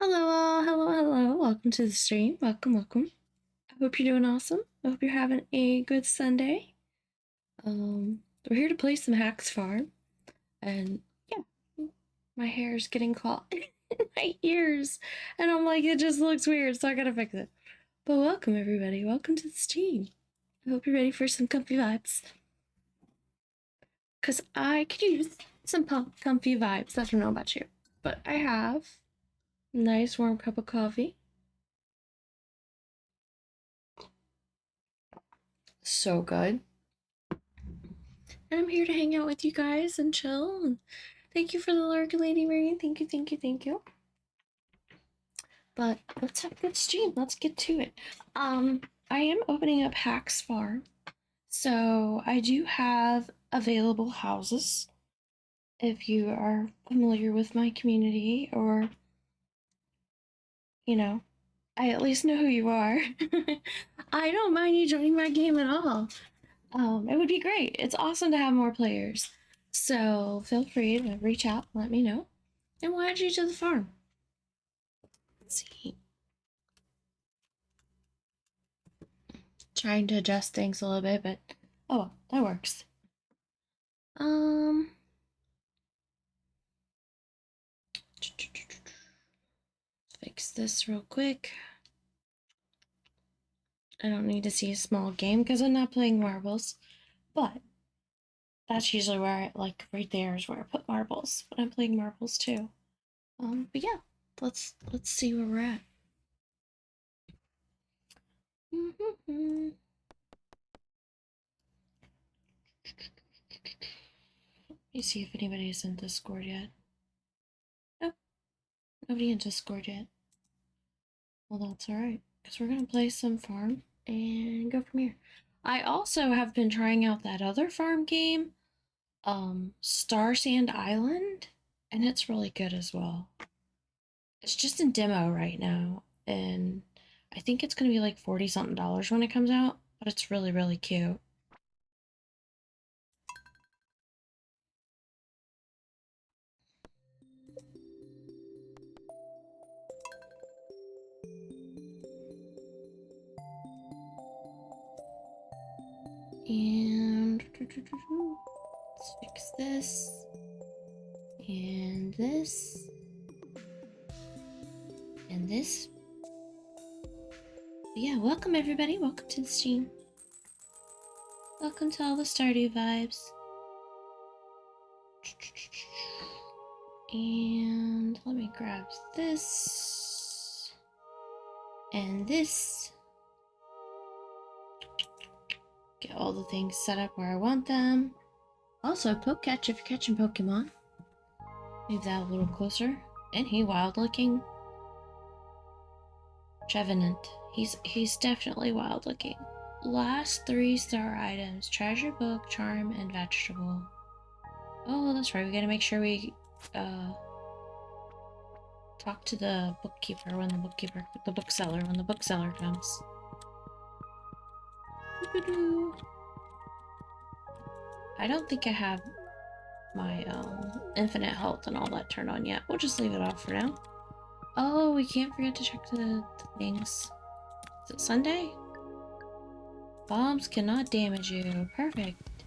Hello, all. Hello. Welcome to the stream. Welcome. I hope you're doing awesome. I hope you're having a good Sunday. We're here to play some Hacks Farm, and yeah, my hair is getting caught in my ears, and I'm like, it just looks weird, so I gotta fix it. But welcome, everybody. Welcome to the stream. I hope you're ready for some comfy vibes, cause I could use some comfy vibes. I don't know about you, but I have a nice warm cup of coffee. So good. And I'm here to hang out with you guys and chill. And thank you for the lurk, Lady Mary. Thank you. But let's have a good stream. Let's get to it. I am opening up Hacks Farm. So I do have available houses. If you are familiar with my community, or I at least know who you are. I don't mind you joining my game at all. It would be great. It's awesome to have more players. So feel free to reach out, let me know, and we'll add you to the farm. Let's see. Trying to adjust things a little bit, but oh well, that works. Fix this real quick. I don't need to see a small game because I'm not playing marbles, but that's usually where I like right there is where I put marbles, but I'm playing marbles too. But yeah, let's see where we're at. Let me see if anybody's in Discord yet. Nope, nobody in Discord yet. Well, that's alright, because we're gonna play some farm and go from here. I also have been trying out that other farm game, Star Sand Island, and it's really good as well. It's just in demo right now, and I think it's gonna be like $40-something when it comes out, but it's really cute. And let's fix this and this and this. But yeah, welcome everybody. Welcome to the stream. Welcome to all the Stardew vibes. And let me grab this and this. Get all the things set up where I want them. Also, Pokecatch if you're catching Pokemon. Move that a little closer. And he wild looking. Trevenant. He's definitely wild looking. Last 3-star items: treasure book, charm, and vegetable. Oh, that's right. We gotta make sure we talk to the bookkeeper when the bookseller comes. I don't think I have my infinite health and all that turned on yet. We'll just leave it off for now. Oh, we can't forget to check the things. Is it Sunday? Bombs cannot damage you. Perfect.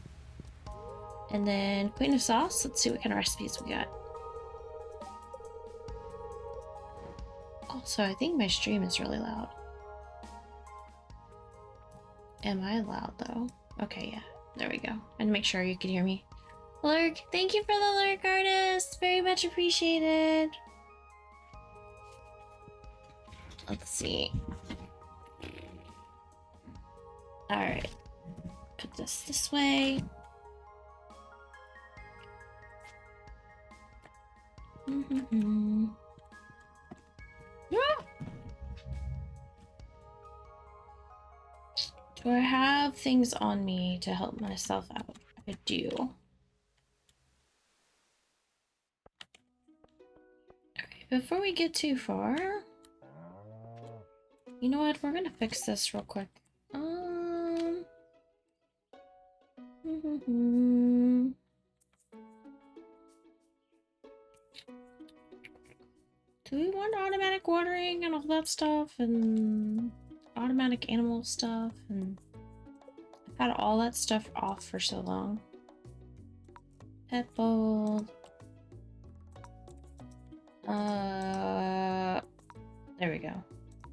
And then Queen of Sauce. Let's see what kind of recipes we got. Also, I think my stream is really loud. Am I loud though? Okay, yeah. There we go. And make sure you can hear me. Lurk, thank you for the lurk, artist. Very much appreciated. Let's see. Alright. Put this way. Do I have things on me to help myself out? I do. Alright, before we get too far, you know what? We're gonna fix this real quick. Do we want automatic watering and all that stuff and automatic animal stuff, and I've had all that stuff off for so long. Pet bowl. There we go.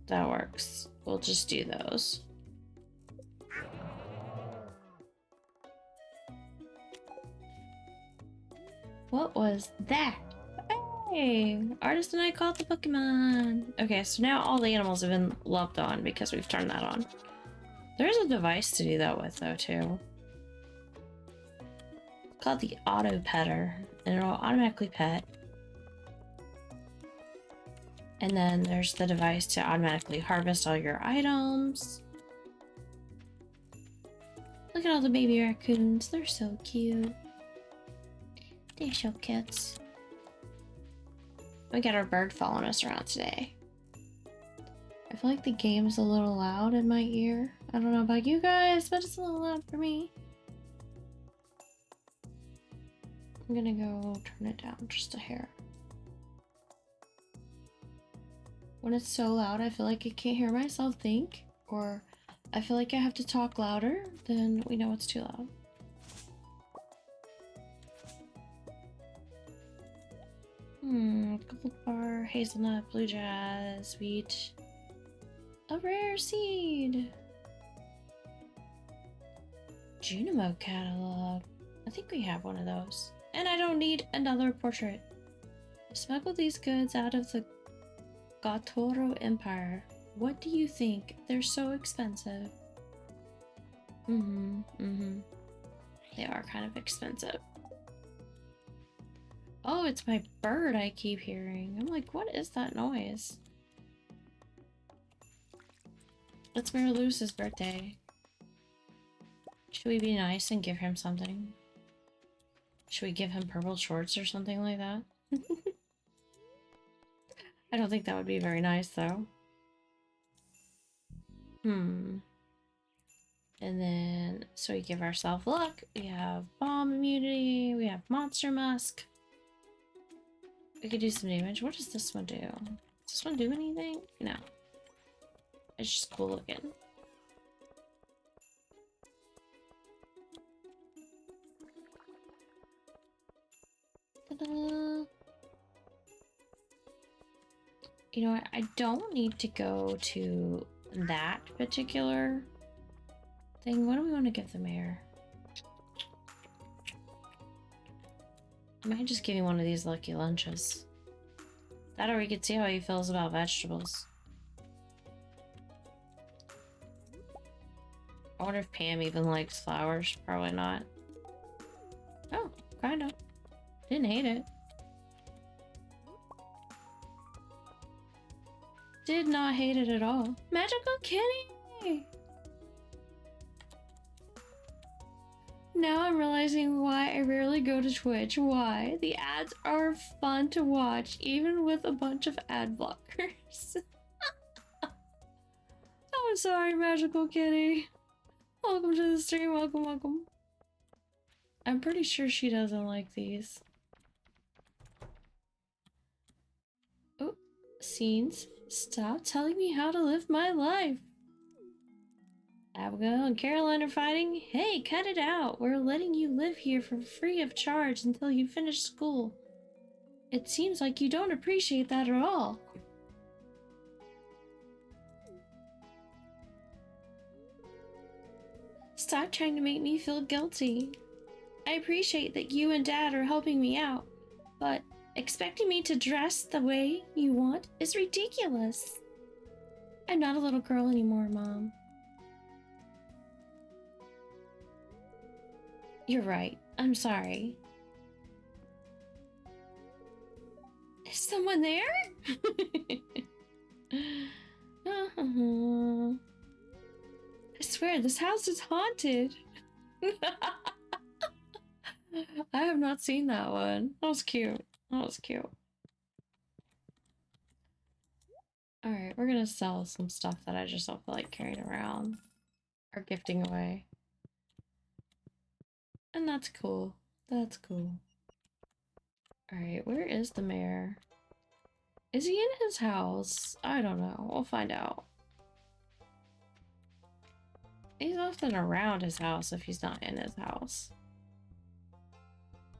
That works. We'll just do those. What was that? Hey! Artist and I caught the Pokemon! Okay, so now all the animals have been loved on because we've turned that on. There's a device to do that with, though, too. It's called the Auto Petter, and it'll automatically pet. And then there's the device to automatically harvest all your items. Look at all the baby raccoons. They're so cute. They're so cute. We got our bird following us around today. I feel like the game's a little loud in my ear. I don't know about you guys, but it's a little loud for me. I'm gonna go turn it down just a hair. When it's so loud, I feel like I can't hear myself think, or I feel like I have to talk louder, then we know it's too loud. Gold bar, hazelnut, blue jazz, wheat, a rare seed. Junimo catalog. I think we have one of those. And I don't need another portrait. I smuggled these goods out of the Gatoro Empire. What do you think? They're so expensive. They are kind of expensive. Oh, it's my bird I keep hearing. I'm like, what is that noise? It's Mariluce's birthday. Should we be nice and give him something? Should we give him purple shorts or something like that? I don't think that would be very nice, though. And then, so we give ourselves luck. We have bomb immunity. We have monster musk. We could do some damage. What does this one do? Does this one do anything? No. It's just cool looking. Ta-da! You know what? I don't need to go to that particular thing. What do we want to give the mayor? I might just give you one of these lucky lunches. That, or we could see how he feels about vegetables. I wonder if Pam even likes flowers. Probably not. Oh, kind of. Didn't hate it. Did not hate it at all. Magical Kitty! Now I'm realizing why I rarely go to Twitch. Why? The ads are fun to watch, even with a bunch of ad blockers. I'm sorry, Magical Kitty. Welcome to the stream. Welcome, welcome. I'm pretty sure she doesn't like these. Oh, scenes. Stop telling me how to live my life. Abigail and Caroline are fighting. Hey, cut it out. We're letting you live here for free of charge until you finish school. It seems like you don't appreciate that at all. Stop trying to make me feel guilty. I appreciate that you and Dad are helping me out, but expecting me to dress the way you want is ridiculous. I'm not a little girl anymore, Mom. You're right. I'm sorry. Is someone there? I swear, this house is haunted. I have not seen that one. That was cute. That was cute. Alright, we're gonna sell some stuff that I just don't feel like carrying around or gifting away. And that's cool. That's cool. Alright, where is the mayor? Is he in his house? I don't know. We'll find out. He's often around his house if he's not in his house.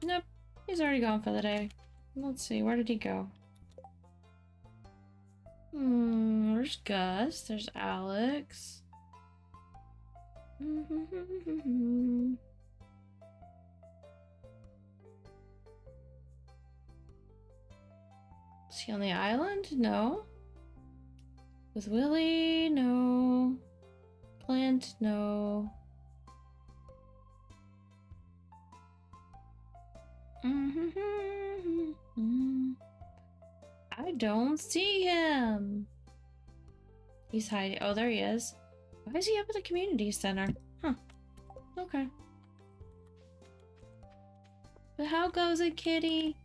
Nope. He's already gone for the day. Let's see. Where did he go? There's Gus. There's Alex. Is he on the island? No. With Willie? No. Clint? No. I don't see him. He's hiding. Oh, there he is. Why is he up at the community center? Huh. Okay. But how goes it, kitty?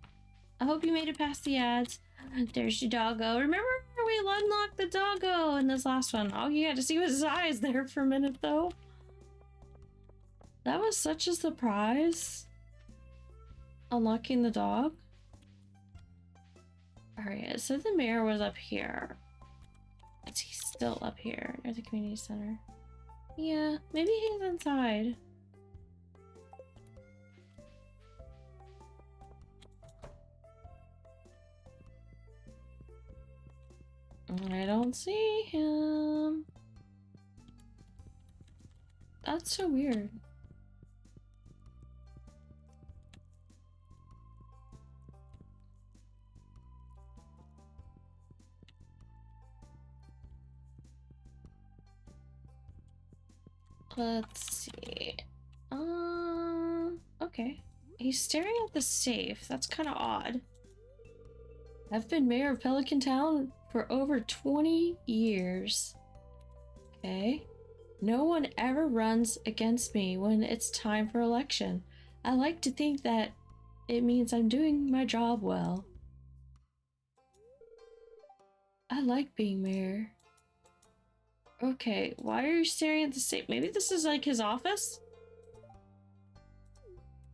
I hope you made it past the ads. There's your doggo. Remember we unlocked the doggo in this last one? All you had to see was his eyes there for a minute, though. That was such a surprise. Unlocking the dog. Alright, so the mayor was up here. Is he still up here near the community center? Yeah, maybe he's inside. I don't see him. That's so weird. Let's see. Okay. He's staring at the safe. That's kind of odd. I've been mayor of Pelican Town for over 20 years. Okay. No one ever runs against me when it's time for election. I like to think that it means I'm doing my job well. I like being mayor. Okay, why are you staring at the safe? Maybe this is like his office?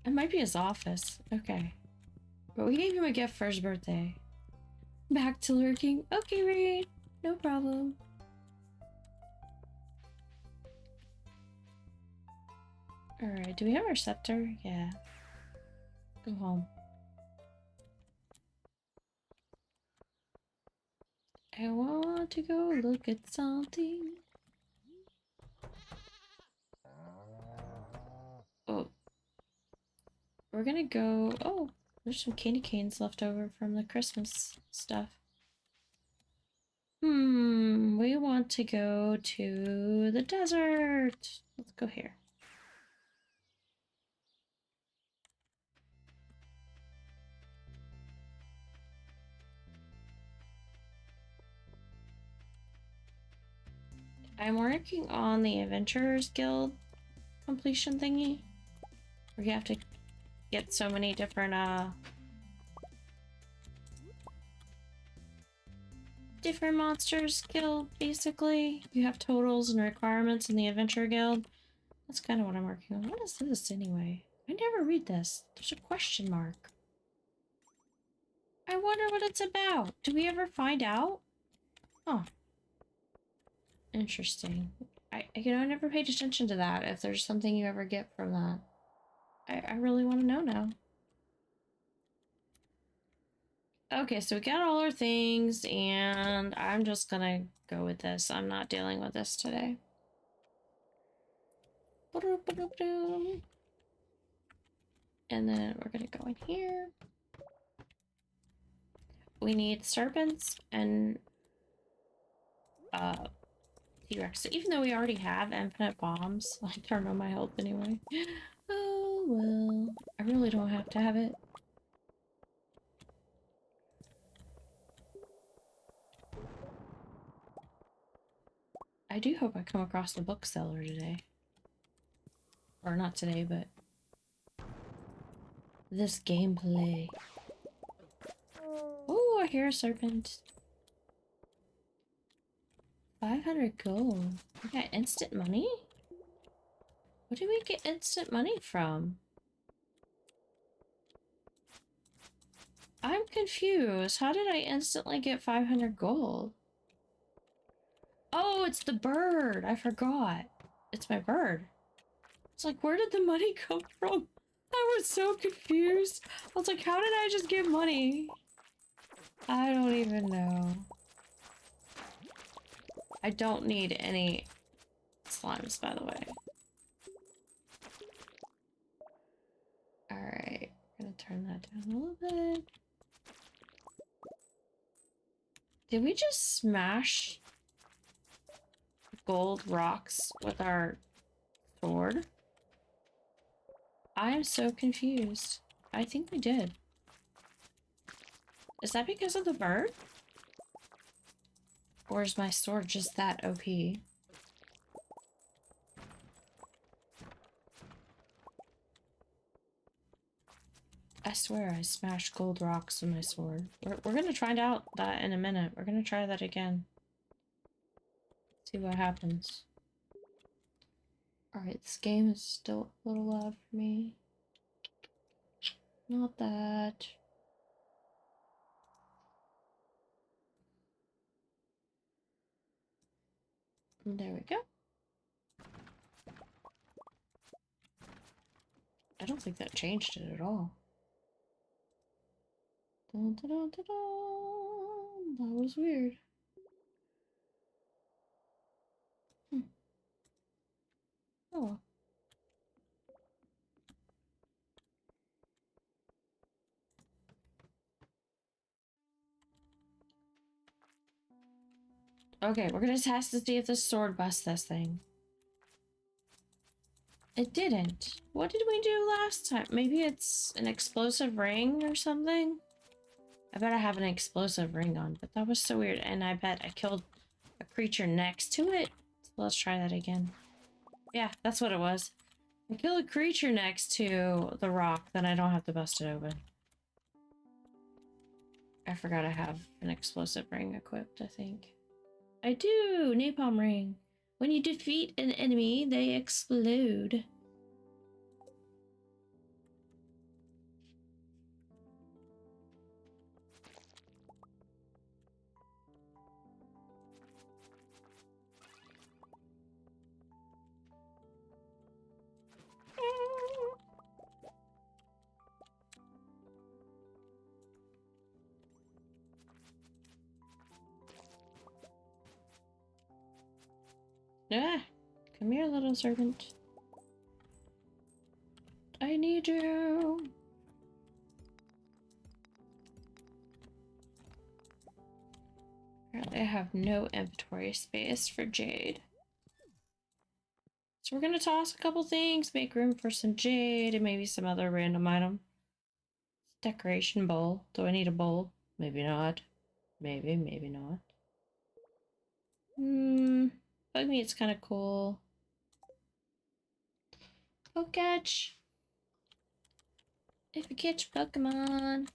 It might be his office. Okay. But we gave him a gift for his birthday. Back to lurking. Okay, Reed. No problem. Alright, do we have our scepter? Yeah. Go home. I want to go look at something. Oh. We're gonna go... Oh, there's some candy canes left over from the Christmas stuff. We want to go to the desert. Let's go here. I'm working on the Adventurers Guild completion thingy. Where you have to get so many different monsters guild, basically. You have totals and requirements in the Adventure Guild. That's kind of what I'm working on. What is this anyway? I never read this. There's a question mark. I wonder what it's about. Do we ever find out? Oh. Interesting. I never paid attention to that, if there's something you ever get from that. I really want to know now. Okay, so we got all our things, and I'm just gonna go with this. I'm not dealing with this today. And then we're gonna go in here. We need serpents and T-Rex. Even though we already have infinite bombs, I don't know my health anyway. Oh well, I really don't have to have it. I do hope I come across the bookseller today. Or not today, but this gameplay. Oh, I hear a serpent. 500 gold. We got instant money? What do we get instant money from? I'm confused. How did I instantly get 500 gold? Oh, it's the bird. I forgot. It's my bird. It's like, where did the money come from? I was so confused. I was like, how did I just get money? I don't even know. I don't need any slimes, by the way. Alright, I'm gonna turn that down a little bit. Did we just smash gold rocks with our sword? I am so confused. I think we did. Is that because of the bird? Or is my sword just that OP? I swear I smashed gold rocks with my sword. We're gonna find out that in a minute. We're gonna try that again. See what happens. Alright, this game is still a little loud for me. Not that. There we go. I don't think that changed it at all. Dun, dun, dun, dun, dun. That was weird. Oh. Okay, we're gonna test to see if the sword busts this thing. It didn't. What did we do last time? Maybe it's an explosive ring or something? I bet I have an explosive ring on, but that was so weird. And I bet I killed a creature next to it. So let's try that again. Yeah, that's what it was. I killed a creature next to the rock, then I don't have to bust it open. I forgot I have an explosive ring equipped, I think. I do! Napalm ring. When you defeat an enemy, they explode. Ah, come here, little servant. I need you. Apparently I have no inventory space for jade. So we're gonna toss a couple things, make room for some jade and maybe some other random item. Decoration bowl. Do I need a bowl? Maybe not. Maybe, maybe not. Bug meat's kind of cool. Go catch. If you catch Pokemon.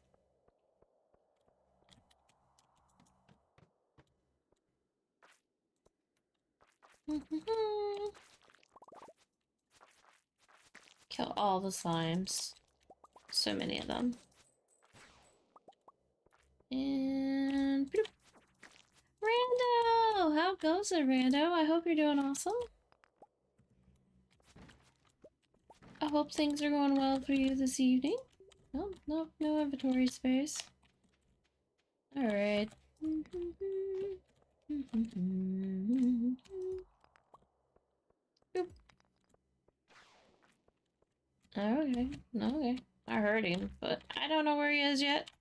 Kill all the slimes. So many of them. And bloop. Rando! How goes it, Rando? I hope you're doing awesome. I hope things are going well for you this evening. Oh, no inventory space. Alright. Okay, okay. I heard him, but I don't know where he is yet.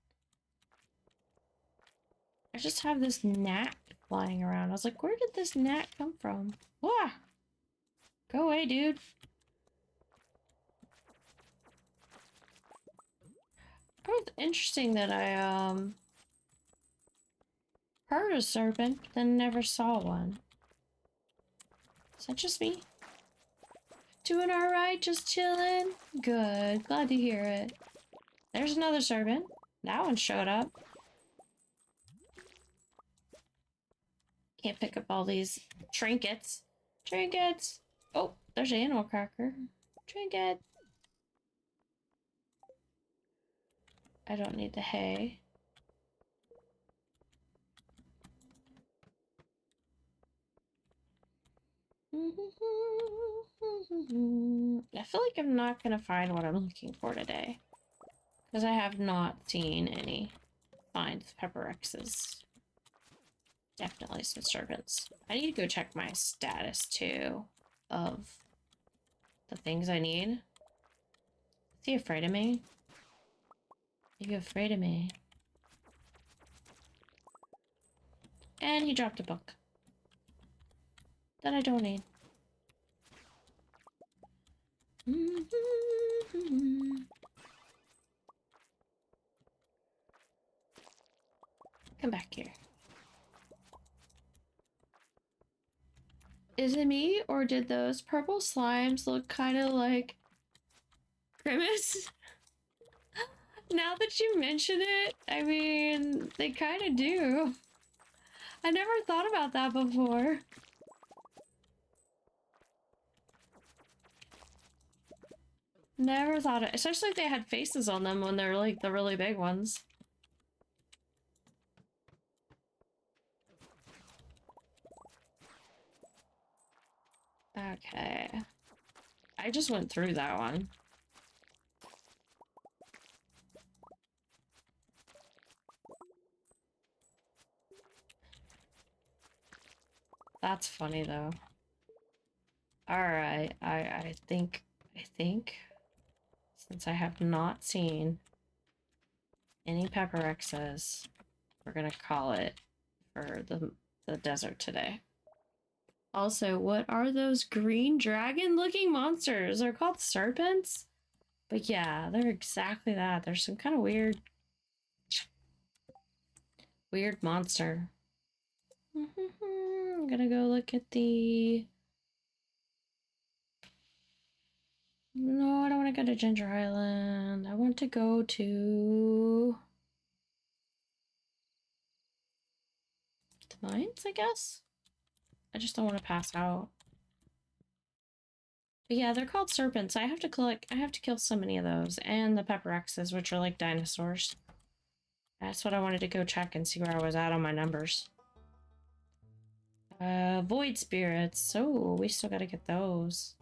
I just have this gnat flying around. I was like, where did this gnat come from? Ah! Go away, dude. It was interesting that I, heard a serpent, then never saw one. Is that just me? Doing alright, just chilling? Good, glad to hear it. There's another serpent. That one showed up. Can't pick up all these trinkets. Trinkets! Oh, there's an animal cracker. Trinket! I don't need the hay. I feel like I'm not gonna find what I'm looking for today. Because I have not seen any find pepper X's. Definitely some serpents. I need to go check my status too of the things I need. Is he afraid of me? Are you afraid of me? And he dropped a book that I don't need. Come back here. Is it me, or did those purple slimes look kind of like Grimace? Now that you mention it, I mean, they kind of do. I never thought about that before. Never thought it, especially if they had faces on them when they're like the really big ones. Okay. I just went through that one. That's funny though. Alright, I think since I have not seen any pepper X's, we're gonna call it for the desert today. Also, what are those green dragon looking monsters? They're called serpents? But yeah, they're exactly that. They're some kind of weird monster. I'm gonna go look at the... No, I don't want to go to Ginger Island. I want to go to... the mines, I guess? I just don't want to pass out. But yeah, they're called serpents. I have to kill so many of those. And the pepper X's, which are like dinosaurs. That's what I wanted to go check and see where I was at on my numbers. Void spirits. So we still gotta get those.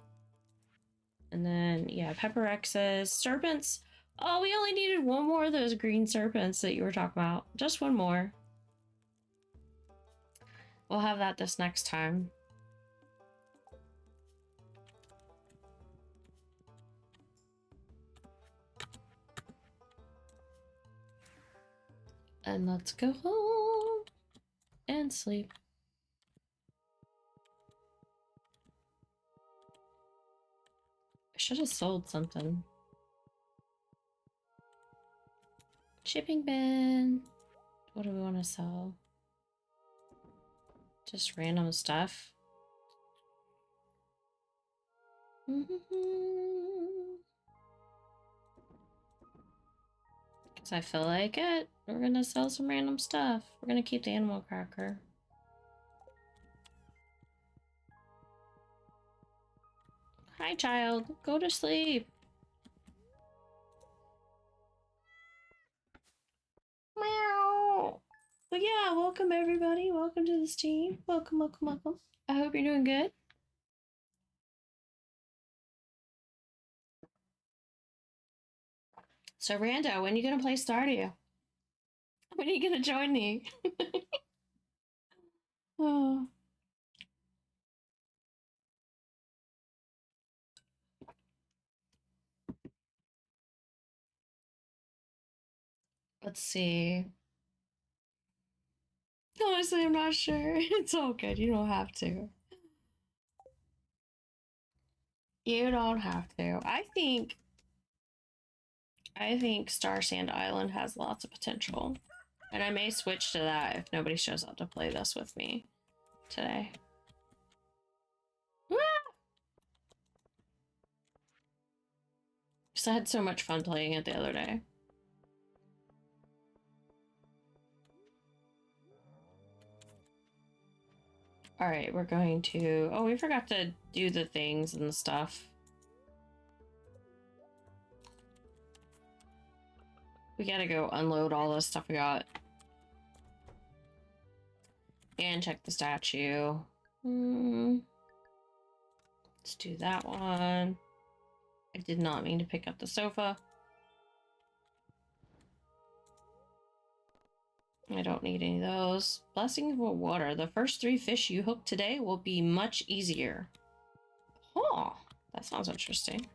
And then, yeah, pepper X's. Serpents. Oh, we only needed one more of those green serpents that you were talking about. Just one more. We'll have that this next time. And let's go home and sleep. I should have sold something. Shipping bin. What do we want to sell? Just random stuff. Because I feel like it. We're gonna sell some random stuff. We're gonna keep the animal cracker. Hi, child. Go to sleep. Meow. But yeah, welcome everybody. Welcome to the stream. Welcome, welcome, welcome. I hope you're doing good. So, Rando, when are you gonna play Stardew? When are you gonna join me? Oh. Let's see. Honestly, I'm not sure. It's all good. You don't have to. You don't have to. I think Star Sand Island has lots of potential. And I may switch to that if nobody shows up to play this with me today. Because I had so much fun playing it the other day. Alright, we're going to... Oh, we forgot to do the things and the stuff. We gotta go unload all this stuff we got. And check the statue. Let's do that one. I did not mean to pick up the sofa. I don't need any of those. Blessing of water. The first 3 fish you hook today will be much easier. Oh, that sounds interesting.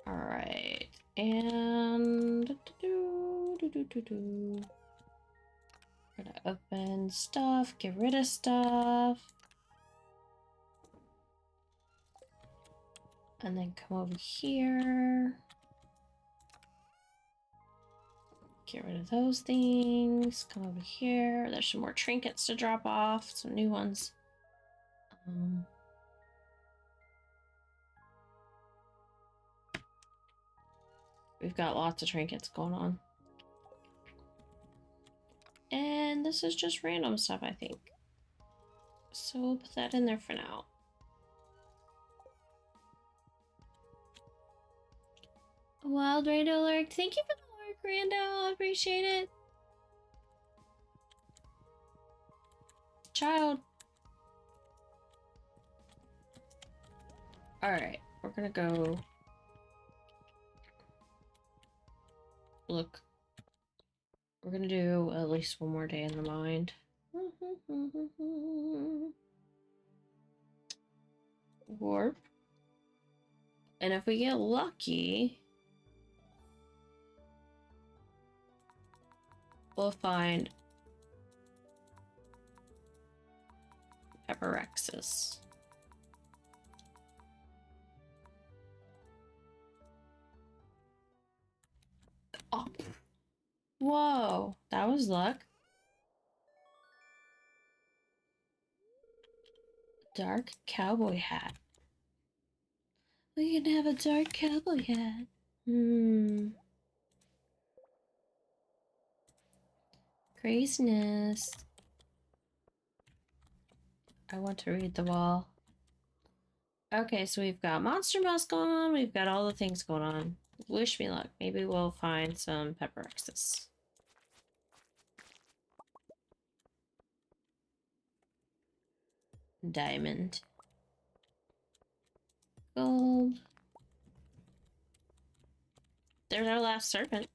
Alright. And... We're gonna open stuff, get rid of stuff. And then come over here. Get rid of those things. Come over here. There's some more trinkets to drop off. Some new ones. We've got lots of trinkets going on. And this is just random stuff, I think. So we'll put that in there for now. Wild Rando lurk. Thank you for the lurk, Rando. I appreciate it. Child. Alright, we're gonna go look. We're gonna do at least one more day in the mine. Warp. And if we get lucky, we'll find Pepperexes. Oh. Whoa, that was luck. Dark cowboy hat. We can have a dark cowboy hat. Craziness. I want to read the wall. Okay, so we've got Monster Mouse going on. We've got all the things going on. Wish me luck. Maybe we'll find some Pepperexes. Diamond. Gold. There's our last serpent.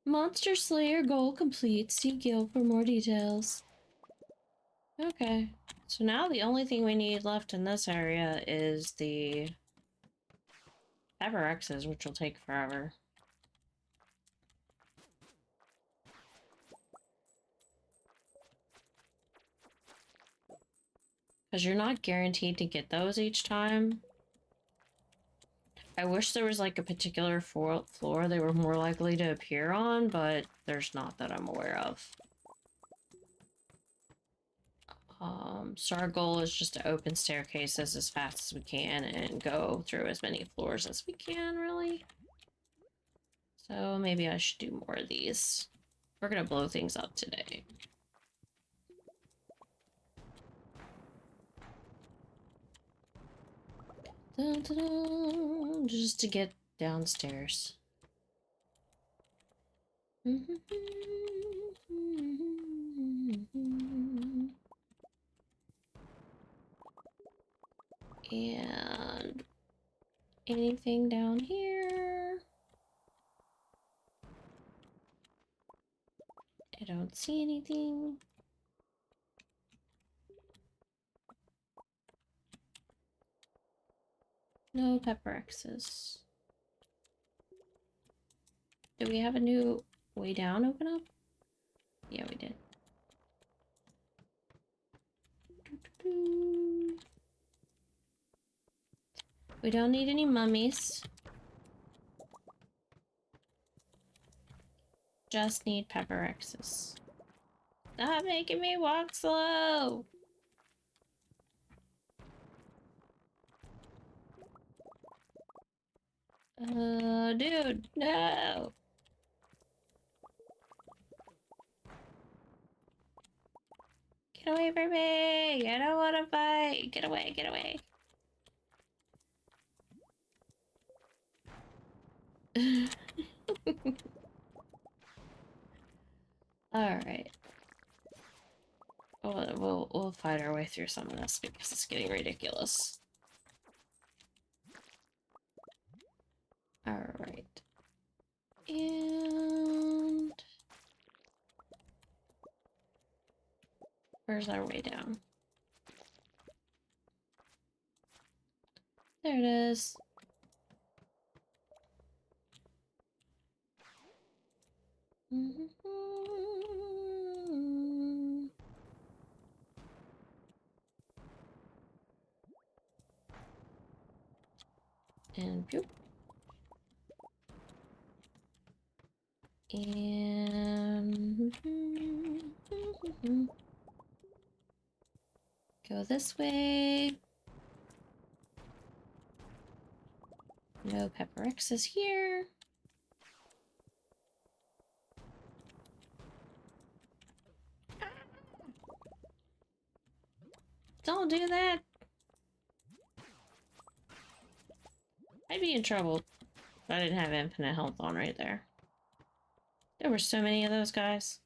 Monster Slayer goal complete. See Gil for more details. Okay. So now the only thing we need left in this area is the Pepperexes, which will take forever. Because you're not guaranteed to get those each time. I wish there was like a particular floor they were more likely to appear on, but there's not that I'm aware of. So our goal is just to open staircases as fast as we can and go through as many floors as we can, really. So maybe I should do more of these. We're gonna blow things up today. Dun, dun, dun, just to get downstairs. And anything down here? I don't see anything. No Pepperexes. Do we have a new way down open up? Yeah, we did. We don't need any mummies. Just need Pepperexes. Stop making me walk slow! Dude, no! Get away from me! I don't want to fight! Get away, get away! Alright. We'll fight our way through some of this because it's getting ridiculous. Alright. And where's our way down? There it is. And pew. And go this way. No Pepper X's here. Don't do that. I'd be in trouble if I didn't have infinite health on right there. There were so many of those guys.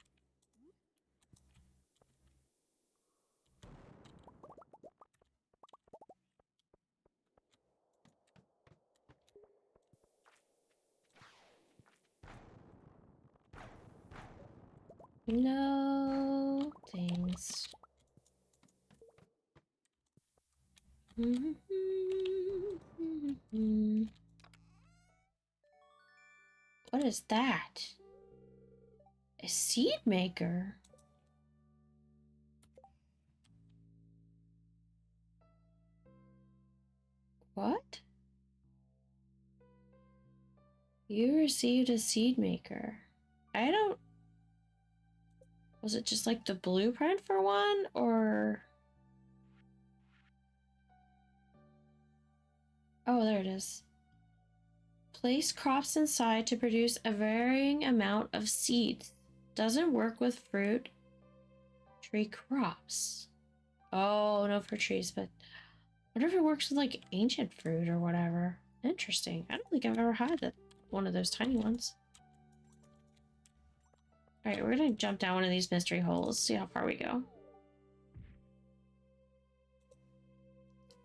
No things. What is that? A seed maker? What? You received a seed maker. I don't... Was it just like the blueprint for one, or... Oh, there it is. Place crops inside to produce a varying amount of seeds. Doesn't work with fruit tree crops. Oh, no for trees, but I wonder if it works with like ancient fruit or whatever. Interesting. I don't think I've ever had one of those tiny ones. Alright, we're gonna jump down one of these mystery holes, see how far we go.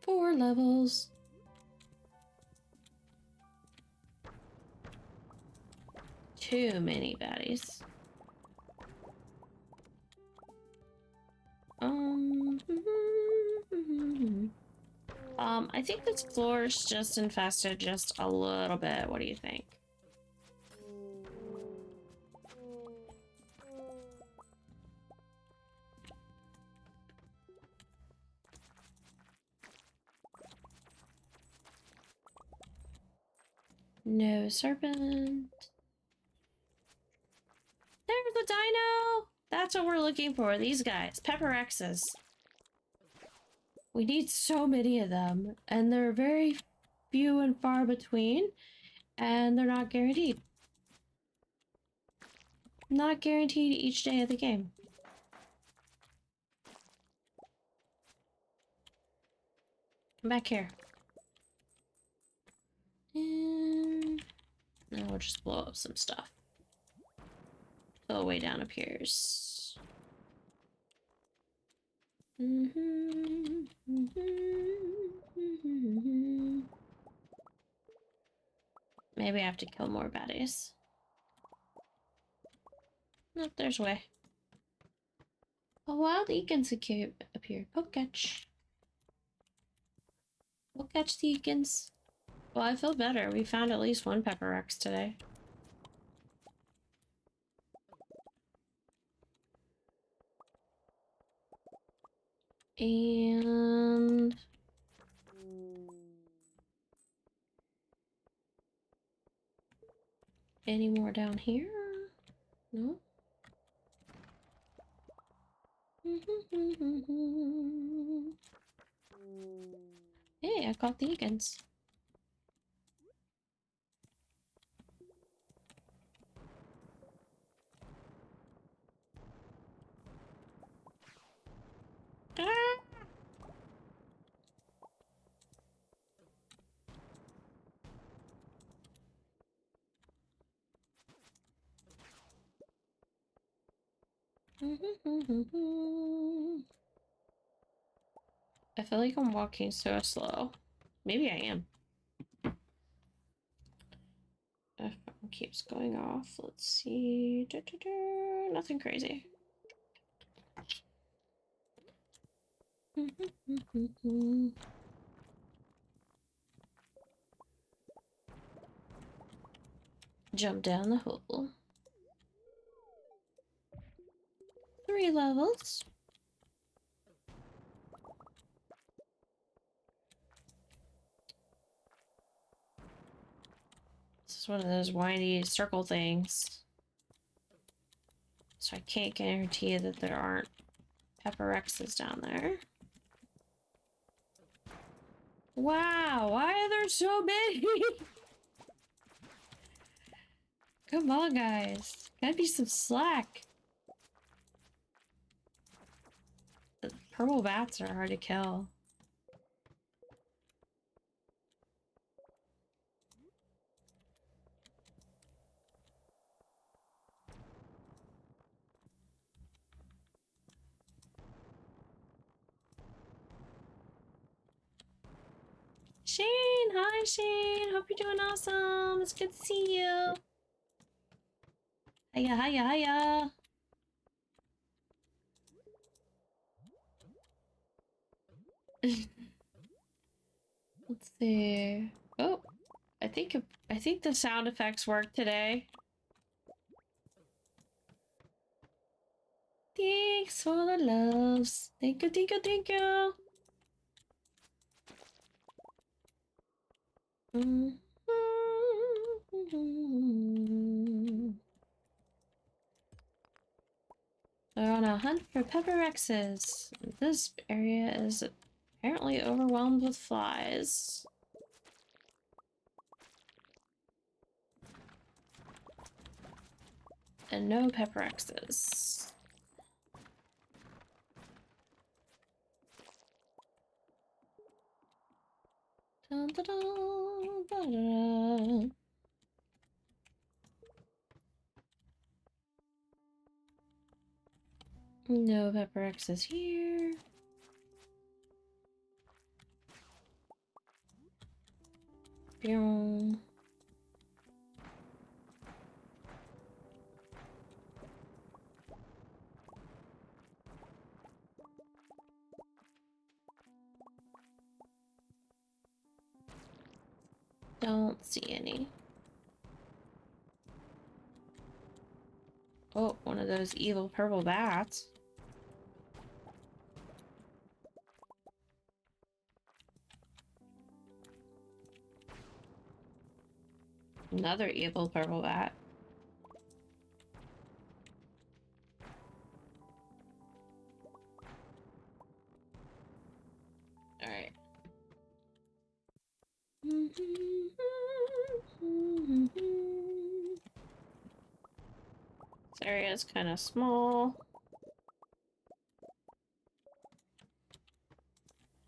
4 levels. Too many baddies. I think this floor is just infested just a little bit. What do you think? No serpent. There's the dino! That's what we're looking for, these guys. Pepper X's. We need so many of them, and they're very few and far between, and they're not guaranteed. Not guaranteed each day of the game. Come back here. And now we'll just blow up some stuff. All the way down appears. Maybe I have to kill more baddies. Nope, there's a way. A wild Eakins appeared. Poke catch. We'll catch the Eakins. Well, I feel better. We found at least one Pepper X today. And... any more down here? No? Hey, I caught the Eakins. Ah! I feel like I'm walking so slow. Maybe I am. If it keeps going off, let's see. Nothing crazy. Jump down the hole. 3 levels. This is one of those windy circle things. So I can't guarantee that there aren't pepperexes down there. Wow, why are there so many? Come on, guys. Gotta be some slack. The purple bats are hard to kill. Shane, hi Shane. Hope you're doing awesome. It's good to see you. Hiya, hiya, hiya. Let's see. Oh, I think the sound effects work today. Thanks for the loves. Thank you, thank you, thank you. They're on a hunt for pepperexes. This area is apparently overwhelmed with flies. And no pepperexes. Dun, dun, dun, dun, dun. No pepperexes here. Boom. Don't see any. Oh, one of those evil purple bats. Another evil purple bat. Alright. This area is kind of small.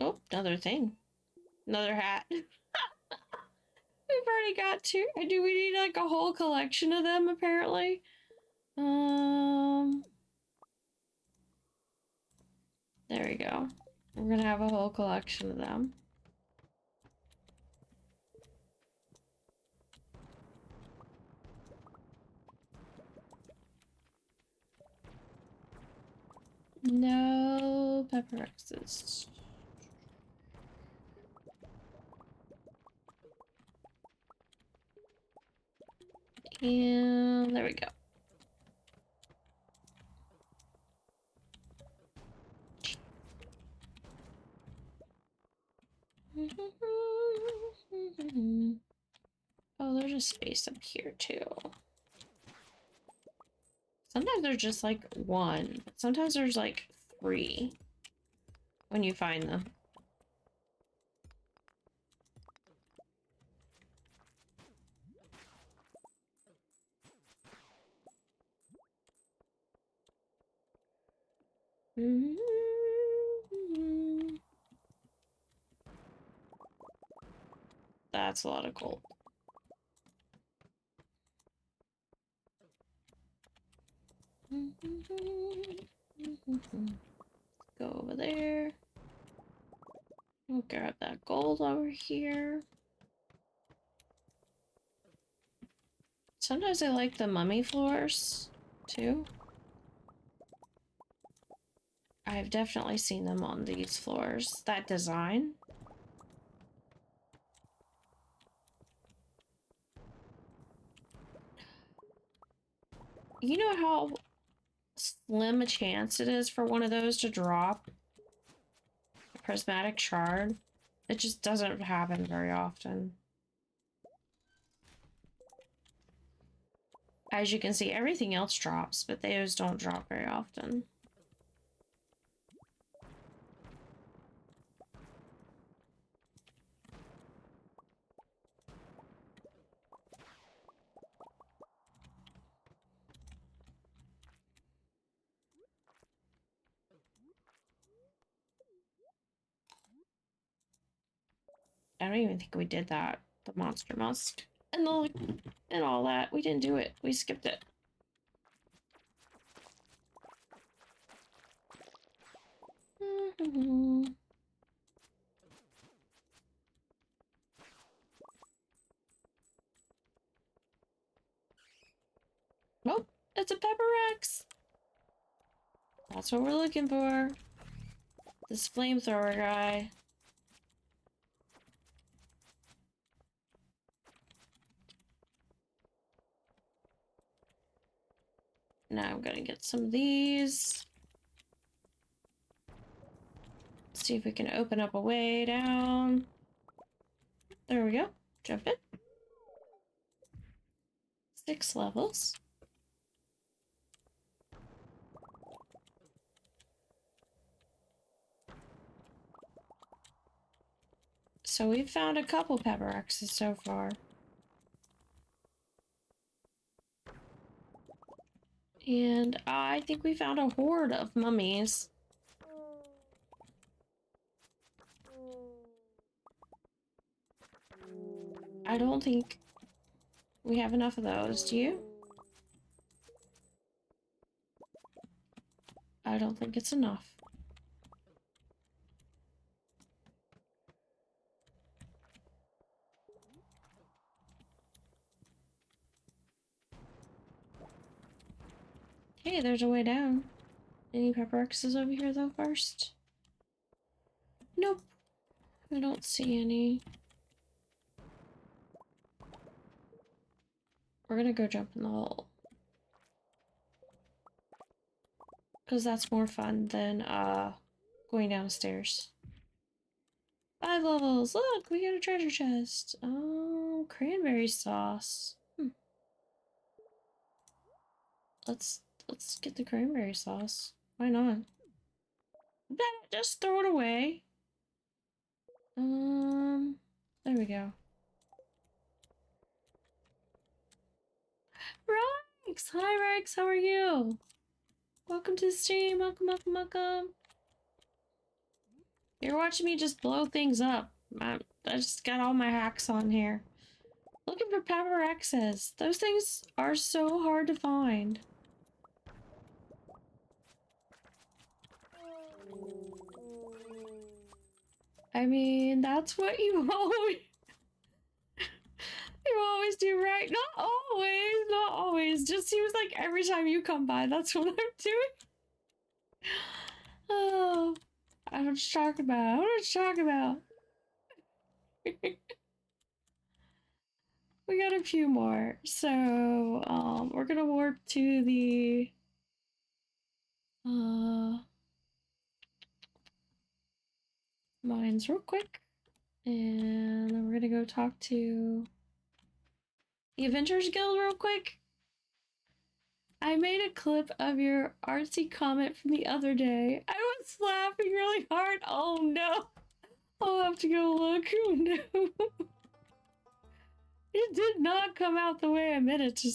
Oh, another thing. Another hat. We've already got 2. Do we need like a whole collection of them apparently? There we go. We're gonna have a whole collection of them. No pepperexes. And there we go. Oh, there's a space up here too. Sometimes there's just like 1, but sometimes there's like 3 when you find them. That's a lot of gold. Go over there. We'll grab that gold over here. Sometimes I like the mummy floors, too. I've definitely seen them on these floors. That design. You know how slim a chance it is for one of those to drop? A prismatic shard? It just doesn't happen very often. As you can see, everything else drops, but those don't drop very often. I don't even think we did that. The monster musk. And all that. We didn't do it. We skipped it. Nope, it's a pepper Rex. That's what we're looking for. This flamethrower guy. Now I'm gonna get some of these. See if we can open up a way down. There we go. Jump in. 6 levels. So we've found a couple pepper X's so far. And I think we found a horde of mummies. I don't think we have enough of those, do you? I don't think it's enough. Hey, there's a way down. Any pepper X's over here though first? Nope. I don't see any. We're gonna go jump in the hole. Because that's more fun than going downstairs. 5 levels. Look, we got a treasure chest. Oh, cranberry sauce. Let's get the cranberry sauce. Why not? Just throw it away. There we go. Rex! Hi Rex, how are you? Welcome to the stream. Welcome, welcome, welcome. You're watching me just blow things up. I just got all my hacks on here. Looking for pepper X's. Those things are so hard to find. I mean, that's what you always... you always do, right? Not always, not always. Just seems like every time you come by, that's what I'm doing. Oh, I don't know what you're talking about. I don't know what you're talking about. We got a few more. So, we're gonna warp to the mines real quick. And then we're gonna go talk to the Adventurers Guild real quick. I made a clip of your artsy comment from the other day. I was laughing really hard. Oh no. I'll have to go look. Oh no. It did not come out the way I meant it to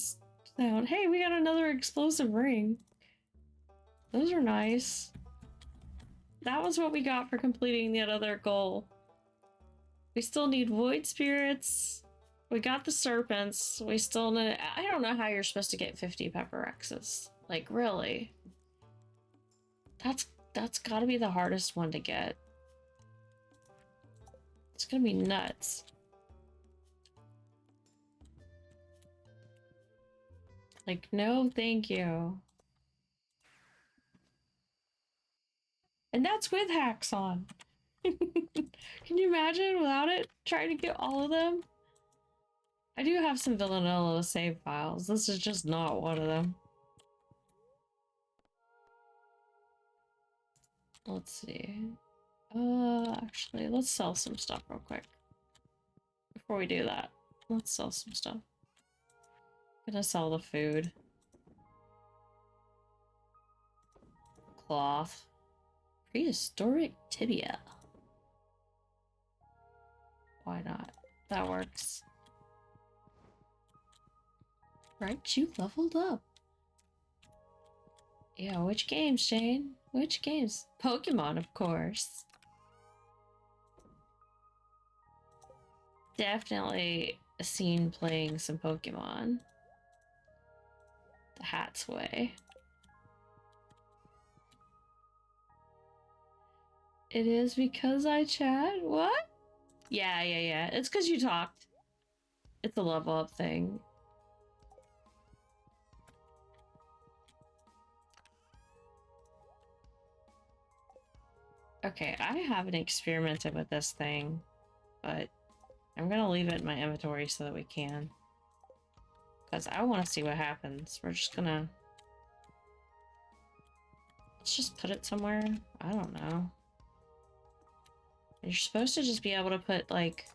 sound. Hey, we got another explosive ring. Those are nice. That was what we got for completing that other goal. We still need void spirits. We got the serpents. We still need... I don't know how you're supposed to get 50 pepper X's. Like, really? That's gotta be the hardest one to get. It's gonna be nuts. Like, no, thank you. And that's with hacks on. Can you imagine without it trying to get all of them? I do have some vanilla save files. This is just not one of them. Let's see. Actually, let's sell some stuff real quick. Before we do that, let's sell some stuff. I'm gonna sell the food. Cloth. Prehistoric tibia. Why not? That works. Right, you leveled up. Yeah, which games, Shane? Which games? Pokemon, of course. Definitely seen playing some Pokemon. The Hat's Way. It is because I chat? What? Yeah. It's because you talked. It's a level up thing. Okay, I haven't experimented with this thing, but I'm gonna leave it in my inventory so that we can. Because I want to see what happens. We're just gonna... Let's just put it somewhere. I don't know. You're supposed to just be able to put, like,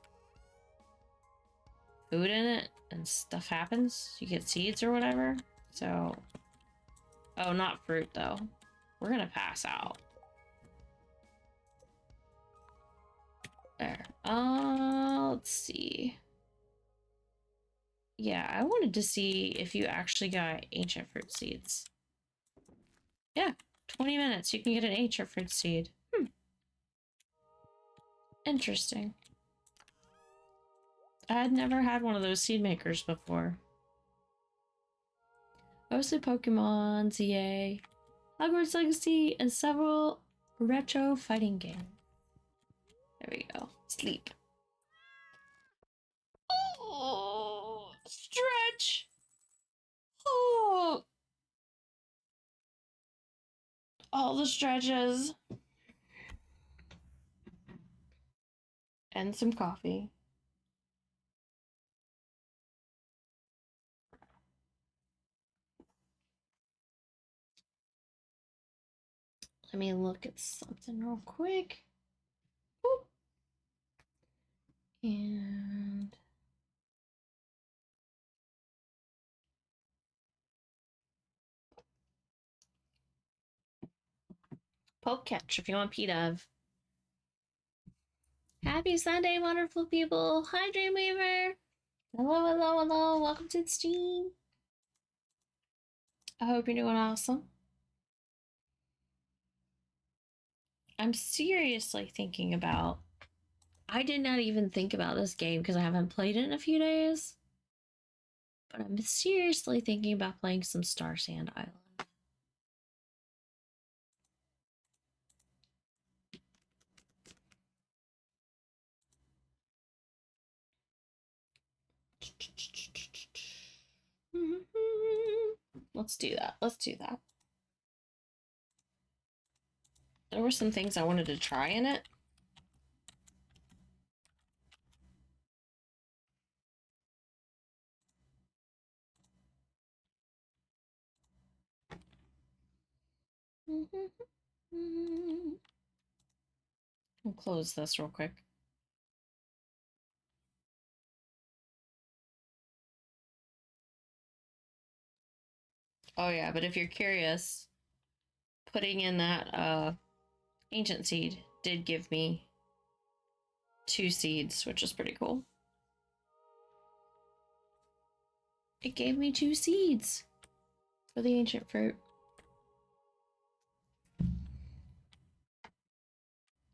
food in it and stuff happens. You get seeds or whatever. So... Oh, not fruit, though. We're gonna pass out. There. Let's see. Yeah, I wanted to see if you actually got ancient fruit seeds. Yeah, 20 minutes. You can get an ancient fruit seed. Interesting. I had never had one of those seed makers before. Mostly Pokemon, ZA, Hogwarts Legacy, and several retro fighting games. There we go. Sleep. Oh, stretch. Oh, all the stretches. And some coffee. Let me look at something real quick. Boop. And poke catch if you want P-Dove. Happy Sunday, wonderful people. Hi, Dreamweaver. Hello. Welcome to the stream. I hope you're doing awesome. I'm seriously thinking about... I did not even think about this game because I haven't played it in a few days. But I'm seriously thinking about playing some Star Sand Island. Let's do that. There were some things I wanted to try in it. I'll close this real quick. Oh yeah, but if you're curious, putting in that ancient seed did give me 2 seeds, which is pretty cool. It gave me 2 seeds for the ancient fruit.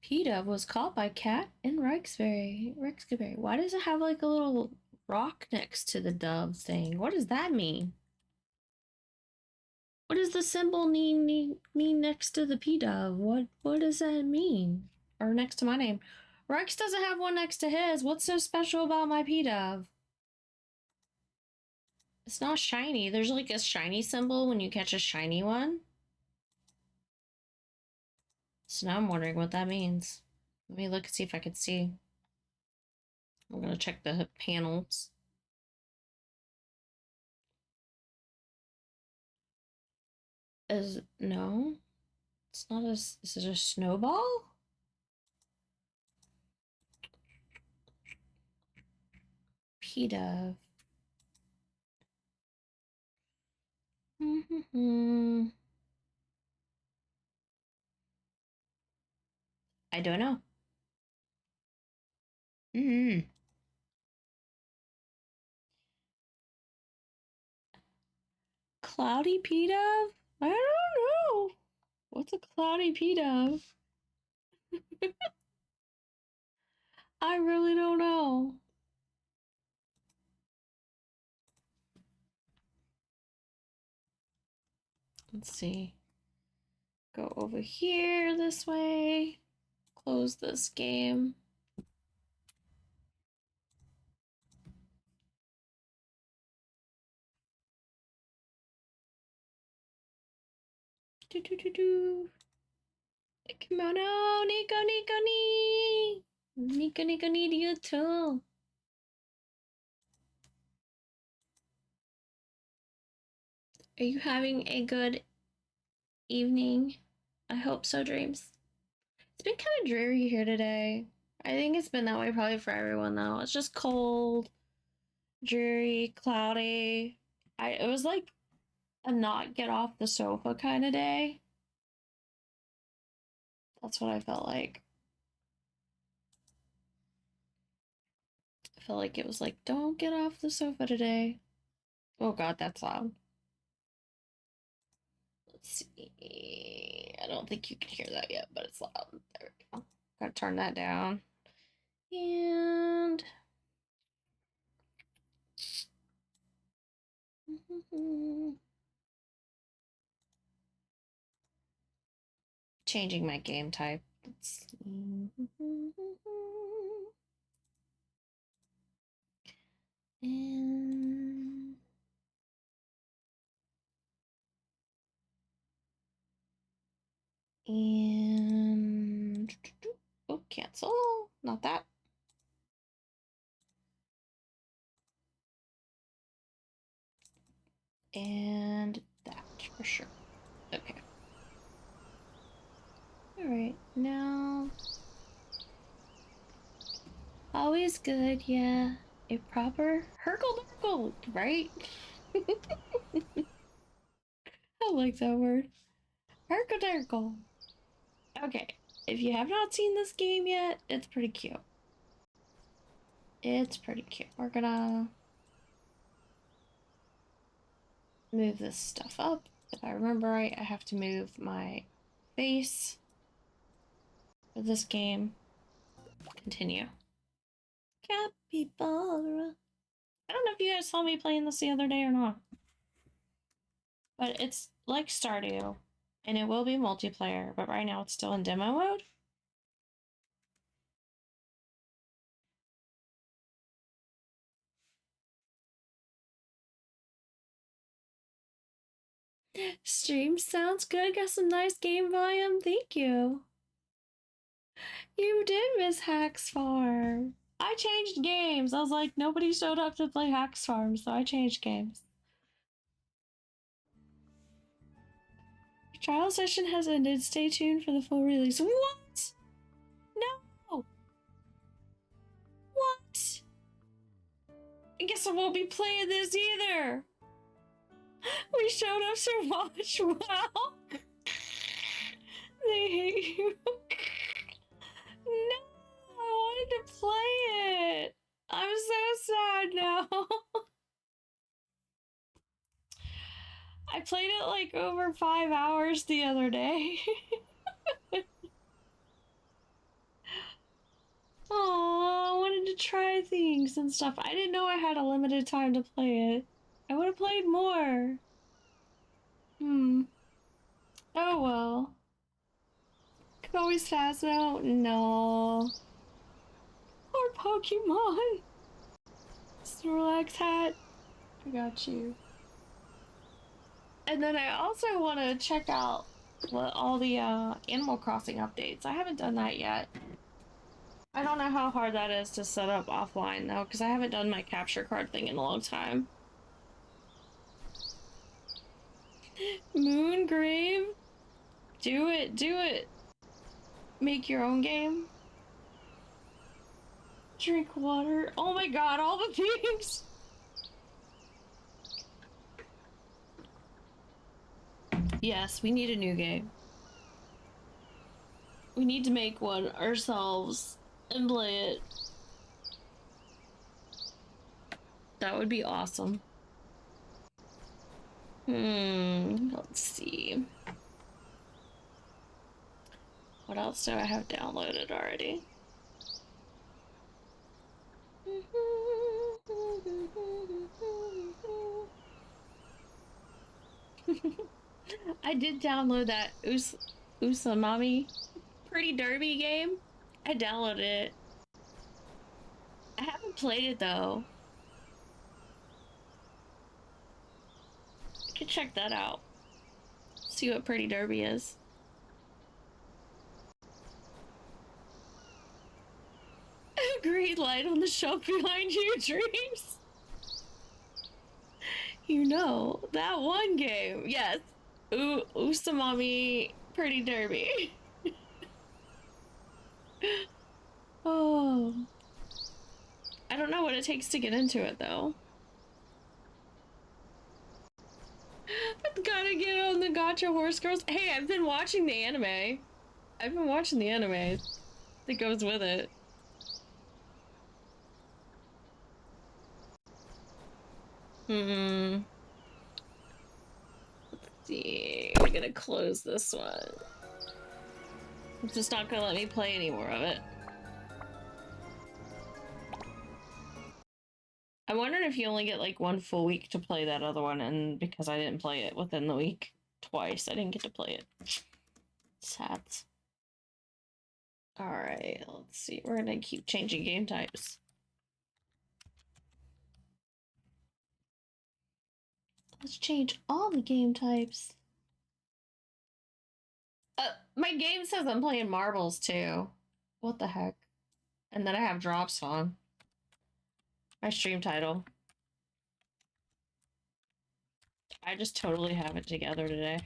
P-Dove was caught by Cat in Rexbury. Why does it have like a little rock next to the dove thing? What does that mean? What does the symbol mean next to the P-Dove? What does that mean? Or next to my name? Rex doesn't have one next to his. What's so special about my P-Dove? It's not shiny. There's like a shiny symbol when you catch a shiny one. So now I'm wondering what that means. Let me look and see if I can see. I'm gonna check the panels. No? It's not a... Is it a snowball? P-Dove. I don't know. Cloudy P-Dove? I don't know. What's a cloudy P-Dove? I really don't know. Let's see. Go over here this way. Close this game. Kimono, Nico, Nico, nee. Nico, Nico, need you too. Are you having a good evening? I hope so, Dreams. It's been kind of dreary here today. I think it's been that way probably for everyone though. It's just cold, dreary, cloudy. It was like a not get off the sofa kind of day. That's what I felt like. I felt like it was like, don't get off the sofa today. Oh god, that's loud. Let's see. I don't think you can hear that yet, but it's loud. There we go. Gotta turn that down. And changing my game type. Let's see. And oh, cancel. Not that. And that for sure. Okay. All right, now always good, yeah. A proper Herkle-Durkle, right? I like that word. Herkle-Durkle. Okay, if you have not seen this game yet, it's pretty cute. It's pretty cute. We're gonna move this stuff up. If I remember right, I have to move my face for this game. Continue. Capybara. I don't know if you guys saw me playing this the other day or not. But it's like Stardew, and it will be multiplayer, but right now it's still in demo mode. Stream sounds good. Got some nice game volume. Thank you. You did miss Hacks Farm. I changed games. I was like, nobody showed up to play Hacks Farm, so I changed games. Trial session has ended. Stay tuned for the full release. What? No. What? I guess I won't be playing this either. We showed up so much. Wow. They hate you. No, I wanted to play it. I'm so sad now. I played it like over 5 hours the other day. Oh, I wanted to try things and stuff. I didn't know I had a limited time to play it. I would have played more. Oh well. Could always fast out. No. Poor Pokemon. Snorlax hat. I got you. And then I also want to check out what all the Animal Crossing updates. I haven't done that yet. I don't know how hard that is to set up offline though, because I haven't done my capture card thing in a long time. Moongrave? Do it, do it. Make your own game. Drink water. Oh my god, all the things! Yes, we need a new game. We need to make one ourselves and play it. That would be awesome. Let's see. What else do I have downloaded already? I did download that Usamami Pretty Derby game. I downloaded it. I haven't played it though. I could check that out. See what Pretty Derby is. Green light on the shelf behind you, dreams. You know, that one game. Yes. Usamami Pretty Derby. Oh. I don't know what it takes to get into it though. Gotta get on the Gotcha Horse Girls. Hey, I've been watching the anime. I've been watching the anime that goes with it. Let's see. I'm gonna close this one. It's just not gonna let me play any more of it. I wondered if you only get like one full week to play that other one, and because I didn't play it within the week twice, I didn't get to play it. Sad. Alright, let's see. We're gonna keep changing game types. Let's change all the game types. My game says I'm playing marbles too. What the heck? And then I have drops on. My stream title. I just totally have it together today.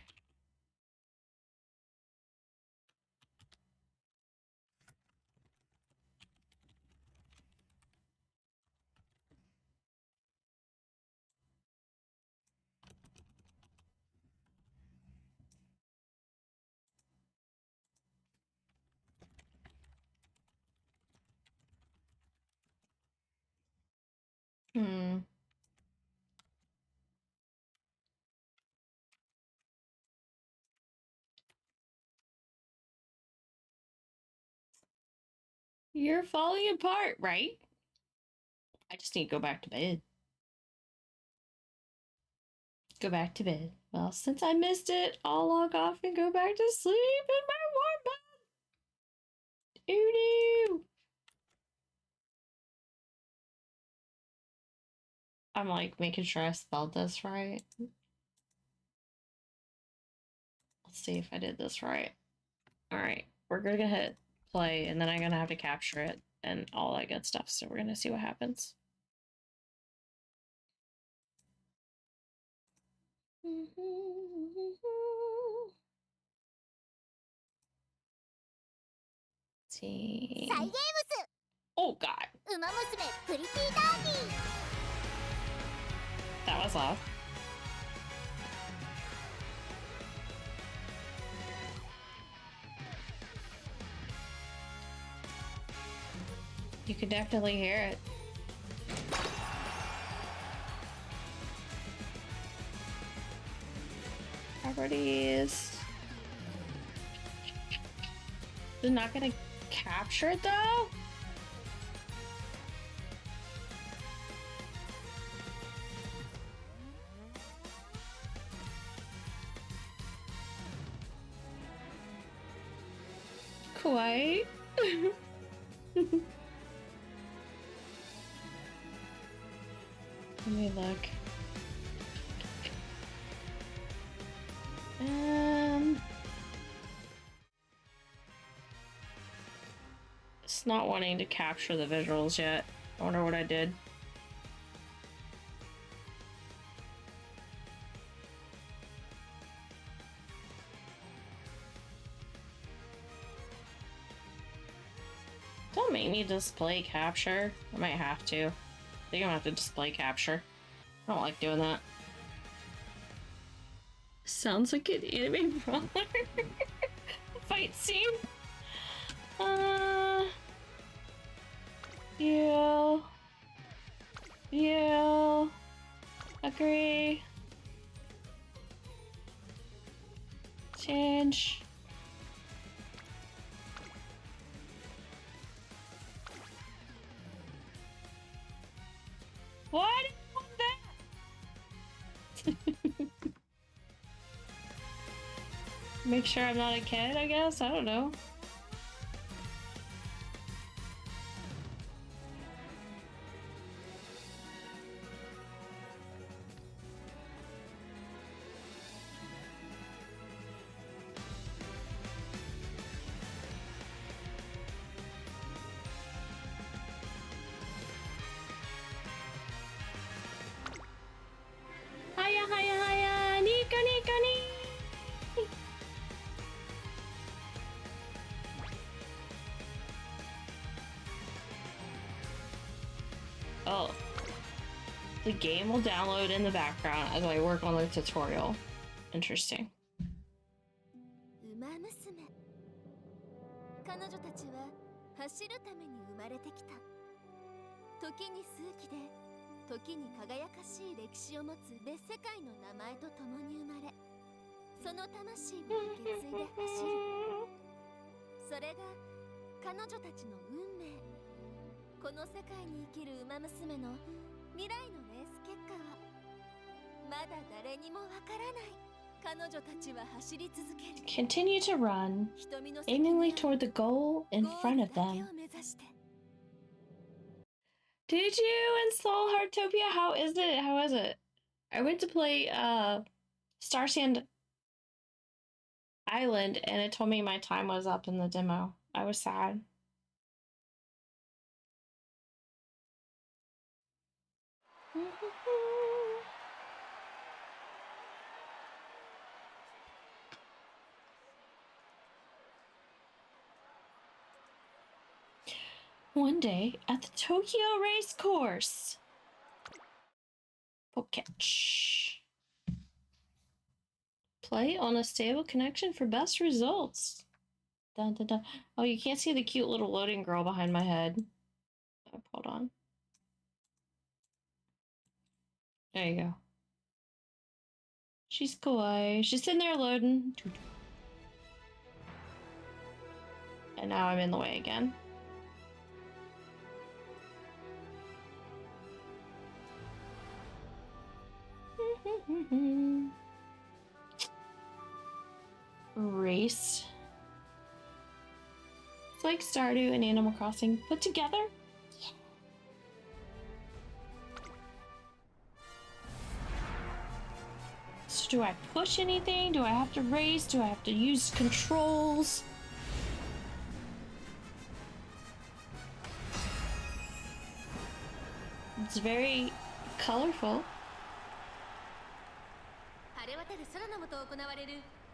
You're falling apart, right? I just need to go back to bed. Go back to bed. Well, since I missed it, I'll log off and go back to sleep in my warm bed. Doo-doo. I'm like making sure I spelled this right. Let's see if I did this right. All right, we're gonna hit play, and then I'm gonna have to capture it and all that good stuff. So we're gonna see what happens. See. Oh god. That was loud. You could definitely hear it. Properties. They're not gonna capture it though? kawaii. Let me look. It's not wanting to capture the visuals yet. I wonder what I did. Don't make me display capture. I might have to. I think I'm gonna have to display capture. I don't like doing that. Sounds like an anime brawler. Fight scene. Yeah. Yeah. Agree. Change. Why did you want that? Make sure I'm not a kid, I guess? I don't know. Hiya, hiya, hiya! Nika, nika, nika! Oh. The game will download in the background as I work on the tutorial. Interesting. 彼女たちは走るために生まれてきた。時に数奇で、時に輝かしい歴史を持つ別世界の名前と共に生まれ、その魂を受け継いで走る。それが彼女たちの運命。この世界に生きる馬娘の未来のレース結果はまだ誰にもわからない。 Continue to run, aimingly toward the goal in front of them. Did you install Heartopia? How is it? How is it? I went to play Star Sand Island and it told me my time was up in the demo. I was sad. One day at the Tokyo race course. Catch. Play on a stable connection for best results. Dun, dun, dun. Oh, you can't see the cute little loading girl behind my head. Oh, hold on. There you go. She's kawaii. She's sitting there loading. And now I'm in the way again. Race. It's like Stardew and Animal Crossing put together. Yeah. So do I push anything? Do I have to race? Do I have to use controls? It's very colorful.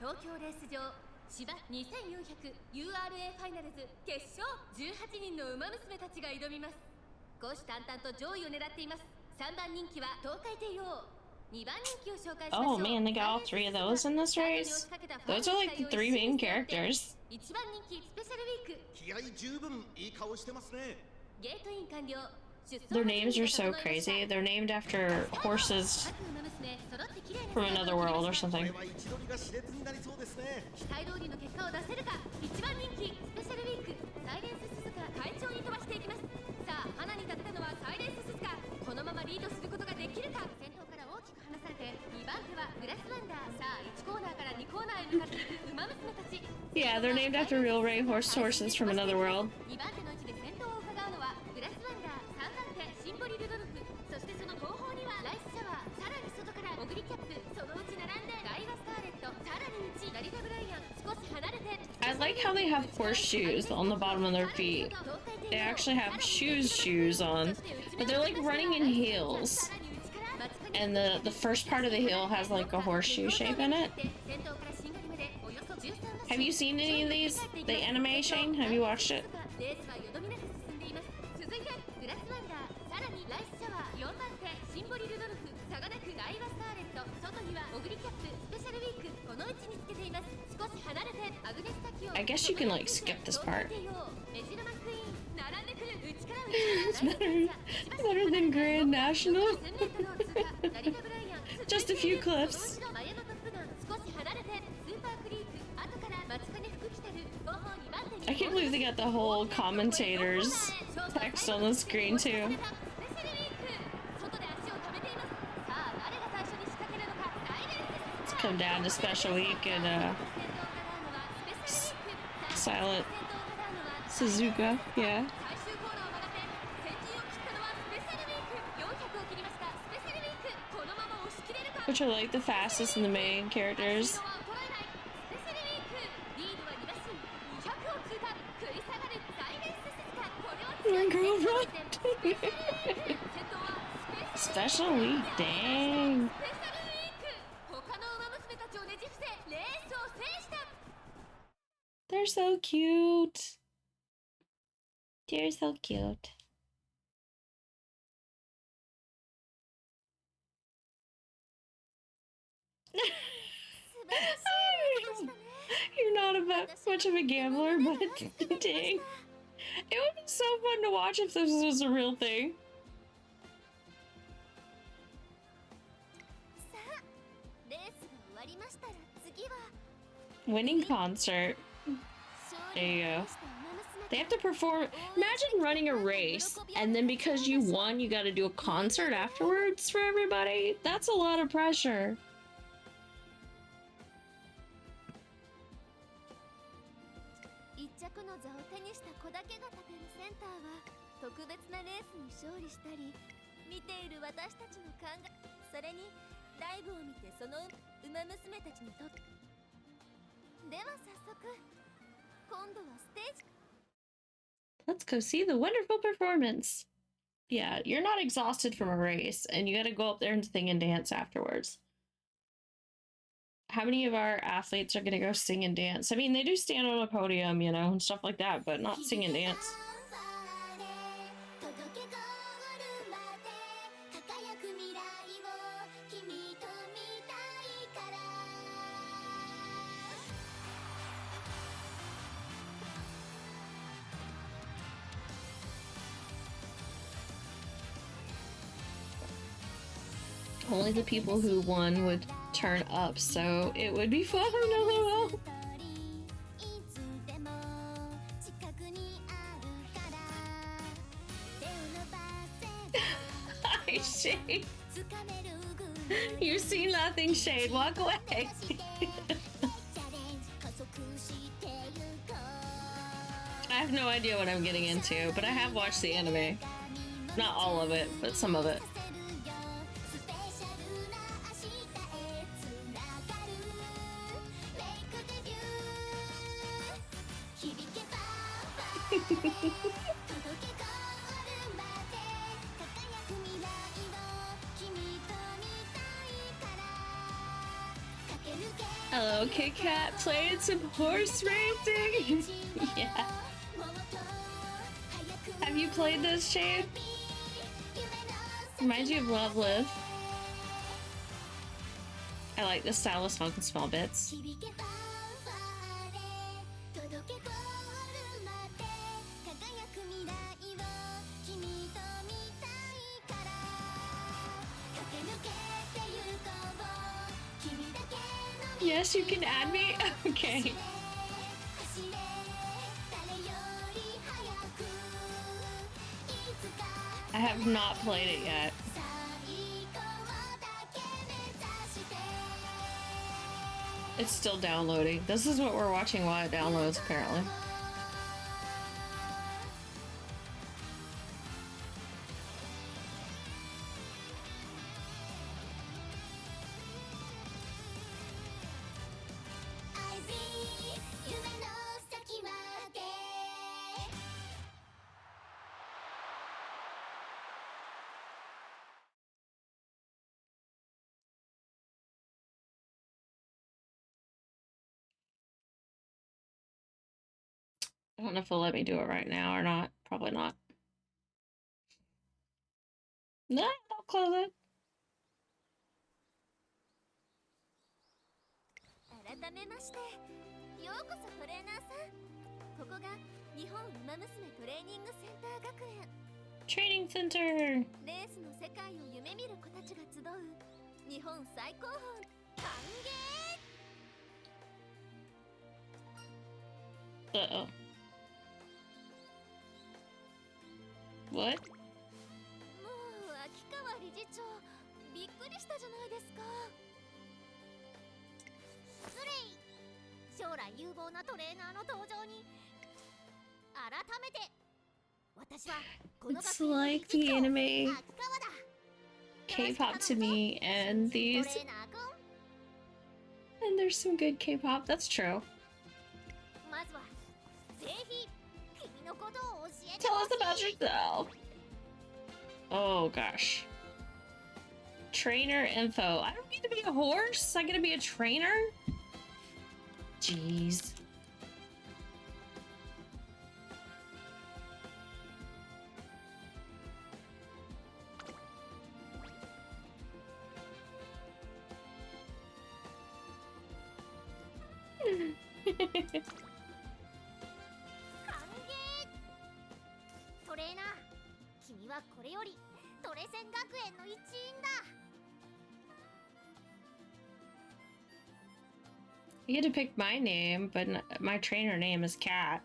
東京レース場芝 2400URA ファイナルズ決勝18人の馬娘たちが挑みます。虎視眈々と上位を狙っています。3番人気は東海帝王。2番人気を紹介しましょう。 Oh man, they got all three of those in this race. Those are like the three main characters. 1番人気スペシャルウィーク。気合十分いい顔してますね。ゲートイン完了。 Their names are so crazy. They're named after horses from another world or something. Yeah, they're named after real racehorse horses from another world. I like how they have horseshoes on the bottom of their feet. They actually have shoes on, but they're like running in heels. And the first part of the heel has like a horseshoe shape in it. Have you seen any of these? The anime, Shane? Have you watched it? I guess you can like skip this part. It's better than Grand National. Just a few clips. I can't believe they got the whole commentators text on the screen too. Let's come down to Special Week and Silent Suzuka, yeah. Which are like the fastest and the main characters. Girl, run! Special Week, dang. They're so cute. They're so cute. You're not much of a gambler, but dang. It would be so fun to watch if this was a real thing. Winning concert. There you go. They have to perform. Imagine running a race, and then because you won, you got to do a concert afterwards for everybody. That's a lot of pressure. Let's go see the wonderful performance. Yeah, you're not exhausted from a race, and you got to go up there and sing and dance afterwards. How many of our athletes are going to go sing and dance? I mean, they do stand on a podium, you know, and stuff like that, but not sing and dance. Only the people who won would turn up, so it would be fun. LOL. Hi, Shade. You see nothing, Shade. Walk away. I have no idea what I'm getting into, but I have watched the anime. Not all of it, but some of it. Hello, KitKat. Playing some horse racing? Yeah. Have you played this, Shade? Reminds you of Love Live. I like the style of song in small bits. Yes, you can add me? Okay. I have not played it yet. It's still downloading. This is what we're watching while it downloads, apparently. I don't know if they'll let me do it right now or not. Probably not. No, I'll close it. 改めましてようこそトレーナーさん。ここが日本ウマ娘トレーニングセンター学園 Training Center. レースの世界を夢見る子たちが集う日本最高峰歓迎 Uh-oh. What? もう秋川理事長びっくりしたじゃないですか。失礼。将来有望なトレーナーの登場に改めて私はこの It's like the anime K-pop to me, and these, and there's some good K-pop. That's true. まずはぜひ君のことを教えて Tell us about yourself. Oh gosh. Trainer info. I don't need to be a horse. I get to be a trainer. Jeez. トレーナー、君はこれよりトレセン学園の一員だ。 You get to pick my name, but my trainer name is Cat.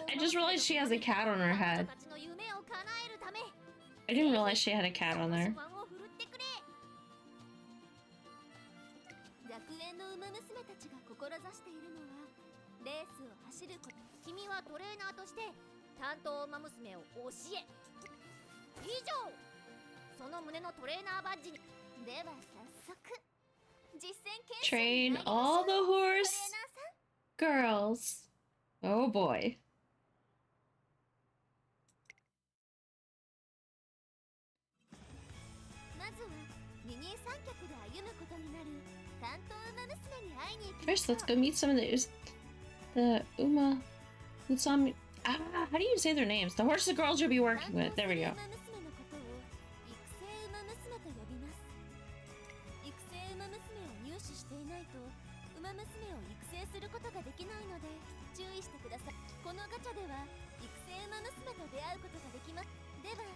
I just realized she has a cat on her head. I didn't realize she had a cat on there. 学園のウマ娘たちが志しているのはレースを走ること。君はトレーナーとして担当ウマ娘を教え。以上。その胸のトレーナーバッジに。では早速。 Train all the horse girls. Oh boy. First, let's go meet some of the Utsami. How do you say their names? The horses girls you'll be working with. There we go.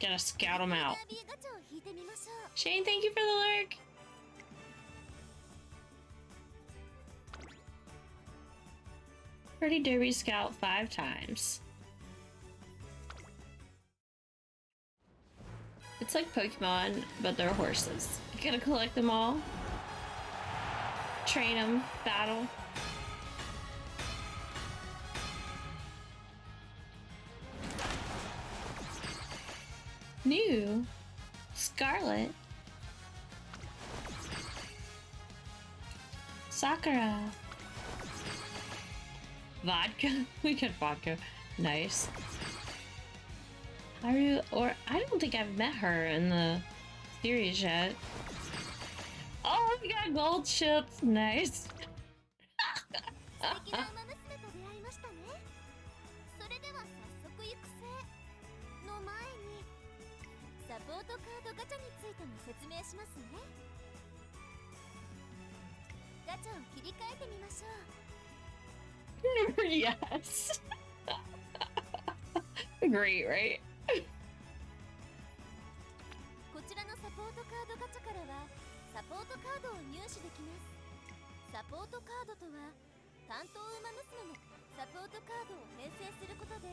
Gotta scout them out. Shane, thank you for the lurk. Pretty Derby Scout 5 times. It's like Pokemon, but they're horses. You gotta collect them all. Train them, battle. New Scarlet Sakura vodka. We get vodka. Nice. Haru, or I don't think I've met her in the series yet. Oh, we got gold chips. Nice. Yes. Great, right? こちらのサポートカードガチャからはサポートカードを入手できます。サポートカードとは担当ウマ娘のサポートカードを編成することで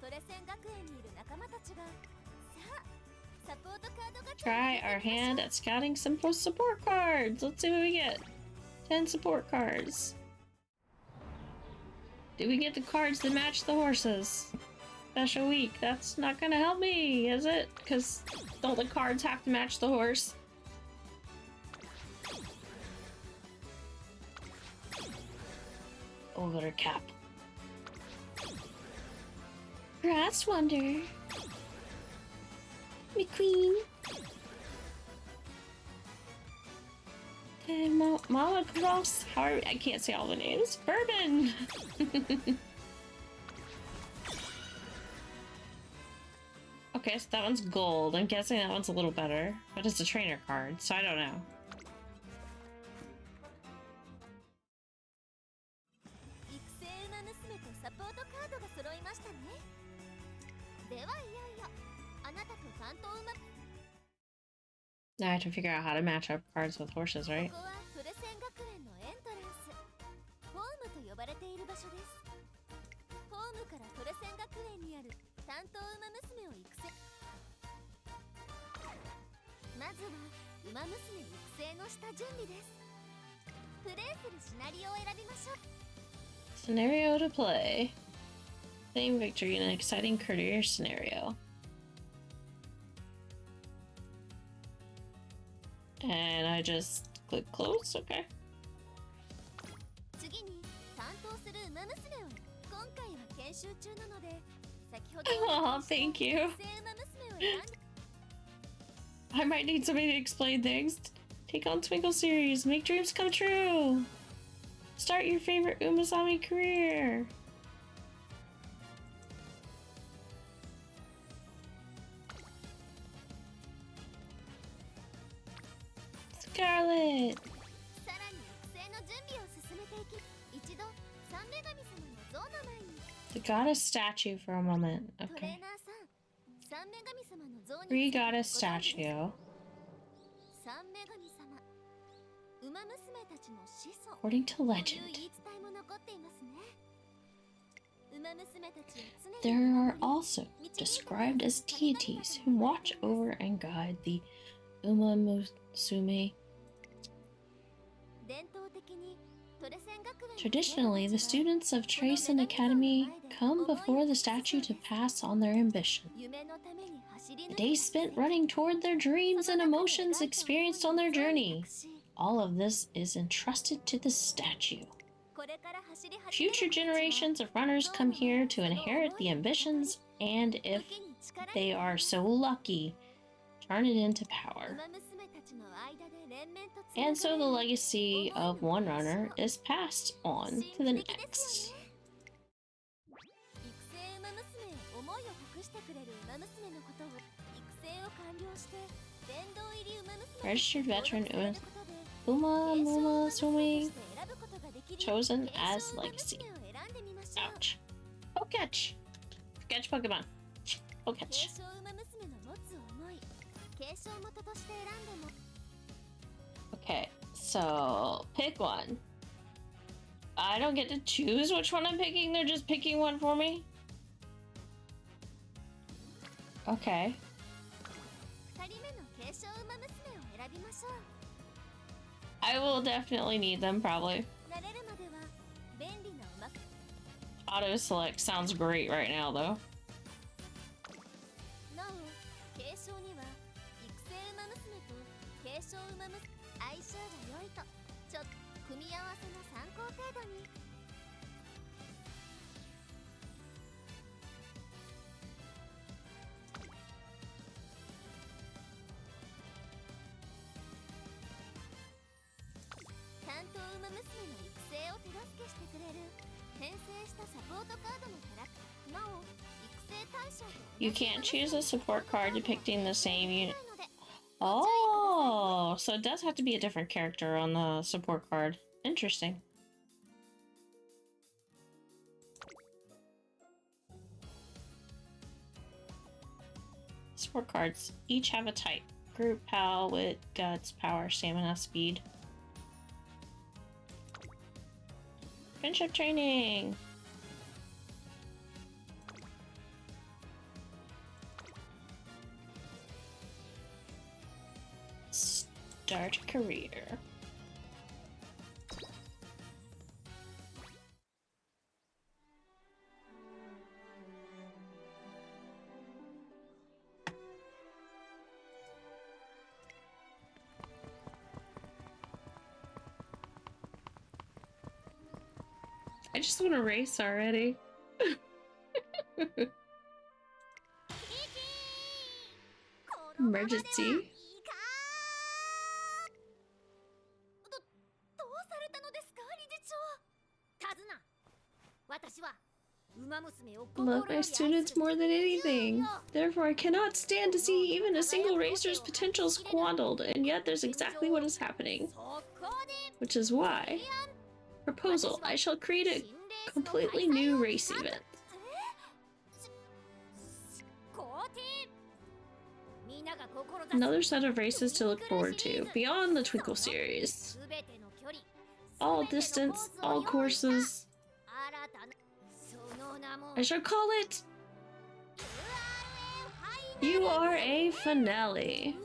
トレセン学園にいる仲間たちがさあ Try our hand at scouting some support cards. Let's see what we get. 10 support cards. Do we get the cards that match the horses? Special week. That's not gonna help me, is it? Because don't the cards have to match the horse? Ogre cap. Grass Wonder. McQueen. And Mama Cross. I can't say all the names. Bourbon. Okay, so that one's gold. I'm guessing that one's a little better, but it's a trainer card, so I don't know. Now I have to figure out how to match up cards with horses, right? Scenario to play. Claim victory in an exciting career scenario. And I just click close, okay. Oh, thank you. I might need somebody to explain things. Take on Twinkle series. Make dreams come true. Start your favorite Umasami career. Scarlet. The goddess statue for a moment. Okay. Free goddess statue. According to legend, there are also described as deities who watch over and guide the Umamusume. Traditionally, the students of Tracen Academy come before the statue to pass on their ambition. A day spent running toward their dreams and emotions experienced on their journey. All of this is entrusted to the statue. Future generations of runners come here to inherit the ambitions, and if they are so lucky, turn it into power. And so the legacy of one runner is passed on to the next. Registered veteran Umamusume chosen as legacy. Ouch. Poketch. Catch Pokemon. Poketch. Okay, so pick one. I don't get to choose which one I'm picking, they're just picking one for me? Okay. I will definitely need them, probably. Auto select sounds great right now, though. You can't choose a support card depicting the same unit. Oh, so it does have to be a different character on the support card. Interesting. Support cards each have a type. Group, pal, wit, guts, power, stamina, speed. Friendship training! Start career. I just want to race already. Emergency. どうされたのですか、理事長。手綱。私は Love my students more than anything. Therefore, I cannot stand to see even a single racer's potential squandered, and yet there's exactly what is happening. Which is why. Proposal. I shall create a completely new race event. Another set of races to look forward to, beyond the Twinkle series. All distance, all courses. I shall call it URA Finale.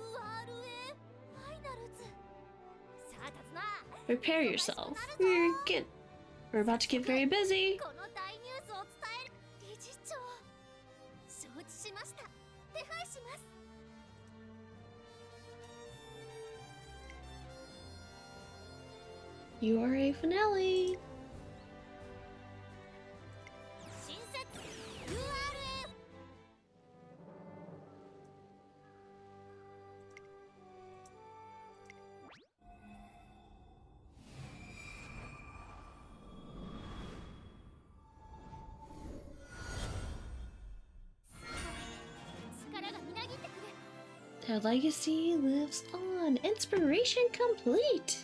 Prepare yourself. We're about to get very busy. URA Finale. Their legacy lives on. Inspiration complete.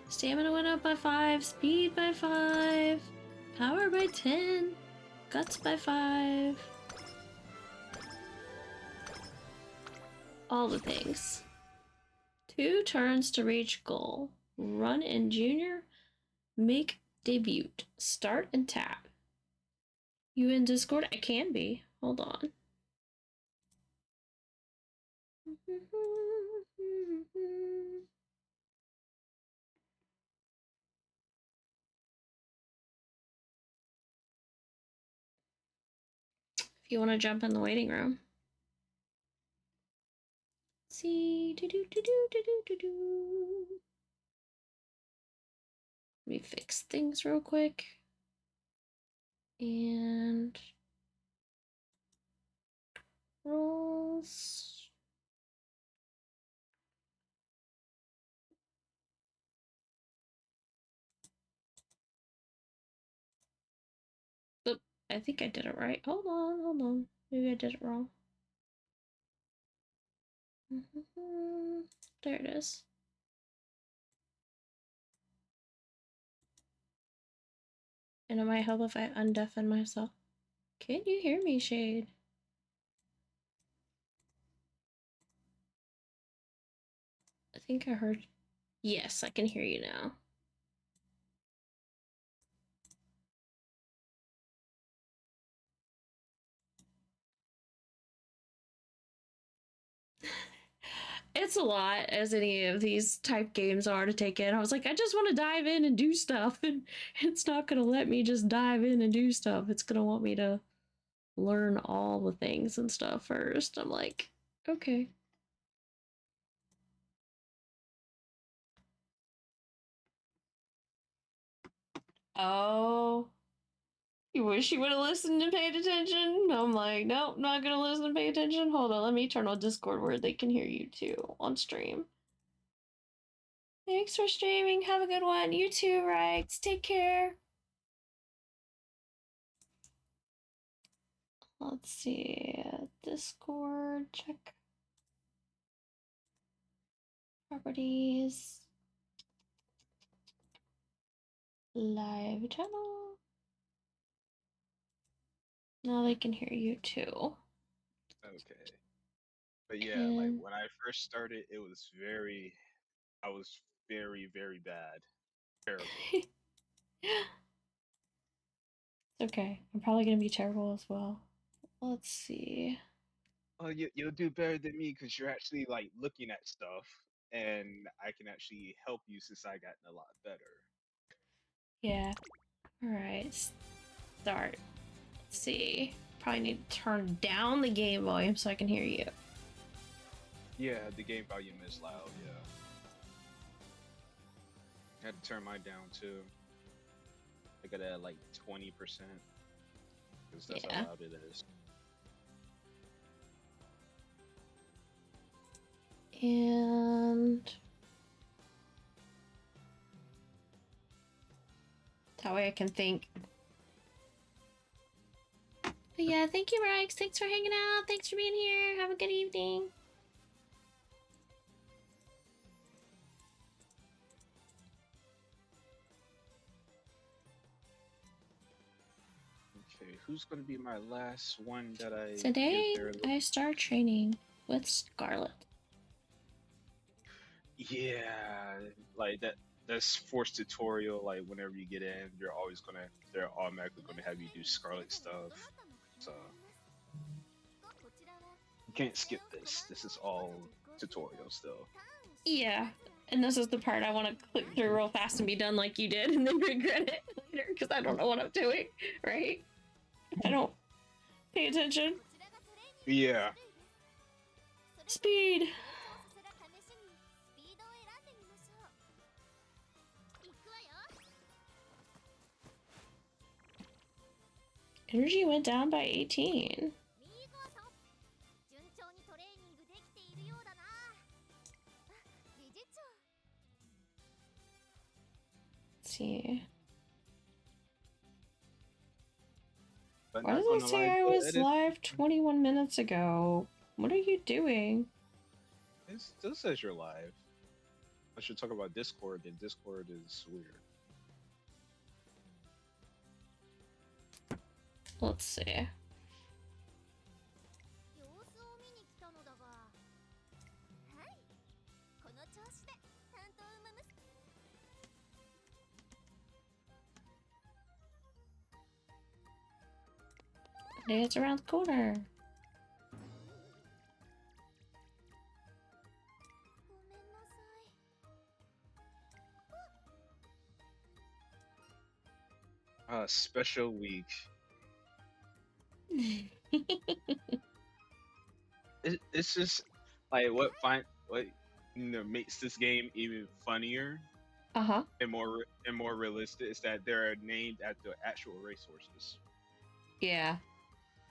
Stamina went up by 5, speed by 5, power by 10, guts by 5. All the things. 2 turns to reach goal. Run in junior. Make debut. Start and tap. You in Discord? I can be. Hold on. If you want to jump in the waiting room. See, Let me fix things real quick. And rolls. Oop, I think I did it right. Hold on. Maybe I did it wrong. There it is. And it might help if I undeafen myself. Can you hear me, Shade? I think I heard. Yes, I can hear you now. It's a lot, as any of these type games are, to take in. I was like, I just want to dive in and do stuff, and it's not going to let me just dive in and do stuff. It's going to want me to learn all the things and stuff first. I'm like, okay. Oh. You wish you would have listened and paid attention? I'm like, nope, not gonna listen and pay attention. Hold on, let me turn on Discord where they can hear you too on stream. Thanks for streaming. Have a good one. You too, Rex. Take care. Let's see. Discord, check. Properties. Live channel. Now they can hear you too. Okay. But yeah, like when I first started, it was very I was very, very bad. Terrible. It's okay. I'm probably gonna be terrible as well. Let's see. Oh, you'll do better than me because you're actually like looking at stuff, and I can actually help you since I gotten a lot better. Yeah. Alright. Start. Let's see. Probably need to turn down the game volume so I can hear you. Yeah, the game volume is loud. Yeah, I had to turn mine down too. I got it at like 20% because that's how Yeah. loud it is. And that way I can think. But yeah, thank you, Rex. Thanks for hanging out. Thanks for being here. Have a good evening. Okay, who's gonna be my last one that I Today, give their? I start training with Scarlet. Yeah, like that. That's forced tutorial. Like whenever you get in, they're automatically gonna have you do Scarlet stuff. So you can't skip this. This is all tutorial still. Yeah, and this is the part I want to click through real fast and be done like you did, and then regret it later because I don't know what I'm doing. Right? I don't pay attention. Yeah. Speed. Energy went down by 18. Let's see. But Why not does it gonna say lie, I though, was live 21 minutes ago? What are you doing? it still says you're live. I should talk about Discord, and Discord is weird. Let's see. It's around the corner. Special week. It's just like what makes this game even funnier Uh-huh. and more realistic is that they're named after actual racehorses. Yeah.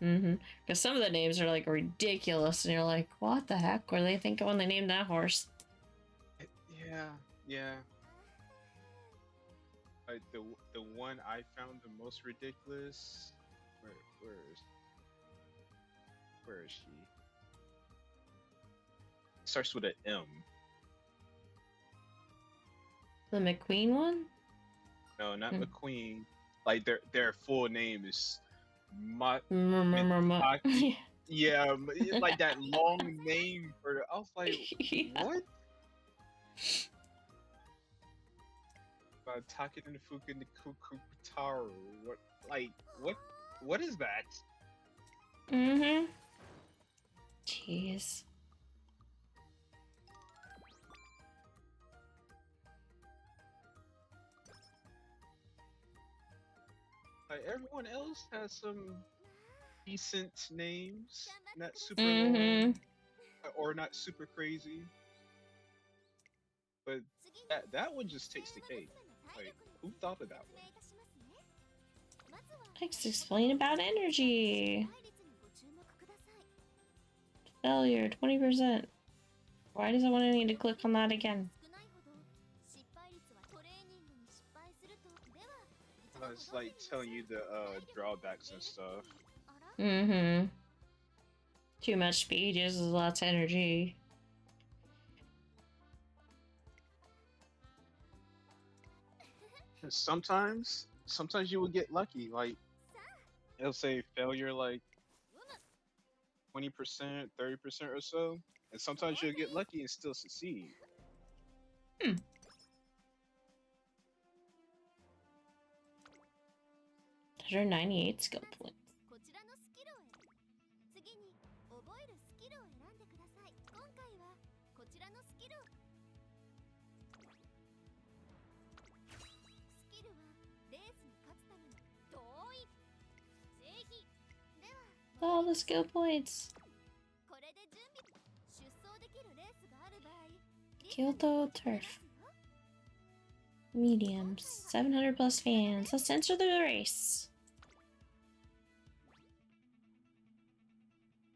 Mm-hmm. Because some of the names are like ridiculous, and you're like, what the heck were they thinking when they named that horse? Yeah. Like the one I found the most ridiculous. Where is she? Starts with an M. The McQueen one? No, not McQueen. Like their full name is Yeah. Yeah, like that long name for. I was like, Yeah. what? Taken and Fukin Kukutaru. What? Like what? What is that? Mm-hmm. Jeez. Like everyone else has some decent names, not super long or not super crazy. But that one just takes the cake. Like who thought of that one? Let's explain about energy. Failure, 20%. Why does it want me to click on that again? It's like telling you the drawbacks and stuff. Mm-hmm. Too much speed uses lots of energy. Sometimes you will get lucky. Like it'll say failure like 20%, 30% or so, and sometimes you'll get lucky and still succeed. 198 skill points. こちらのスキルを次に覚えるスキルを選んでください。今回はこちらのスキルをスキルはレースに勝つための同意ぜひでは All the skill points. これで準備出走できるレースがある場合 Kyoto Turf. Mediums. 700 plus fans. Let's enter the race.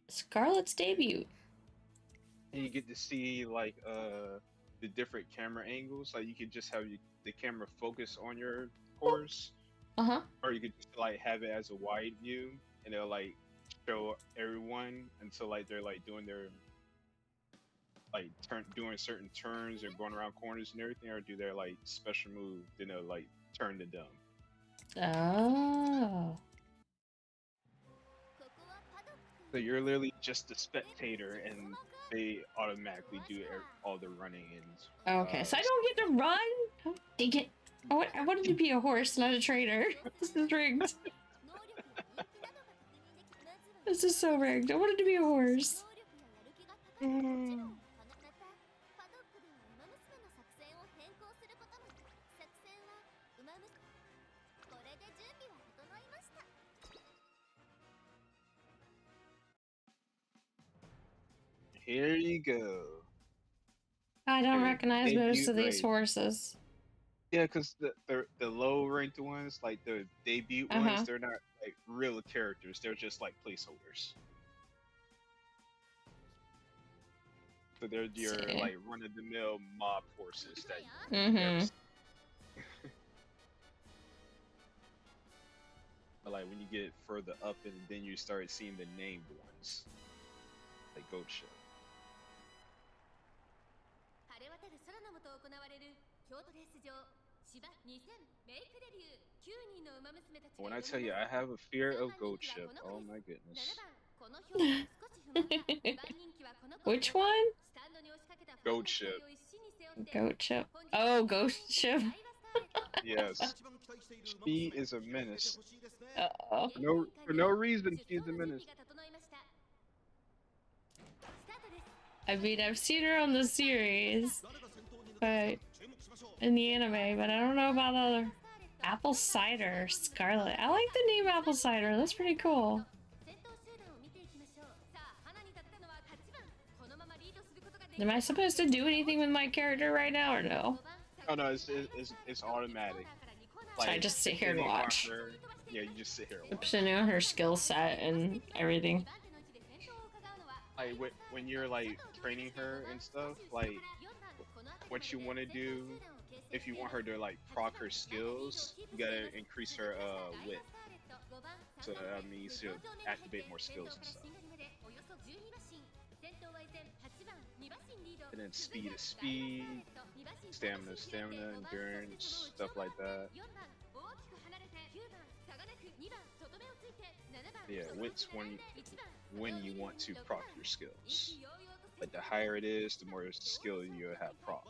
Scarlet's debut. And you get to see like the different camera angles. Like you could just have the camera focus on your horse, Uh-huh. or you could just like have it as a wide view, and it'll like show everyone until like they're like doing their like doing certain turns or going around corners and everything, or do their like special move, then they'll like turn to them. Oh. So you're literally just a spectator, and they automatically do all the running and. Okay, so I don't get to run? Oh, dang it. I wanted to be a horse, not a trainer. This is rigged. This is so rigged. I wanted to be a horse. Mm. Here you go. I don't Okay, recognize most debut of these race. horses. Yeah, because the low ranked ones, like the debut ones, they're not like real characters. They're just like placeholders. So they're your See. like run of the mill mob horses that. Mm-hmm. But like when you get further up, and then you start seeing the named ones, like Goat Ship. When I tell you I have a fear of Goat Ship, oh my goodness. Which one? Goat Ship. Goat Ship. Oh, Ghost Ship. Yes. She is a menace. Uh-oh. For no reason, she's a menace. I mean, I've seen her on the series, but in the anime, but I don't know about other. Apple Cider Scarlet. I like the name Apple Cider. That's pretty cool. Am I supposed to do anything with my character right now or no? Oh no, it's automatic. So I just sit here and watch. Yeah, you just sit here and watch. Depending on her skill set and everything. Like when you're like training her and stuff, like what you want to do, if you want her to like proc her skills, you gotta increase her wit. So that means she'll activate more skills and stuff. And then speed is speed, stamina is stamina, endurance, stuff like that. Yeah, wit's when you want to proc your skills. But the higher it is, the more skill you have proc.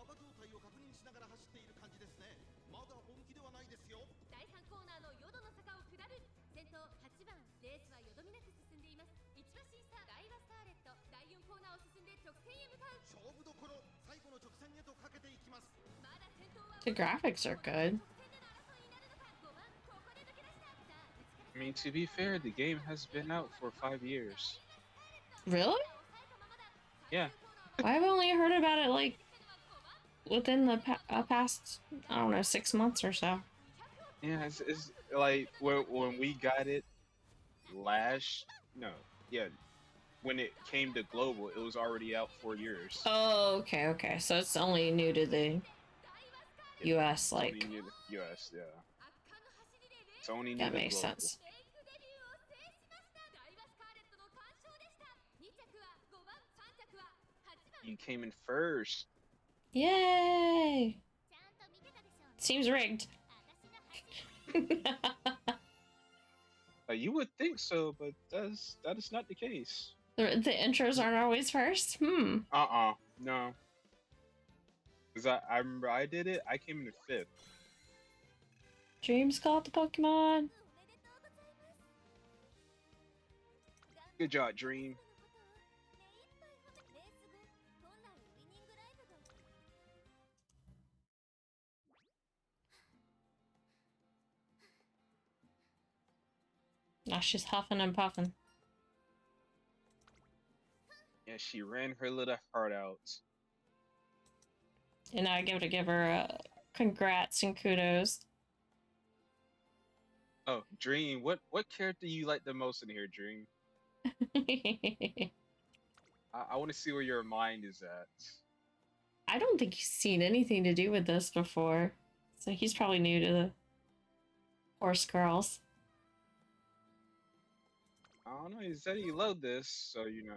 The graphics are good. I mean, to be fair, the game has been out for 5 years. Really? Yeah. I've only heard about it like within the past, I don't know, 6 months or so. Yeah, it's like when we got it when it came to global, it was already out 4 years. Oh, okay. So it's only new to the US, like. Only new to the US, yeah. It's only new That to makes global. sense. You came in first. Yay! Seems rigged. You would think so, but that is not the case. The intros aren't always first? No. Cause I remember I did it. I came in 5th. Dreams caught the Pokemon. Good job, Dream. Now she's huffing and puffing. Yeah, she ran her little heart out. And I give her congrats and kudos. Oh, Dream, what character you like the most in here, Dream? I want to see where your mind is at. I don't think he's seen anything to do with this before. So he's probably new to the horse girls. I don't know. He said he loved this, so you know.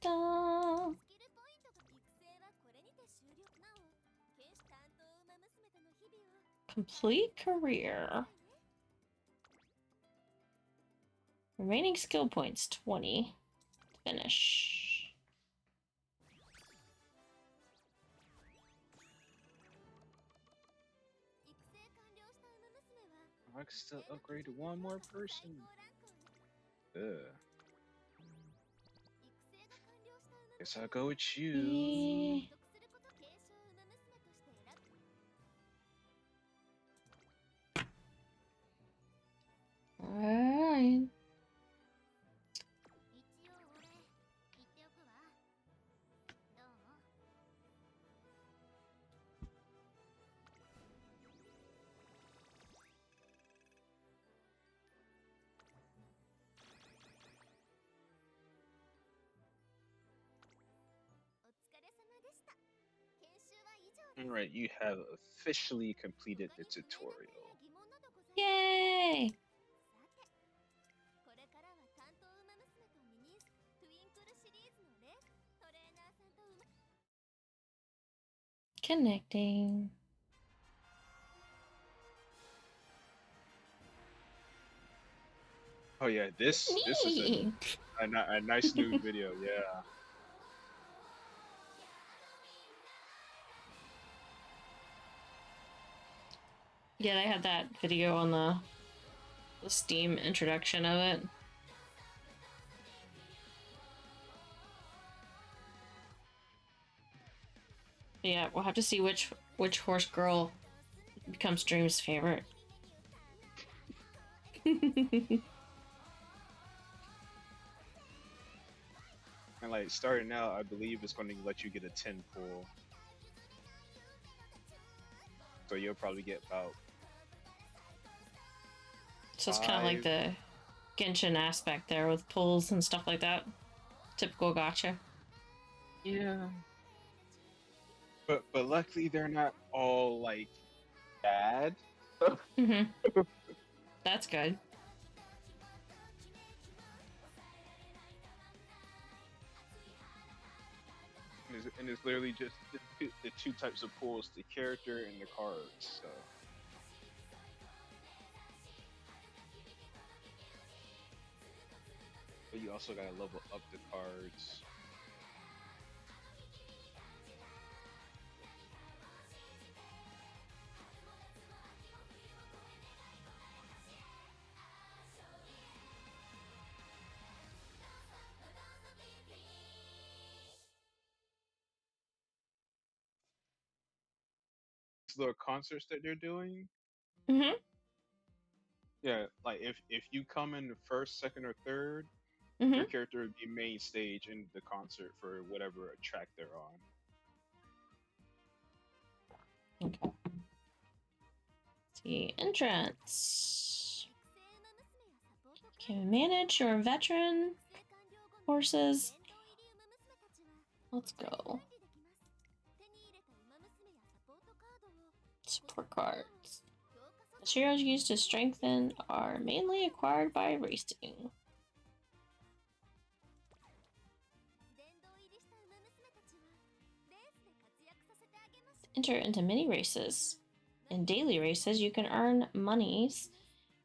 Ta-da! Complete career. Remaining skill points 20. Finish. I can still upgrade to one more person. Ugh. Guess I'll go with you. Alright. Alright, you have officially completed the tutorial. Yay! Connecting. Oh yeah, this is a nice new video, yeah. Yeah, I had that video on the Steam introduction of it. Yeah, we'll have to see which horse girl becomes Dream's favorite. And like starting out, I believe it's going to let you get a 10 pull. So you'll probably get about. So it's kind of like the Genshin aspect there with pulls and stuff like that. Typical gacha. Yeah. But luckily they're not all like bad. Mm-hmm. That's good. And it's literally just the two types of pulls: the character and the cards. So. But you also gotta level up the cards. The concerts that they're doing. Mm-hmm. Yeah, like if you come in the first, second, or third, Mm-hmm. your character would be main stage in the concert for whatever track they're on. Okay. Let's see, entrance. Can manage your veteran horses. Let's go. Support cards. Materials used to strengthen are mainly acquired by racing. enter into mini races. In daily races, you can earn monies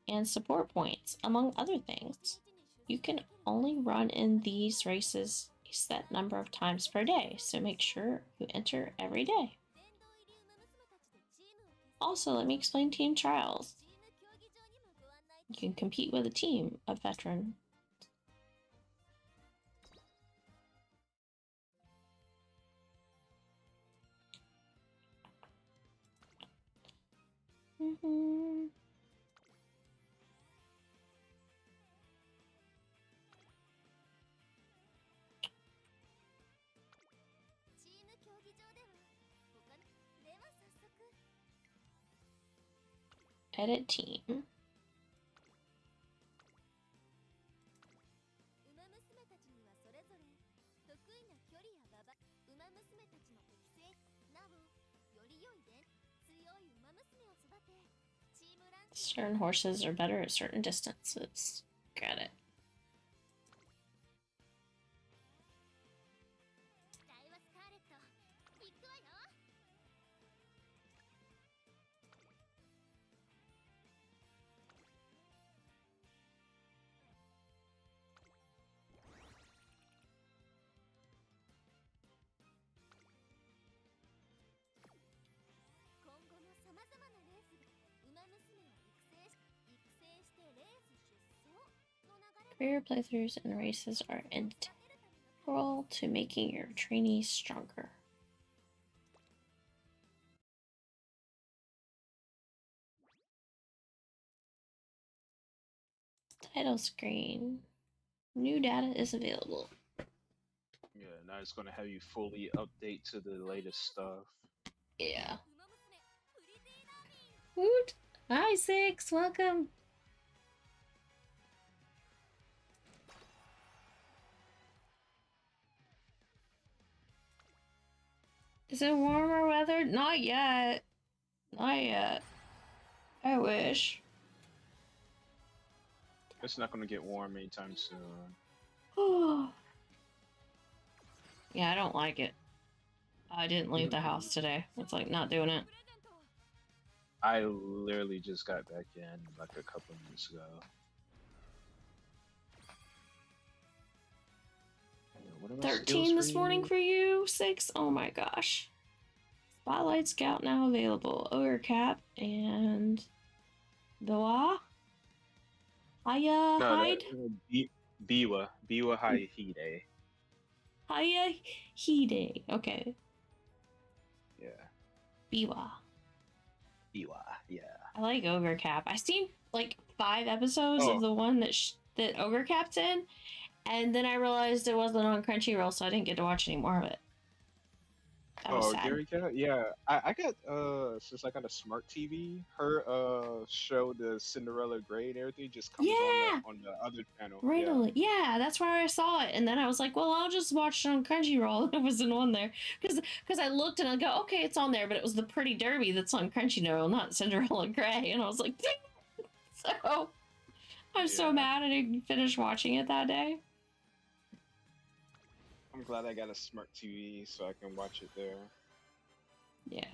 and support points, among other things. You can only run in these races a set number of times per day, so make sure you enter every day. Also, let me explain team trials. You can compete with a team of veterans. Edit team. Certain horses are better at certain distances. Got it. Career playthroughs and races are integral to making your trainees stronger. Title screen. New data is available. Yeah, now it's gonna have you fully update to the latest stuff. Yeah. Woot! Hi, Six. Welcome. Is it warmer weather? Not yet. Not yet. I wish. It's not gonna get warm anytime soon. Yeah, I don't like it. I didn't leave the house today. It's like not doing it. I literally just got back in like a couple minutes ago. 13 this morning for you. 6. Oh my gosh. Spotlight Scout now available. Ogre Cap and Biwa. Haya Hide. Biwa Hide. Haya Hide. Okay. Yeah. Biwa. Yeah. I like Ogre Cap. I seen like 5 episodes of the one that Ogre Cap's in, and then I realized it wasn't on Crunchyroll, so I didn't get to watch any more of it. That was sad. Gary Cat? Yeah. I got since I got a smart TV, her show the Cinderella Grey and everything just comes on the other channel. Right. Yeah, that's where I saw it, and then I was like, well, I'll just watch it on Crunchyroll. It wasn't on there because I looked and I go, okay, it's on there, but it was the Pretty Derby that's on Crunchyroll, not Cinderella Grey, and I was like, so I'm so mad I didn't finish watching it that day. I'm glad I got a smart TV so I can watch it there. Yeah.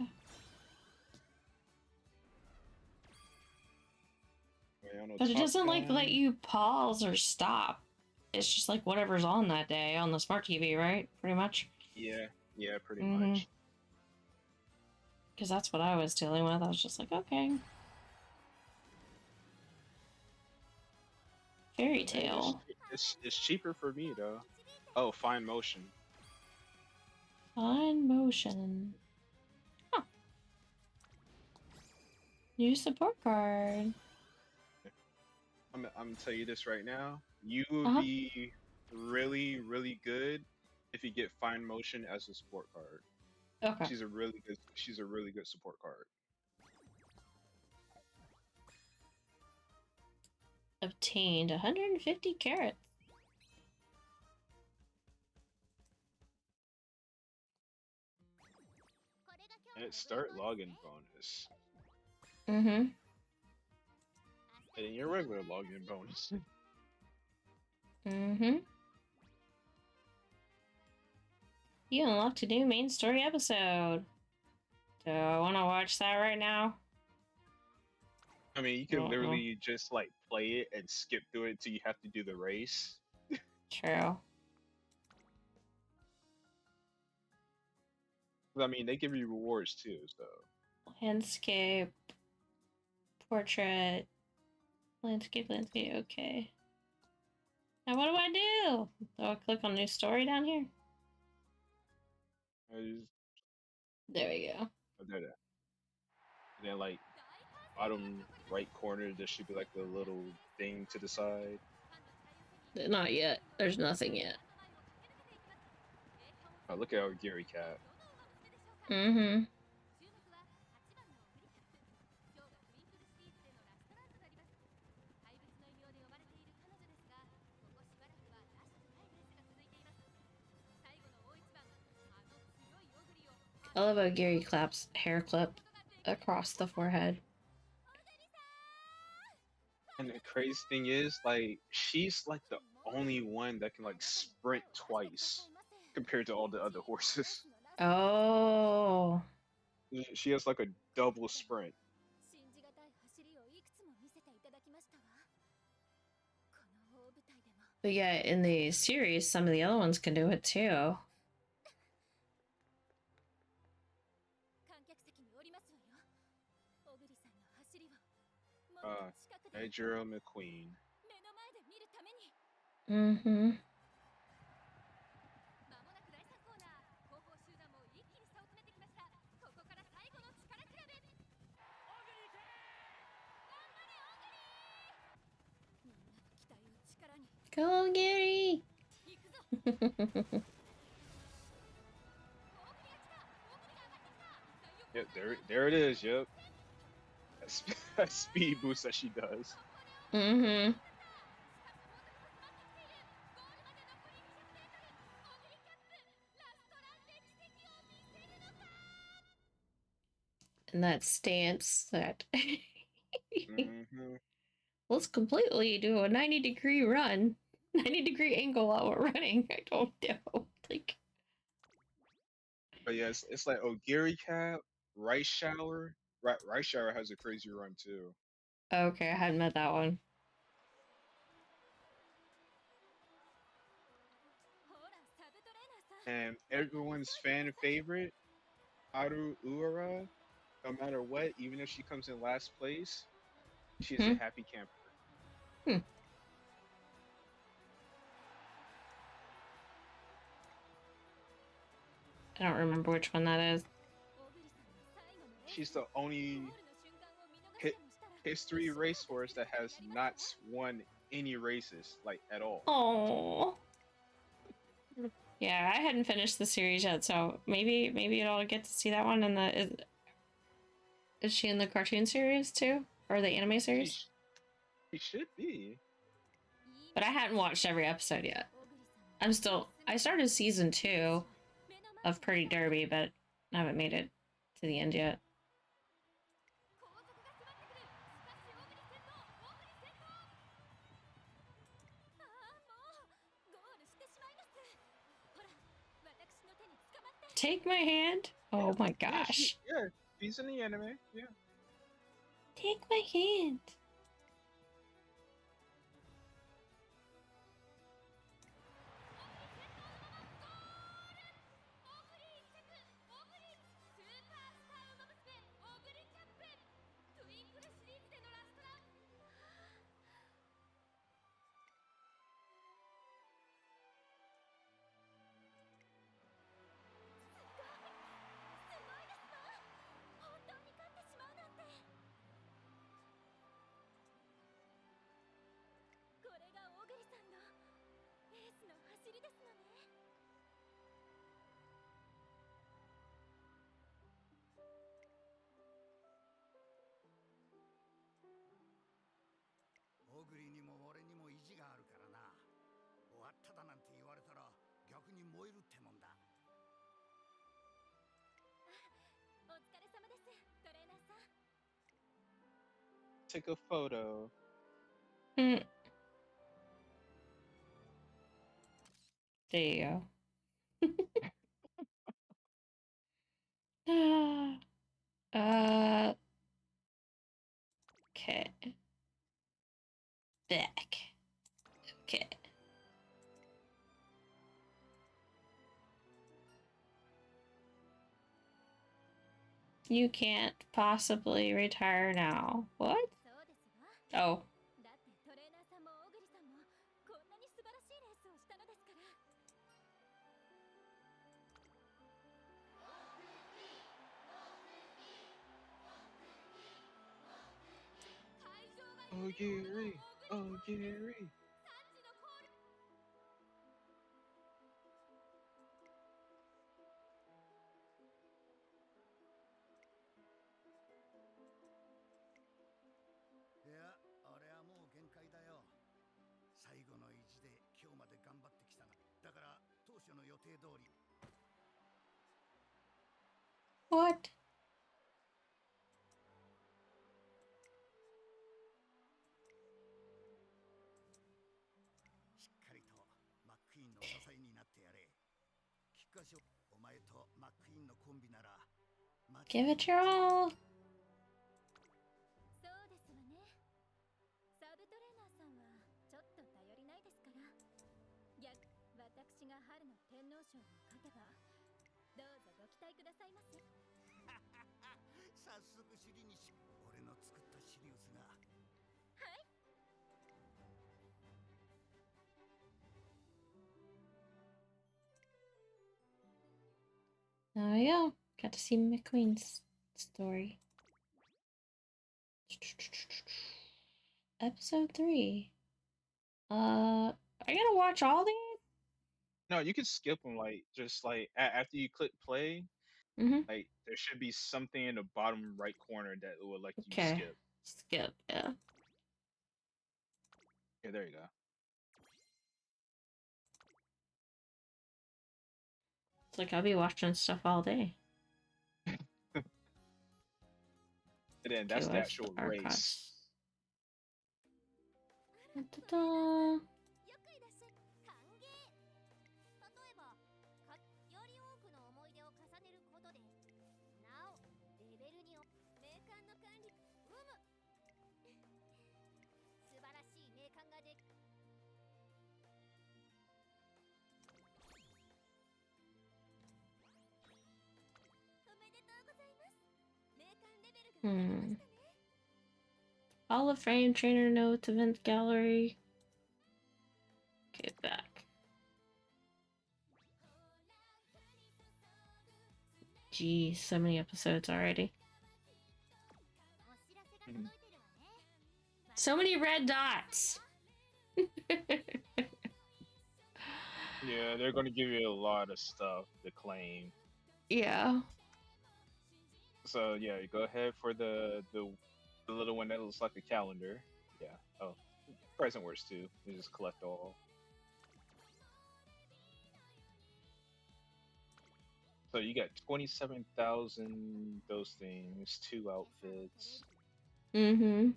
But it doesn't like let you pause or stop. It's just like whatever's on that day on the smart TV, right? Pretty much. Yeah, pretty much. Because that's what I was dealing with. I was just like, okay. Fairy Tale. It's cheaper for me though. Oh, Fine Motion. Fine Motion. Huh. New support card. I'm gonna tell you this right now. You would be really, really good if you get Fine Motion as a support card. Okay. She's a really good support card. Obtained 150 carats. And it's start login bonus. And then your regular login bonus. You unlocked a new main story episode. So I want to watch that right now. I mean, you can literally just like play it and skip through it till you have to do the race. True. I mean, they give you rewards too, so. Landscape, portrait, landscape, okay. Now what do I do? Do I click on new story down here? There we go. Oh, there. And then like bottom right corner, there should be like a little thing to the side. Not yet. There's nothing yet. Oh, look at our Gary cat. Mm-hmm. I love how Gary claps hair clip across the forehead. And the crazy thing is, like, she's like the only one that can like sprint twice compared to all the other horses. Oh. She has like a double sprint. But yeah, in the series, some of the other ones can do it too. Nigeria McQueen. Mm-hmm. Go, Gary! Yep, there it is. Yep, that speed boost that she does. Mm-hmm. And that stance that Mm-hmm. let's completely do a 90-degree run, 90-degree angle while we're running. I don't know. Like, But yeah, it's like Ogiri Cap, Rice Shower. Rice Shower has a crazy run too. okay, I hadn't met that one. And everyone's fan favorite, Haru Uara. No matter what, even if she comes in last place, she's a happy camper. I don't remember which one that is. She's the only history racehorse that has not won any races, like at all. Oh. Yeah, I hadn't finished the series yet, so maybe I'll get to see that one. And is she in the cartoon series too, or the anime series? She should be. But I hadn't watched every episode yet. I started season 2 of Pretty Derby, but I haven't made it to the end yet. Take my hand. Oh my gosh. Yeah, she's in the anime. Yeah. Take my hand. Take a photo. There you go. Okay. Back. Okay. You can't possibly retire now. What? Oh. だってトレーナーさんも小栗さんもこんなに素晴らしいレースをしたのですから。Oh Gary, oh Gary. いや、俺はもう限界だよ。最後の意地で今日まで頑張ってきたが、だから当初の予定通り。What? しっかりとマックイーンの支えになってやれ。菊花賞、お前とマックイーンのコンビなら。Give it your all. そうですわね。サブトレーナーさんはちょっと頼りないですから。私が春の天皇賞を勝てば、どうぞご期待くださいませ。早速尻にし、俺の作ったシリウスが。はい。There we go. Got to see McQueen's story. Episode 3. I gotta watch all these? No, you can skip them. Like just like after you click play, like there should be something in the bottom right corner that will let you Okay. skip. Skip, yeah. Yeah, there you go. It's like I'll be watching stuff all day. And then that's the actual race. Da-da-da. おめでとうございます。名鑑レベルが上がりましたね。Hall of Fame trainer notes, event gallery. Okay, back. Geez, so many episodes already. So many red dots. Yeah, they're gonna give you a lot of stuff to claim. Yeah. So yeah, you go ahead for the little one that looks like a calendar. Yeah. Oh, present works too. You just collect all. So you got 27,000 those things, 2 outfits. Mm-hmm.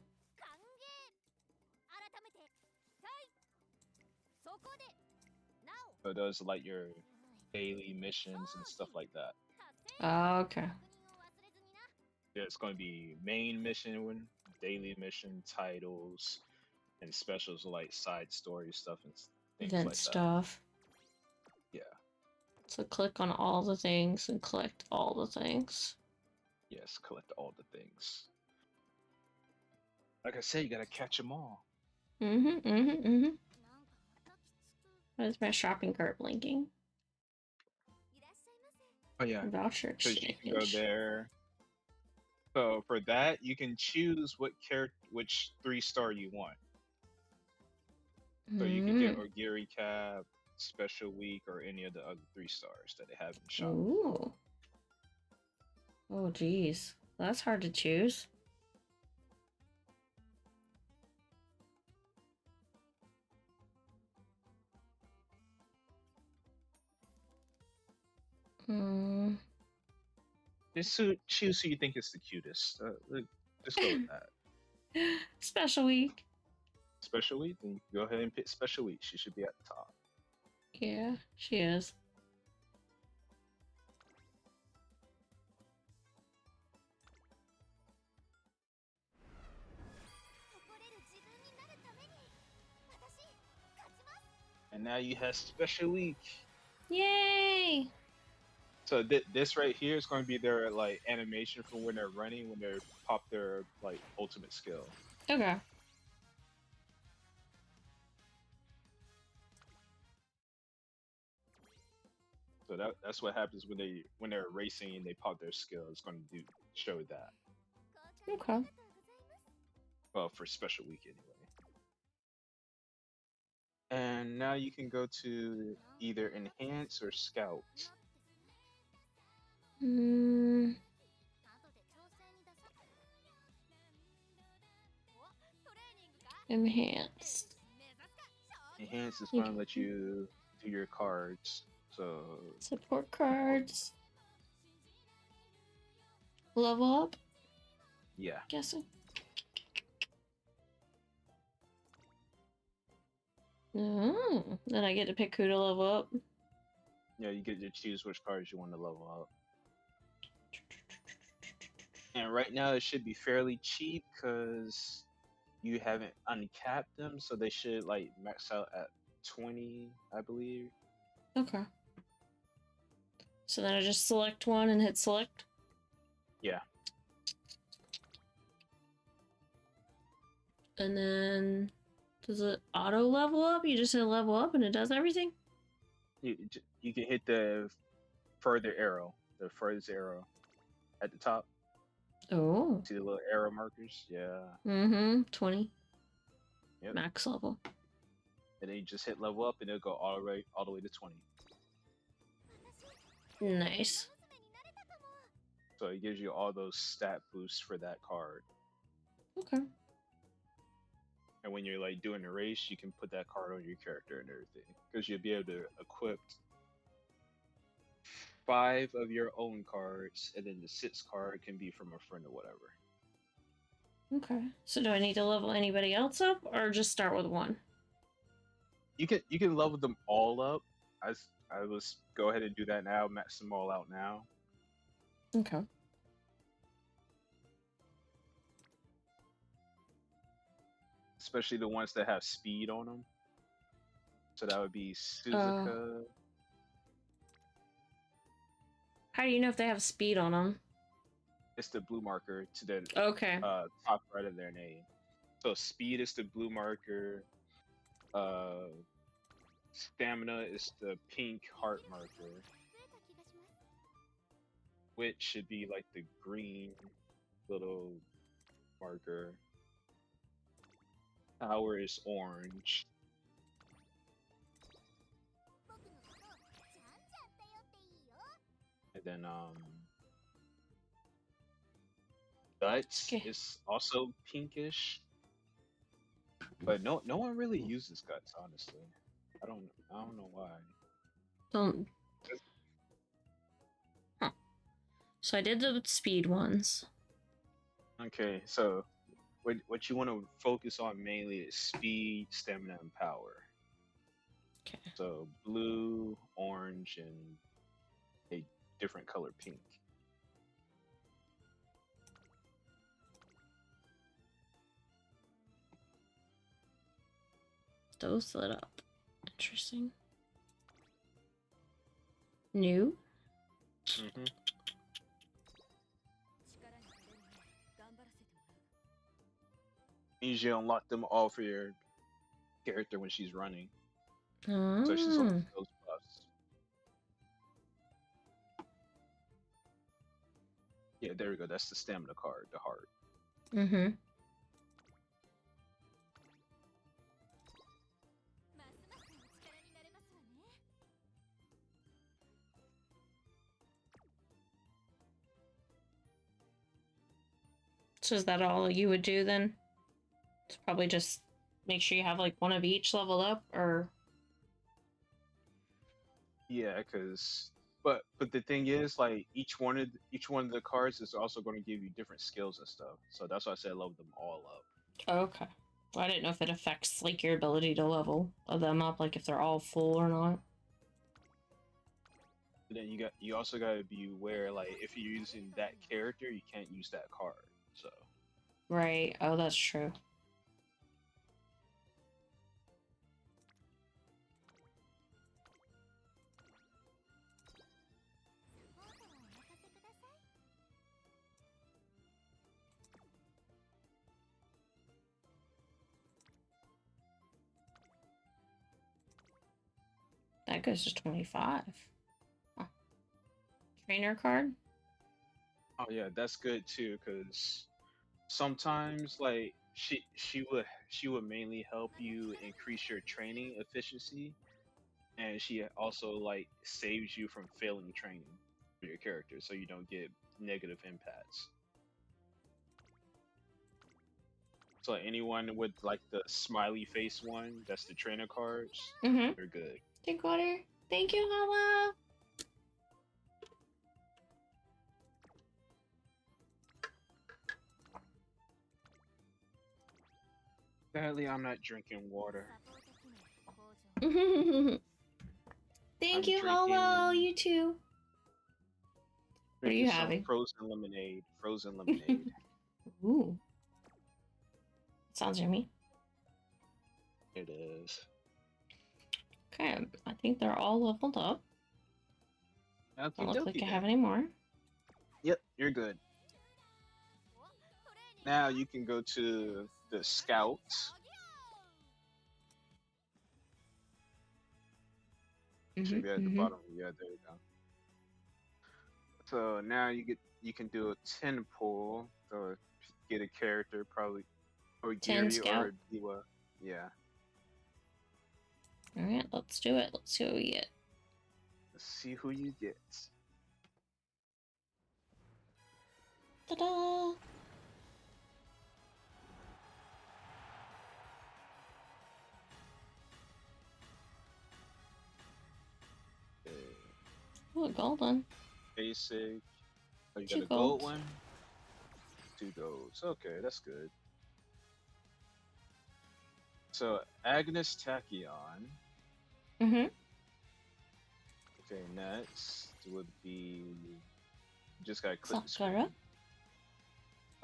So those are like your daily missions and stuff like that. Oh, okay. Yeah, it's going to be main mission, daily mission, titles, and specials like side story stuff and things Event like stuff. that. Yeah. So click on all the things and collect all the things. Yes, collect all the things. Like I said, you gotta catch them all. Why is my shopping cart blinking? Oh yeah. Voucher Because exchange. you can go there. So for that, you can choose which 3-star you want. So you can get Ogiri Cap, Special Week, or any of the other 3 stars that they have in the shop. Ooh. Oh, geez. That's hard to choose. Just choose who you think is the cutest. Just go with that. Special Week. Special Week? Then you can go ahead and pick Special Week. She should be at the top. Yeah, she is. And now you have special week. Yay! So this right here is going to be their like animation for when they're running, when they pop their like ultimate skill. Okay. So that's what happens when they're racing and they pop their skill. It's going to show that. Okay. Well, for special week anyway. And now you can go to either enhance or scout. Hmm. Enhance. Enhance is going to let you do your cards. So Support cards. Level up. yeah. Guessing. Oh, then I get to pick who to level up. Yeah, you get to choose which cards you want to level up. And right now it should be fairly cheap because you haven't uncapped them, so they should like max out at 20, I believe. Okay. So then I just select one and hit select? Yeah. And then does it auto level up? You just hit level up and it does everything? You can hit the further arrow, the furthest arrow at the top. Oh. See the little arrow markers? Yeah. Mm-hmm. 20. Yep. Max level. And then you just hit level up and it'll go all the way to 20. Nice. So it gives you all those stat boosts for that card. Okay. And when you're like doing a race, you can put that card on your character and everything. Because you'll be able to equip 5 of your own cards, and then the 6th card can be from a friend or whatever. Okay. So do I need to level anybody else up or just start with one? You can level them all up. I was go ahead and do that now, max them all out now. Okay. Especially the ones that have speed on them. So that would be Suzuka. How do you know if they have speed on them? It's the blue marker to the Okay. top right of their name. So speed is the blue marker. Stamina is the pink heart marker. Wit should be like the green little marker. Power is orange. And then Guts is also pinkish. But no one really uses Guts, honestly. I don't know why. Huh. So I did the speed ones. Okay, so what you want to focus on mainly is speed, stamina, and power. Okay. So blue, orange, and a different color pink. Those lit up. Interesting. New? Mm-hmm. Means you unlock them all for your character when she's running. Oh. So she's on those buffs. Yeah, there we go. That's the stamina card, the heart. Mm-hmm. So is that all you would do then? It's probably just make sure you have like one of each level up, or Yeah, but the thing is, like each one of the cards is also going to give you different skills and stuff. So that's why I said level them all up. okay. Well, I didn't know if it affects like your ability to level them up, like if they're all full or not. And then you also got to be aware, like if you're using that character, you can't use that card. So Right. Oh, that's true. That goes to 25. Huh. Trainer card? Oh yeah, that's good too, because sometimes like she would mainly help you increase your training efficiency, and she also like saves you from failing training for your character, so you don't get negative impacts. So anyone with like the smiley face one, that's the trainer cards, Mm-hmm. they're good. Drink water. Thank you, Hala. Sadly, I'm not drinking water. Thank I'm you, Hala. drinking You too. What are drinking you some having? frozen lemonade. Frozen lemonade. Ooh. Sounds yummy. It is. Okay, I think they're all leveled up. Okie Don't look like dokie I then. have any more. Yep, you're good. Now you can go to the scouts. Should be at the bottom. Yeah, there you go. So now you can do a 10 pull. So get a character probably or 10 Giri scout. or Diwa. Yeah. All right, let's do it. Let's see what we get. Let's see who you get. Ta-da! Ooh, a gold one. Basic. Oh, you got 2 a gold golds. one? 2 golds. Okay, that's good. So Agnes Tachyon. Mm-hmm. Okay, next would be just gotta click the Sakura. screen.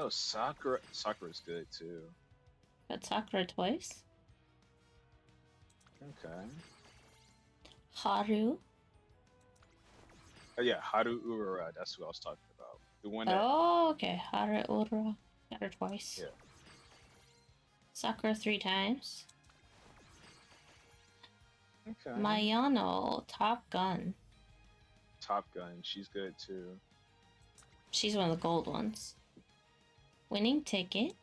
Oh, Sakura. Sakura's good too. Got Sakura twice. Okay. Haru. Oh yeah, Haru Urara. That's who I was talking about. The one that. Oh, okay. Haru Ura. Got her twice. Yeah. Sakura 3 times. Okay. Mayano, Top Gun. Top Gun. She's good too. She's one of the gold ones. Winning ticket.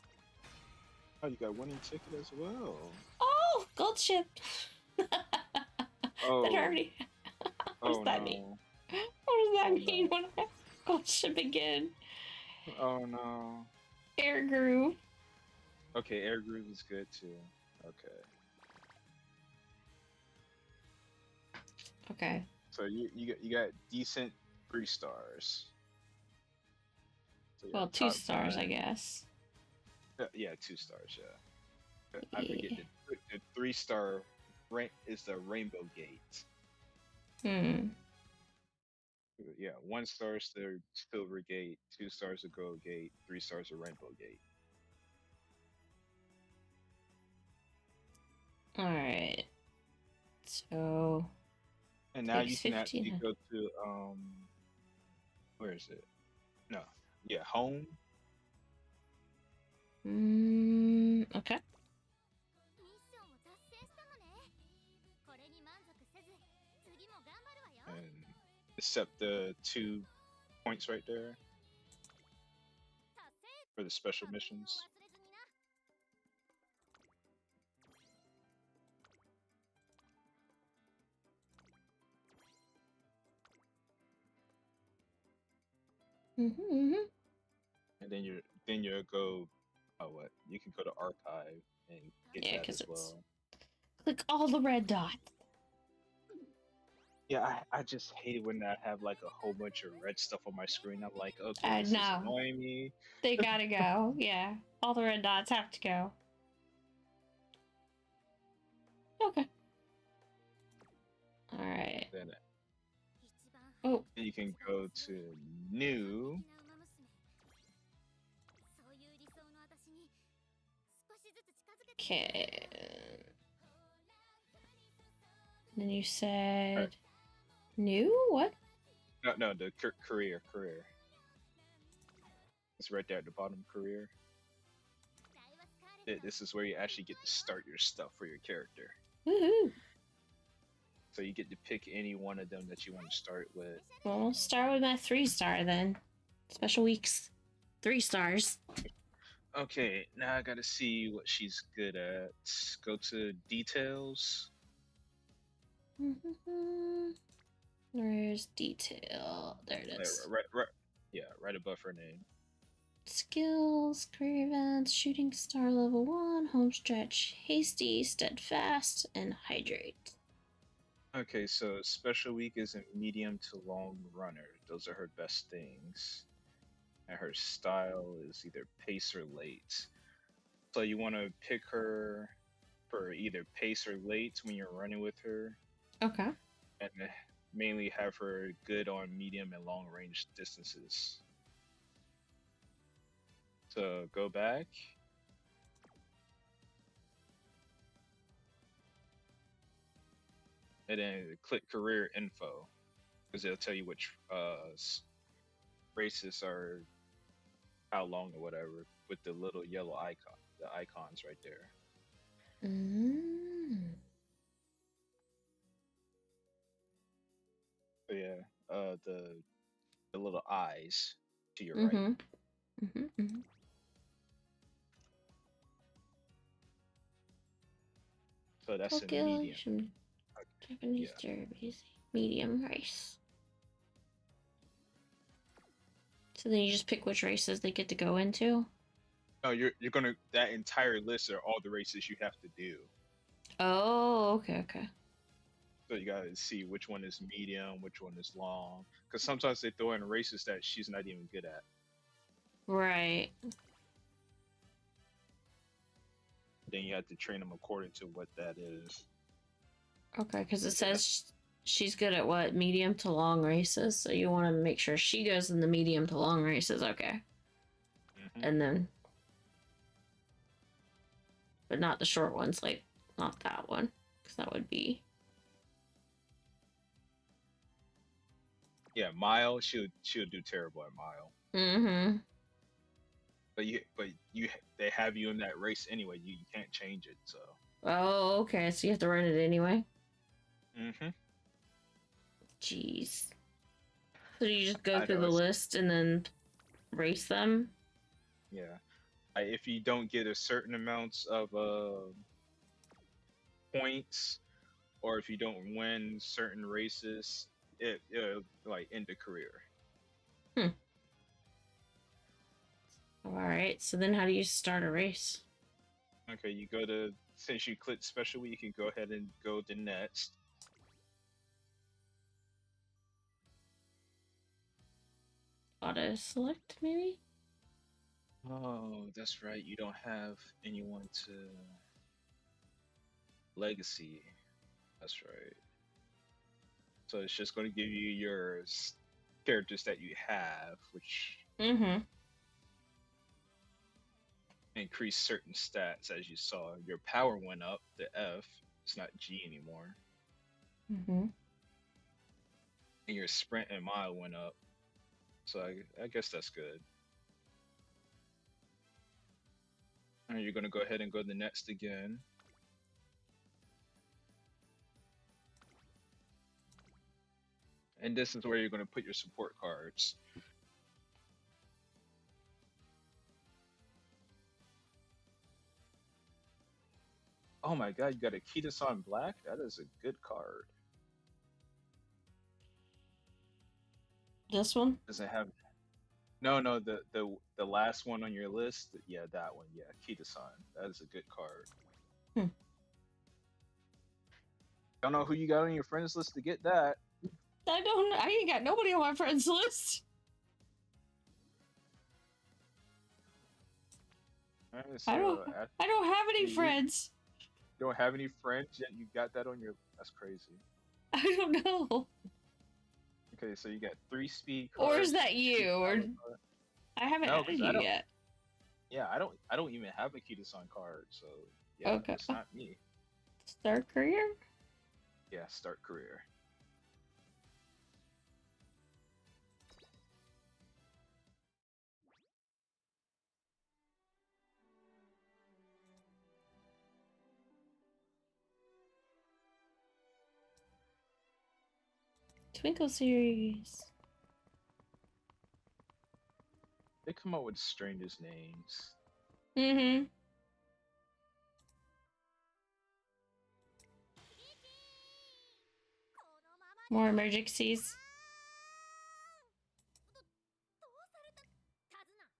Oh, you got winning ticket as well. Oh, gold ship. Oh. That already. What does that mean? What does that mean when I gold ship again? Oh no. Air groove. Okay, Air Groove is good too. Okay. Okay. So you got decent 3 stars. So Well, 2 stars, I guess. Yeah, 2 stars. Yeah. I forget the 3-star rank is the Rainbow Gate. Hmm. Yeah, 1 star is the Silver Gate, 2 stars a Gold Gate, 3 stars a Rainbow Gate. All right. So. And now you can 15. actually go to where is it? No, yeah, home. Okay. And accept the 2 points right there for the special missions. Mm-hmm. And then you'll go. Oh, what? You can go to archive and get that as well. Click all the red dots. Yeah, I just hate when I have like a whole bunch of red stuff on my screen. I'm like, okay, I this is know. annoying me. They gotta go. Yeah, all the red dots have to go. Okay. All right. Then Oh, you can go to new. okay. Then you said new? What? No, the career. It's right there at the bottom, career. This is where you actually get to start your stuff for your character. Woohoo! So you get to pick any one of them that you want to start with. Well, start with my 3-star then. Special weeks. 3 stars. Okay, now I gotta see what she's good at. Go to details. There's detail. There it is. Right above her name. Skills, career events, shooting star level 1, home stretch, hasty, steadfast, and hydrate. Okay, so special week is a medium to long runner. Those are her best things. And her style is either pace or late. So you want to pick her for either pace or late when you're running with her. Okay. And mainly have her good on medium and long range distances. So go back. And then click career info, because it'll tell you which races are how long or whatever with the little yellow icon, the icons right there. So yeah, the little eyes to your right. So that's a medium. Japanese derbies, medium race. So then you just pick which races they get to go into? No, you're gonna, that entire list are all the races you have to do. Oh, okay. So you gotta see which one is medium, which one is long. Because sometimes they throw in races that she's not even good at. Right. Then you have to train them according to what that is. Okay, because it says she's good at what? Medium to long races. So you want to make sure she goes in the medium to long races. Okay. And then... But not the short ones, like, not that one. Because that would be... Yeah, mile, she'll do terrible at mile. But they have you in that race anyway. You can't change it, so. Oh, okay. So you have to run it anyway? Jeez. So you just go through the list and then race them? Yeah. If you don't get a certain amounts of points, or if you don't win certain races, it'll like end the career. Alright, so then how do you start a race? Okay, you go to, since you click special week, you can go ahead and go to next. Auto select, maybe? Oh, that's right. You don't have anyone to legacy. That's right. So it's just going to give you your characters that you have, which increase certain stats. As you saw, your power went up, the F. It's not G anymore. And your sprint and mile went up. So I guess that's good. And you're going to go ahead and go to the next again. And this is where you're going to put your support cards. Oh my god, you got a Kita-san Black? That is a good card. This one? Does it have... No, the last one on your list. Yeah, that one. Yeah, Kita-san. That is a good card. Don't know who you got on your friends list to get that. I ain't got nobody on my friends list. Right, so I don't have any friends. You don't have any friends yet you got that on your... That's crazy. I don't know. Okay, so you got 3 speed cards. Or is that you? Or I haven't added you yet. Yeah, I don't even have a Kita-san card, so yeah, it's not me. Start career? Yeah, start career. Twinkle series. They come up with the strangest names. Mm-hmm. More emergencies.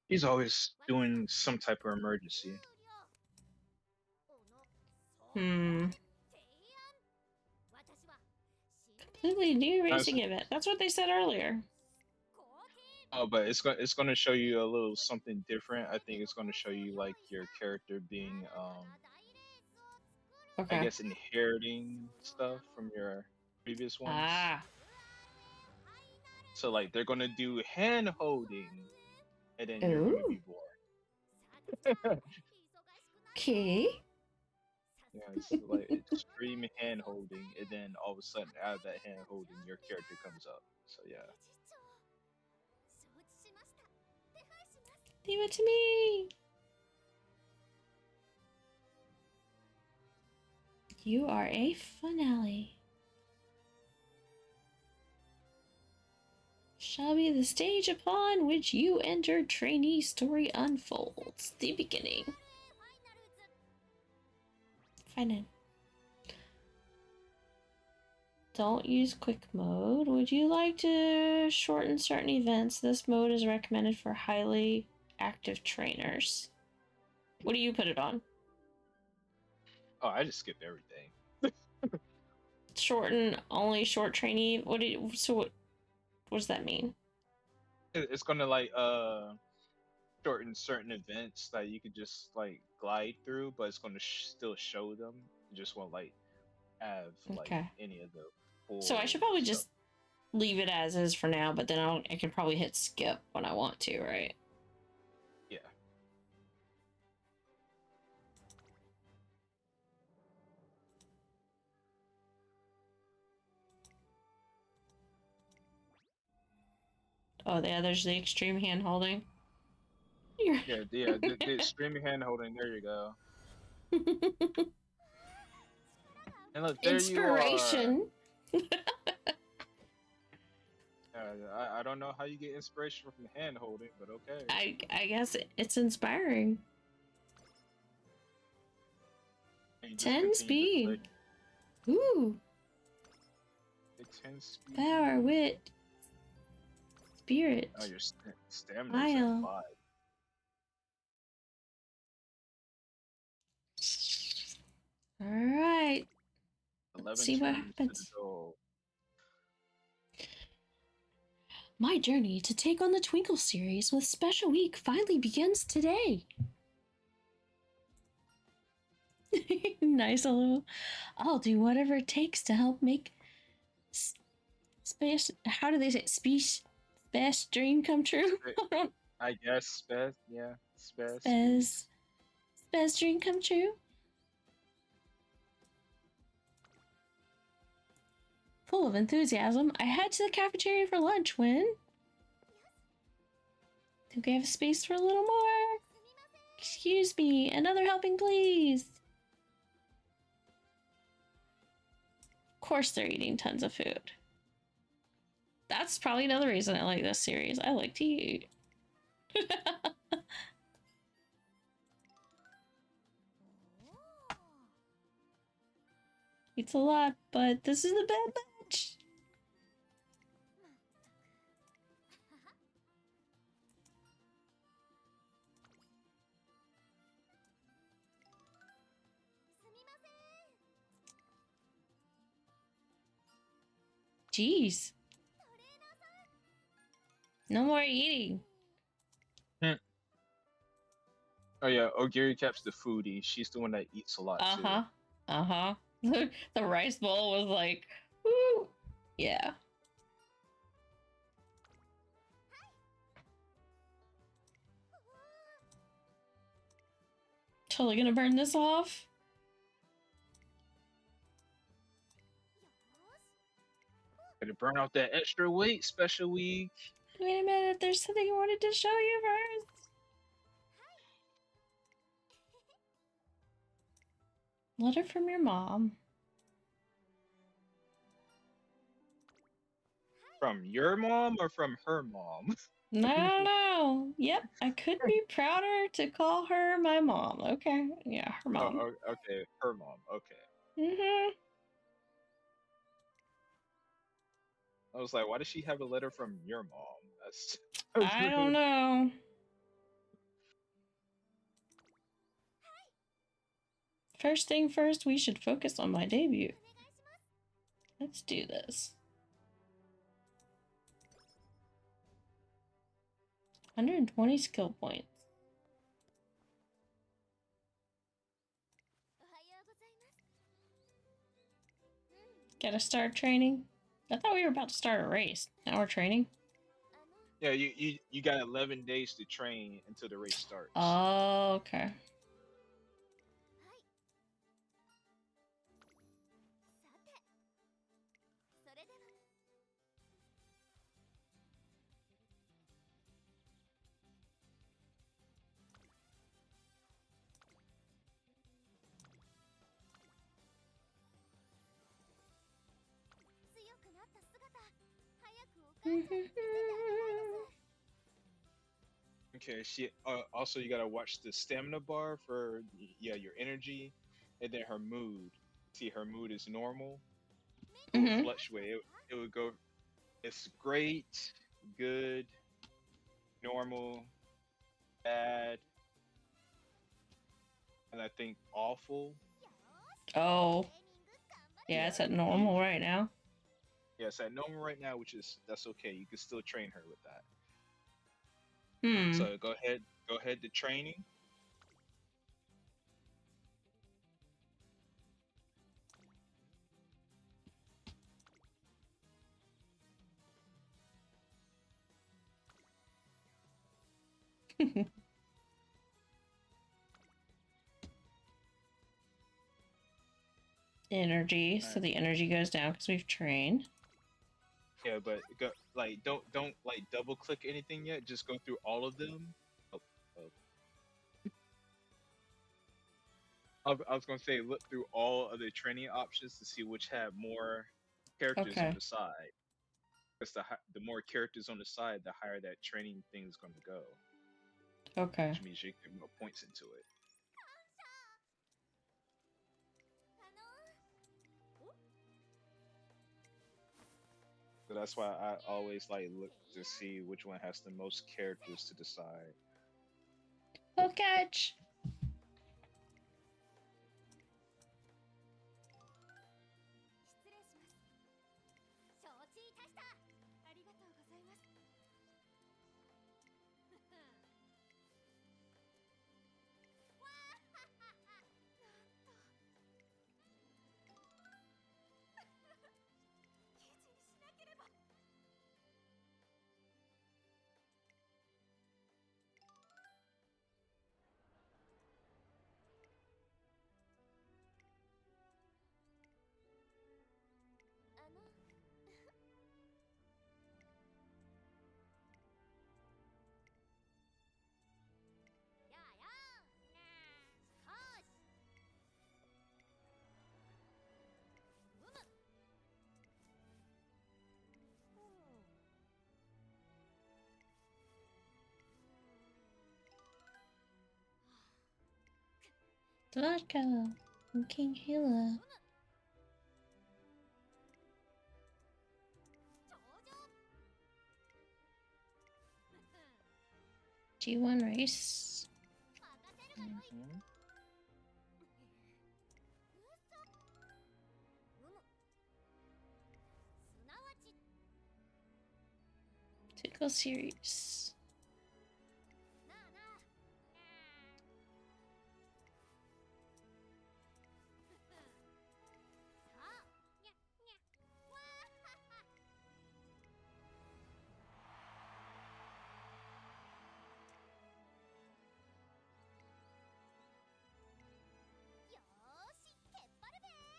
He's always doing some type of emergency. Hmm. Completely new racing Honestly. event. That's what they said earlier. Oh, but it's gonna show you a little something different. I think it's gonna show you like your character being I Okay. guess inheriting stuff from your previous ones. Ah. So like they're gonna do hand holding and then you're gonna Ooh. be born. Okay. Yeah, it's like extreme hand holding, and then all of a sudden, out of that hand holding, your character comes up. So yeah, Leave it to me. You are a finale. Shall be the stage upon which you enter trainee story unfolds. The beginning. Fine. Don't use quick mode. Would you like to shorten certain events? This mode is recommended for highly active trainers. What do you put it on? oh, I just skipped everything. Shorten only short trainee. What does that mean? It's gonna like shorten certain events that you could just like glide through, but it's gonna still show them. You just won't like have like Okay. any of the So I full should probably stuff. just leave it as is for now, but then I can probably hit skip when I want to, right? Yeah. Oh, yeah, there's the extreme hand holding. The extreme hand holding. There you go. And look, there you are. Inspiration. I don't know how you get inspiration from hand holding, but okay. I guess it's inspiring. And you just 10 continue to speed. click. Ooh. It's 10 speed. Power, wit, spirit. Oh, your stamina is at Smile. 5. Alright. Let's 11 see what turns to the happens. goal. My journey to take on the Twinkle series with Special Week finally begins today. Nice little. I'll do whatever it takes to help make space. How do they say space? Best dream come true. I guess Spez, yeah, Spez. Best dream come true. Full of enthusiasm, I head to the cafeteria for lunch when. Think we have space for a little more? Excuse me, another helping, please. Of course, they're eating tons of food. That's probably another reason I like this series. I like to eat. It's a lot, but this is the bad batch. Jeez. No more eating. Oh yeah, Ogiri Cap's the foodie. She's the one that eats a lot too. The rice bowl was like, woo. Yeah. Totally gonna burn this off. Gotta burn out that extra weight, Special Week. Wait a minute, there's something I wanted to show you first. Letter from your mom. From your mom or from her mom? I don't know. Yep, I could be prouder to call her my mom. Okay, yeah, her mom. Okay, her mom. Okay. Mhm. I was like, why does she have a letter from your mom? That's I don't know. First thing first, we should focus on my debut. Let's do this. 120 skill points. Gotta start training. I thought we were about to start a race. Now we're training. yeah. You got 11 days to train until the race starts. Oh, okay. Okay, she also you gotta watch the stamina bar for your energy, and then her mood. See, her mood is normal. It will fluctuate. It would go. It's great, good, normal, bad, and I think awful. Oh. Yeah, it's at normal right now. Yeah, it's at normal right now, that's okay. You can still train her with that. So go ahead to training. Energy, so the energy goes down because we've trained. Yeah, but don't like double click anything yet. Just go through all of them. I was gonna say look through all of the training options to see which have more characters on the side. Because the more characters on the side, the higher that training thing is gonna go. Okay. Which means you can get more points into it. So that's why I always like look to see which one has the most characters to decide. Oh, catch! Vodka and King Hila. G1 race. Tickle series.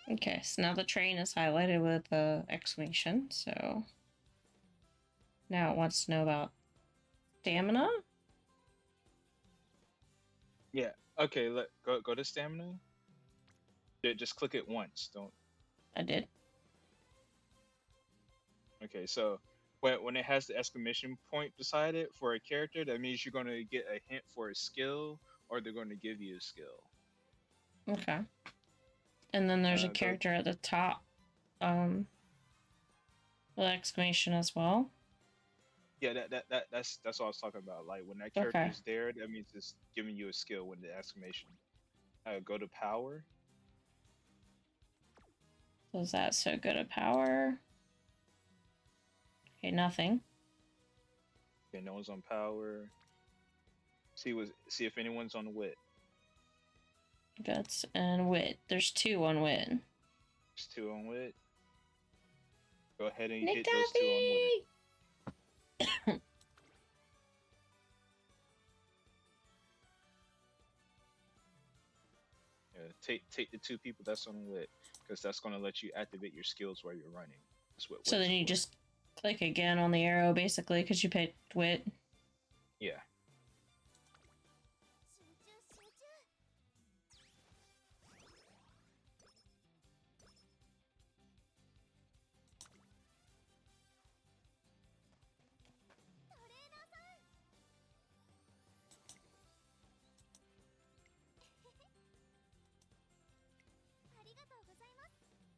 Okay, so now the train is highlighted with the exclamation, so now it wants to know about stamina. Yeah. Okay. Go to stamina. Yeah, just click it once. Don't. I did. Okay. So when it has the exclamation point beside it for a character, that means you're going to get a hint for a skill, or they're going to give you a skill. Okay. And then there's a Go, character at the top, with exclamation as well. yeah, that's what I was talking about. Like when that character Okay. is there, that means it's giving you a skill with the exclamation. Go to power. So is that so good at power? Okay, nothing. Okay, no one's on power. See if anyone's on wit. Guts and wit. There's 2 on wit. There's 2 on wit. Go ahead and Nick hit those 2 on wit. Yeah, take the 2 people that's on wit, because that's going to let you activate your skills while you're running. That's what. So then you just click again on the arrow, basically, because you picked wit. Yeah.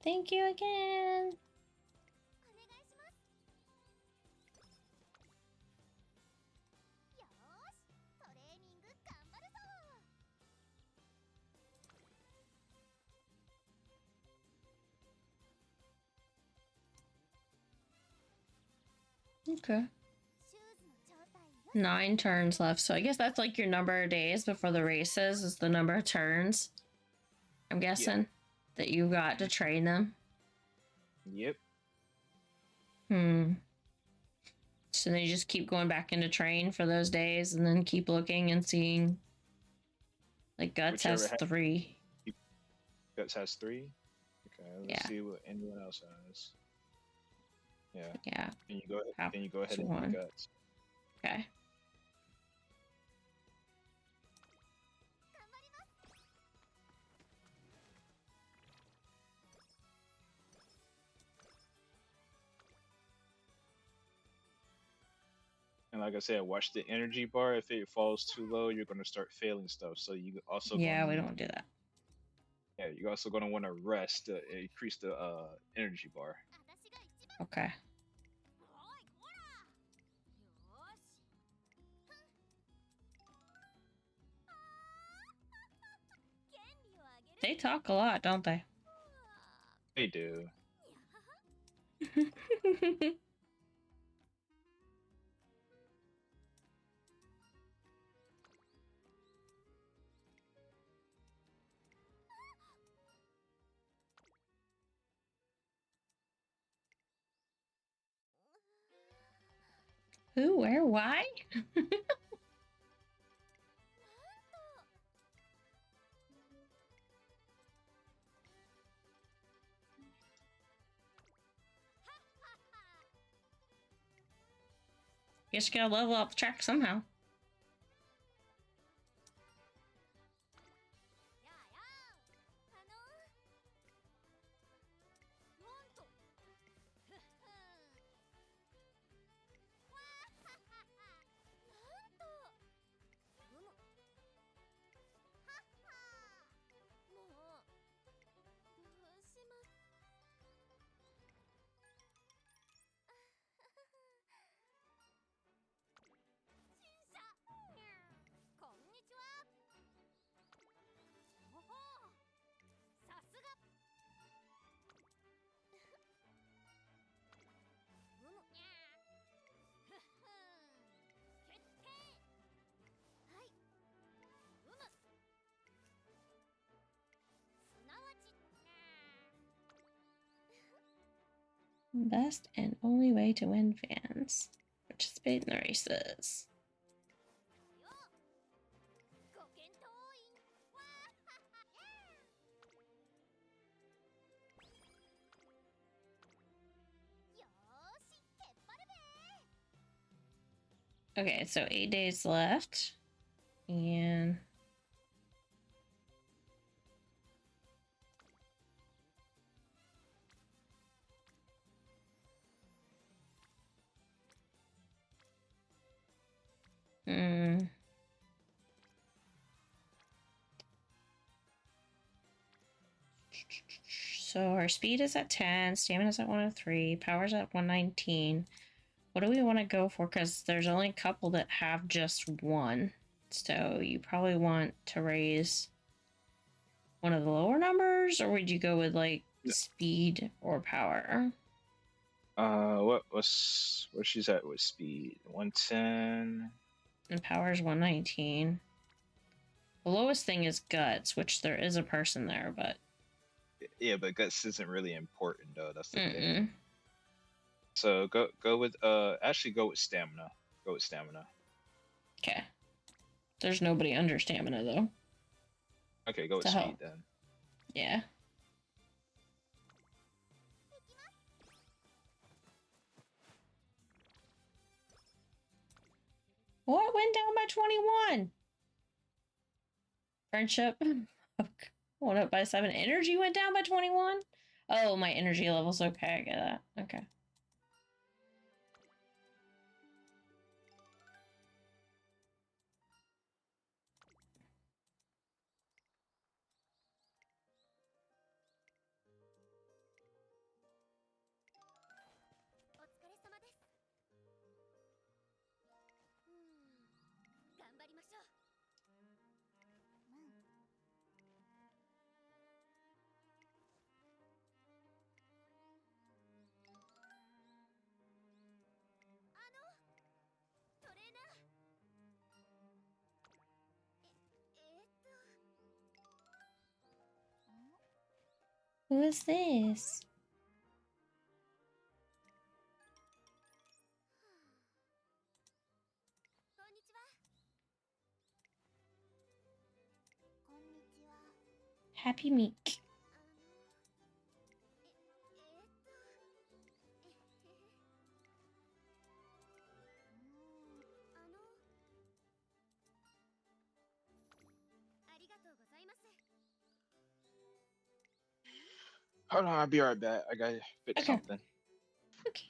Thank you again. Okay. 9 turns left. So I guess that's like your number of days before the races is the number of turns. I'm guessing that you got to train them. Yep. So then you just keep going back into train for those days and then keep looking and seeing. Like Guts has 3. Guts has 3? Okay, let's see what anyone else has. Yeah. Yeah. Can you go ahead and hit Guts? Okay. And like I said, watch the energy bar. If it falls too low, you're gonna start failing stuff. So you also we don't do that. Yeah, you're also gonna want to rest to increase the energy bar. Okay. They talk a lot, don't they? They do. Who, where, why? Guess you gotta level up the track somehow. Best and only way to win fans. Participate in the races. Okay, so 8 days left. And Hmm. So our speed is at 10, stamina is at 103, power's at 119. What do we want to go for? Because there's only a couple that have just one. So you probably want to raise one of the lower numbers, or would you go with like speed or power? Where she's at with speed? 110. And power is 119. The lowest thing is guts, which there is a person there, but Yeah, but guts isn't really important though. That's the thing. So go with actually go with stamina. Go with stamina. Okay. There's nobody under stamina though. Okay, go with speed then. Yeah. What went down by 21? Friendship went up by 7. Energy went down by 21? Oh, my energy level's okay. I get that. Okay. Who is this? Happy Meek. Hold on, I'll be right back. I gotta fix something. Okay.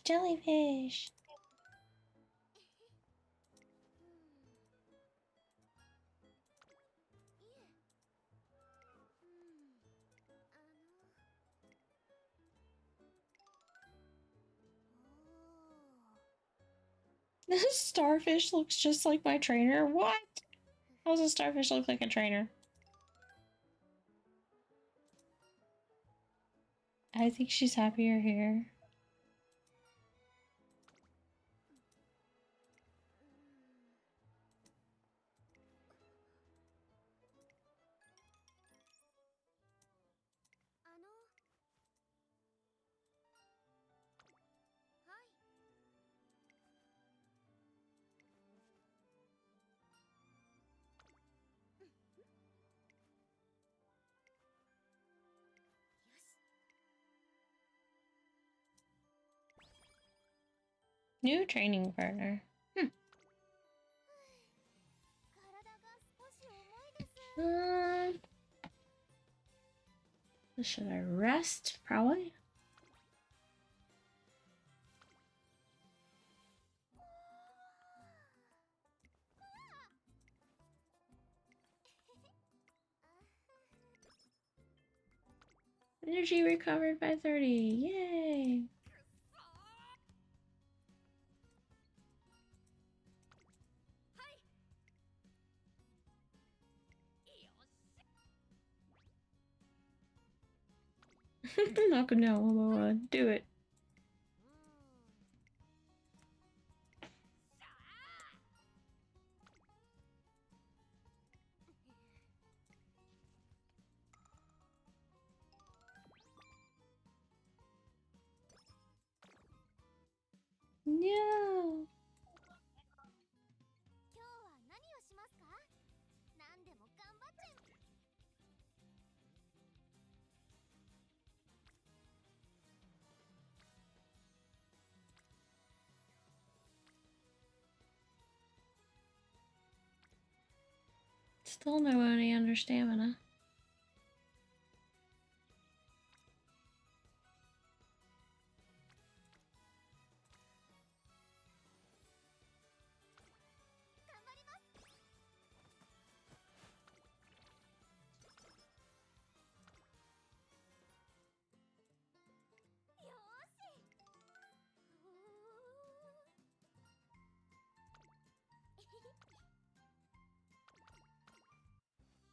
Jellyfish. This starfish looks just like my trainer. What? How does a starfish look like a trainer? I think she's happier here. New training partner. Should I rest? Probably. Energy recovered by 30. Yay! Knock him down one by one. Do it. No. Still nobody under stamina.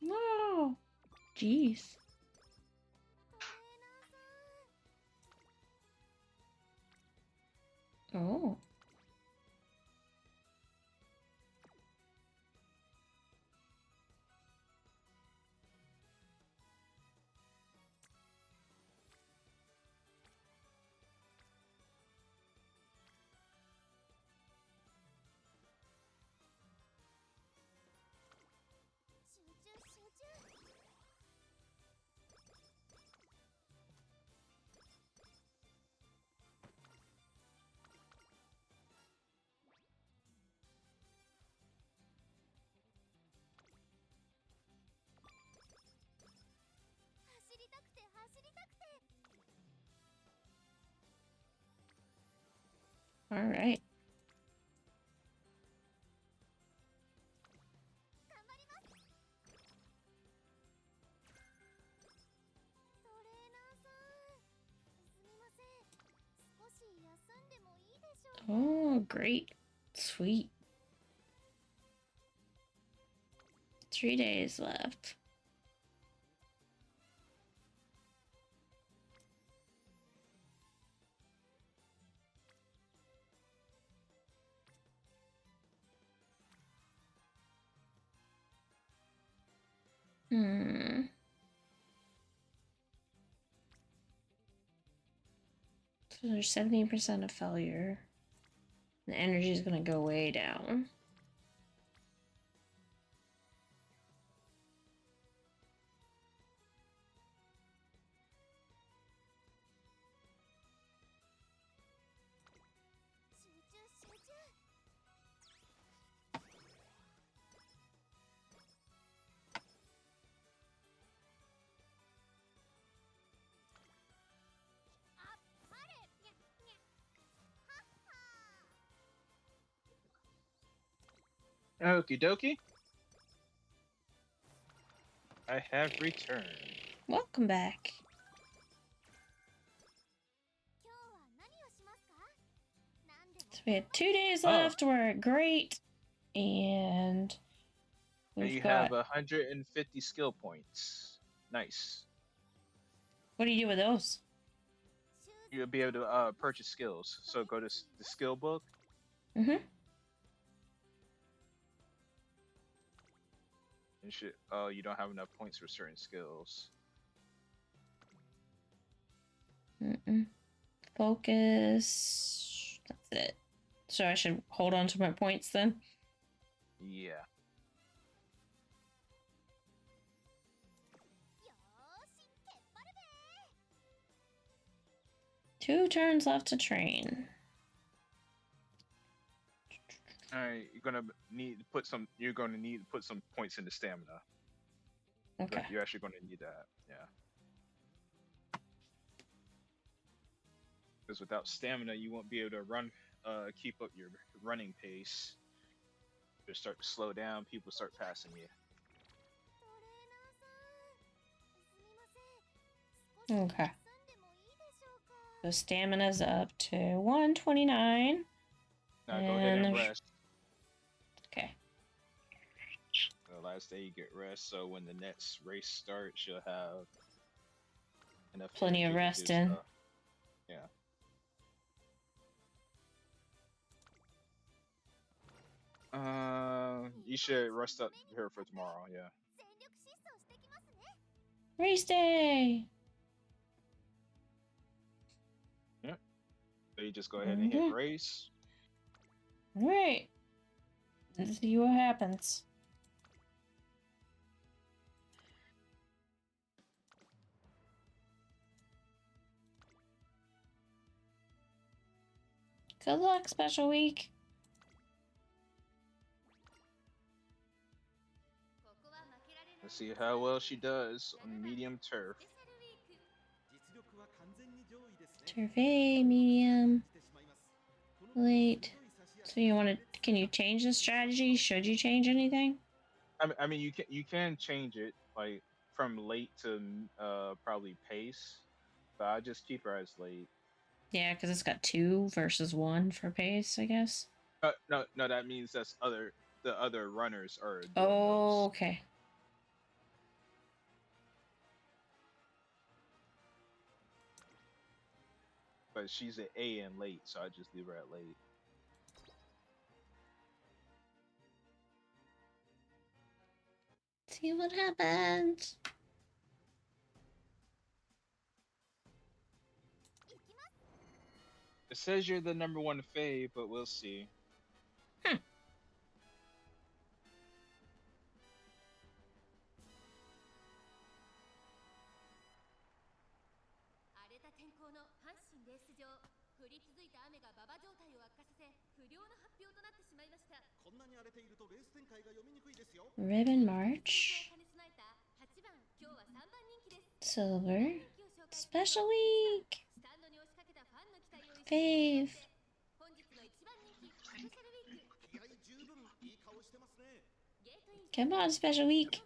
No. Jeez. Oh. All right. Oh, great. Sweet. 3 days left. So there's 70% of failure. The energy is going to go way down. Okie dokie. I have returned. Welcome back. So we had 2 days left. We're at great. And you got... have 150 skill points. Nice. What do you do with those? You'll be able to purchase skills. So go to the skill book. Mm-hmm. Oh, you don't have enough points for certain skills. Focus. That's it. So I should hold on to my points then? Yeah. Two turns left to train. All right, you're gonna need to put some. You're going to need to put some points into stamina. Okay. You're actually going to need that. Yeah. Because without stamina, you won't be able to run, keep up your running pace. You start to slow down. People start passing you. Okay. So stamina's up to 129. Now go ahead and rest. Okay. The last day you get rest, so when the next race starts, you'll have enough. Plenty of rest in. Yeah. You should rest up here for tomorrow. Yeah. Race day. Yep. So you just go ahead and hit race. All right. Let's see what happens. Good luck, special week. Let's see how well she does on medium turf. Turf A, medium, late. So you want to? Can you change the strategy? Should you change anything? I mean, you can change it like from late to probably pace, but I just keep her as late. Yeah, because it's got 2 versus 1 for pace, I guess. No, that means the other runners are. Oh, okay. But she's an A in late, so I just leave her at late. See what happens. It says you're the #1 fave, but we'll see. Ribbon March. Silver. Special week. Fave. Come on, special week.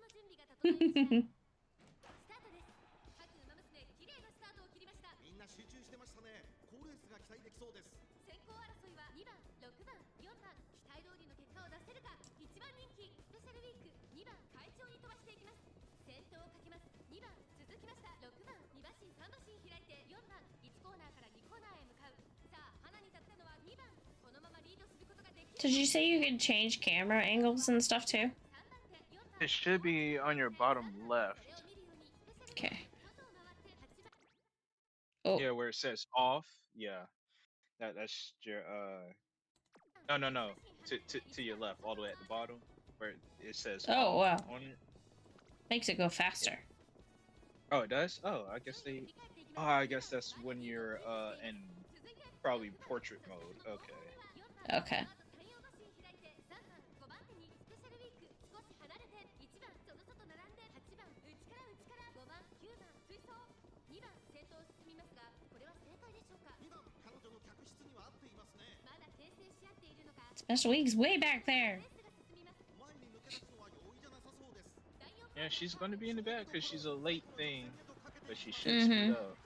Did you say you could change camera angles and stuff too? It should be on your bottom left. Okay. Oh. Yeah, where it says off. Yeah. That's your no. To your left, all the way at the bottom, where it says oh wow. on it. Makes it go faster. Oh, it does? Oh, I guess they. Oh, I guess that's when you're in probably portrait mode. Okay. Okay. Special week's way back there. Yeah, she's gonna be in the back because she's a late thing, but she should speed up.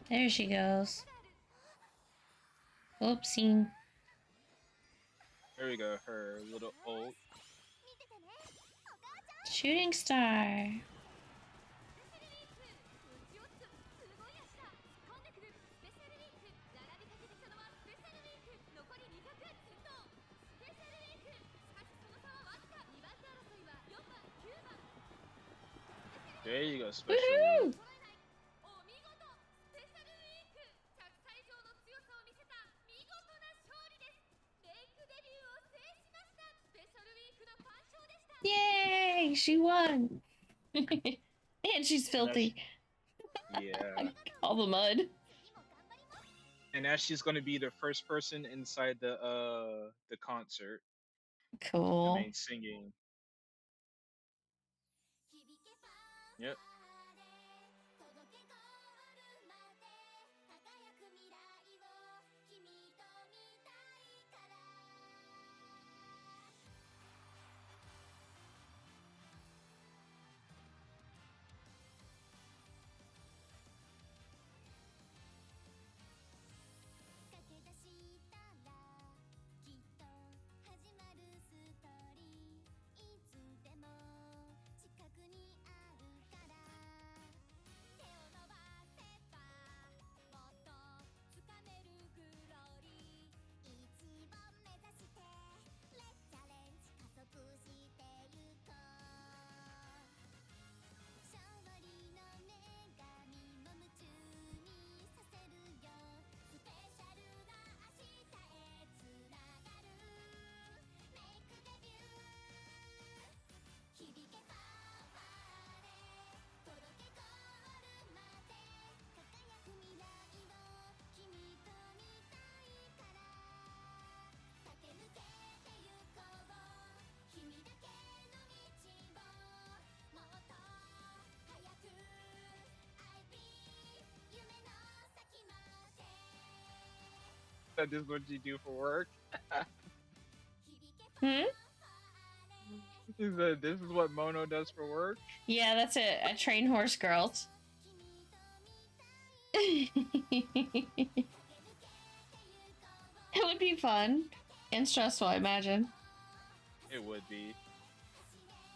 There she goes. Oopsie. There we go, her little ult. Shooting star. There you go, special. Woohoo! Yay! She won! And she's filthy. Yeah. All the mud. And now she's gonna be the first person inside the concert. Cool. The main singing. Yep. This is what you do for work. Hmm? This is what Mono does for work. Yeah, that's it. I train horse girls. It would be fun and stressful, I imagine. It would be.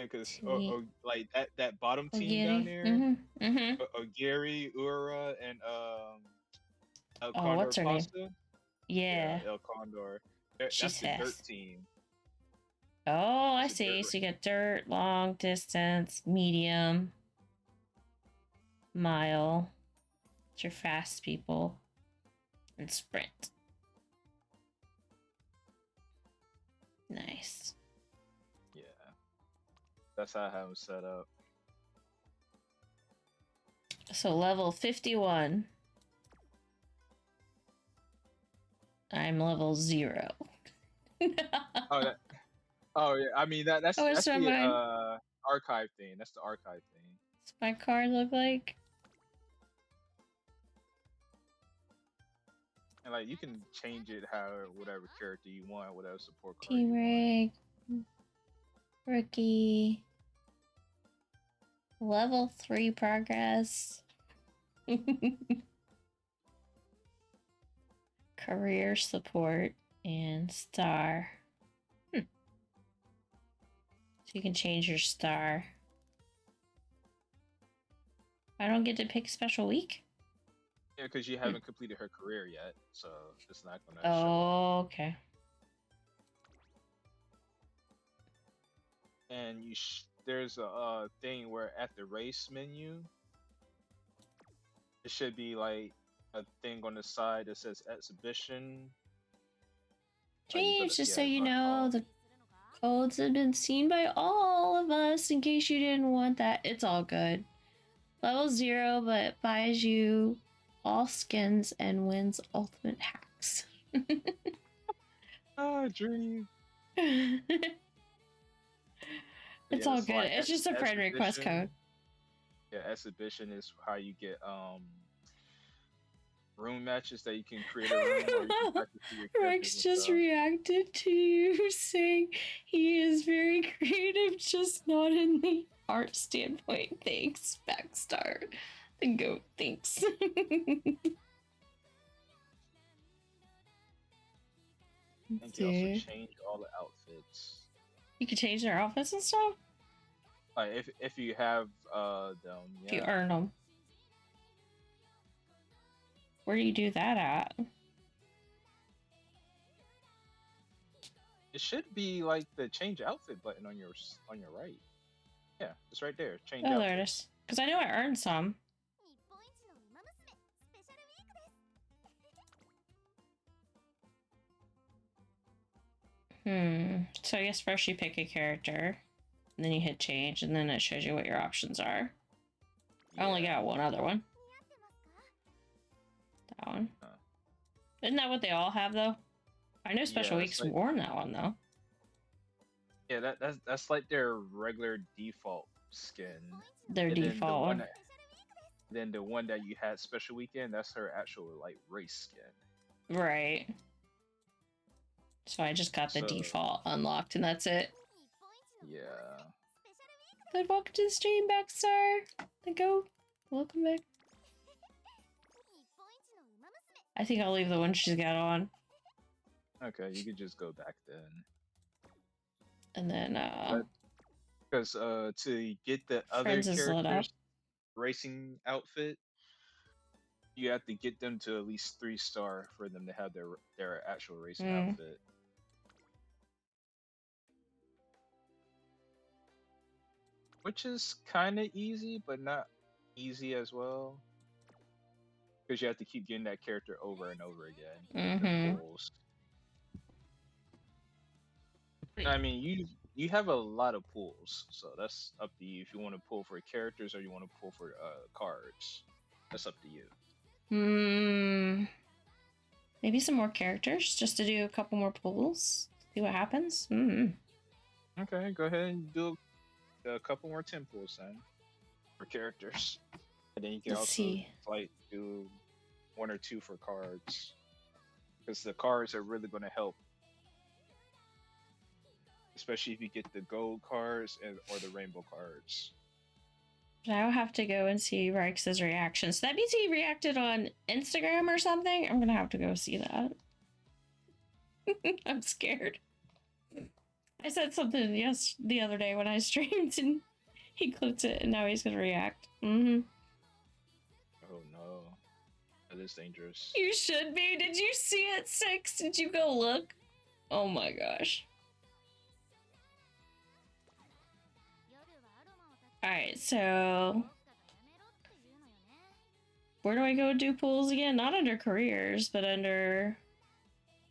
Because See. like that bottom team down Ogiri. there, Mm-hmm. Mm-hmm. Ogiri, Ura, and El Oh, Condor what's her name? Costa. Yeah, Yeah. El Condor. That's She's the dirt fast. team. Oh, I That's the dirt. see. So you got dirt, long distance, medium, mile. It's your fast people. And sprint. Nice. Yeah, that's how I have them set up. So level 51. I'm level 0. Oh, oh yeah. I mean that's What's that's my the mind? archive thing. That's the archive thing. What's my card look like? And like you can change it how whatever character you want, whatever support card Team you want. rig. Rookie. Level 3 progress. Career support and star. So you can change your star. I don't get to pick special week? Yeah, because you haven't completed her career yet, so it's not gonna show up. Oh, okay. And there's a thing where at the race menu, it should be like a thing on the side that says exhibition. Dreams, just so Yeah, you go know, home. the codes have been seen by all of us in case you didn't want that. It's all good. Level 0, but buys you all skins and wins ultimate hacks. Ah, dream. It's Yeah, all it's good. like It's just a friend request code. Yeah, exhibition is how you get room matches that you can create a room or you can practice with your characters Rex and just stuff. reacted to you saying he is very creative, just not in the art standpoint. Thanks, Backstar. The goat, thanks. And you can also change all the outfits. You can change their outfits and stuff? Like if you have them, yeah. If you earn them. Where do you do that at? It should be like the change outfit button on your right. Yeah, it's right there. Change Oh, outfit. there it is. Because I know I earned some. So I guess first you pick a character, and then you hit change, and then it shows you what your options are. Yeah. I only got one other one. That one. Isn't that what they all have, though? I know Special Week's like, worn that one, though. Yeah, that's like their regular default skin. Their default one. Then the one that you had Special Weekend, that's her actual like race skin. Right. So I just got the default unlocked, and that's it. Yeah. Good, welcome to the stream, Backstar. The goat. Welcome back. I think I'll leave the one she's got on. Okay, you could just go back then. And then, because to get the other characters racing outfit, you have to get them to at least 3-star for them to have their actual racing outfit. Which is kind of easy, but not easy as well. Because you have to keep getting that character over and over again. I mean, you have a lot of pulls, so that's up to you if you want to pull for characters or you want to pull for cards. That's up to you. Maybe some more characters just to do a couple more pulls. See what happens. Okay, go ahead and do a couple more 10 pulls then for characters, and then you can like do 1 or 2 for cards, because the cards are really going to help. Especially if you get the gold cards or the rainbow cards. I'll have to go and see Rex's reaction. So that means he reacted on Instagram or something? I'm going to have to go see that. I'm scared. I said something the other day when I streamed and he clipped it and now he's gonna react. Mm-hmm. Oh no. That is dangerous. You should be. Did you see it, 6? Did you go look? Oh my gosh. Alright, so where do I go do pools again? Not under careers, but under...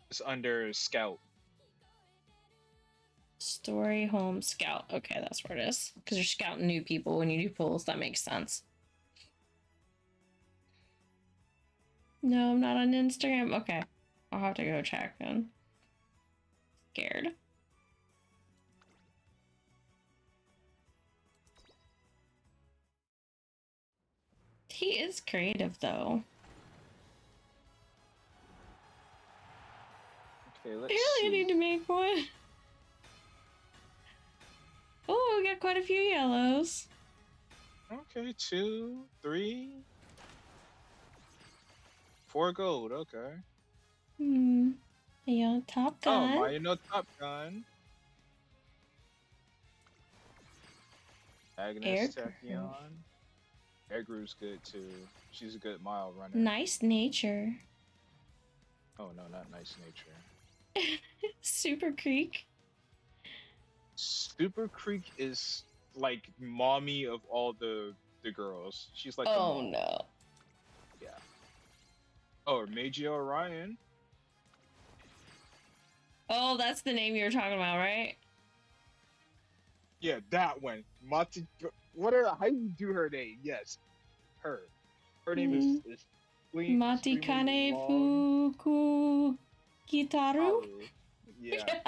It's under Scout. Story, home, scout. Okay, that's where it is. Because you're scouting new people when you do pools. That makes sense. No, I'm not on Instagram. Okay. I'll have to go check then. Scared. He is creative, though. Okay, let's Apparently see. I need to make one. Oh, we got quite a few yellows. Okay, 2, 3, 4 gold. Okay. Yeah, Top Gun. Oh, Mario no Top Gun. Agnes Tachyon. Airgrew's good too. She's a good mile runner. Nice nature. Oh no, not nice nature. Super Creek. Super Creek is like mommy of all the girls. She's like Oh the mom. no. Yeah. Oh, Meiji Orion. Oh, that's the name you were talking about, right? Yeah, that one. Mati. How you do her name? Yes, her. Her name is Matikane Fukugitaru? Oh, yeah.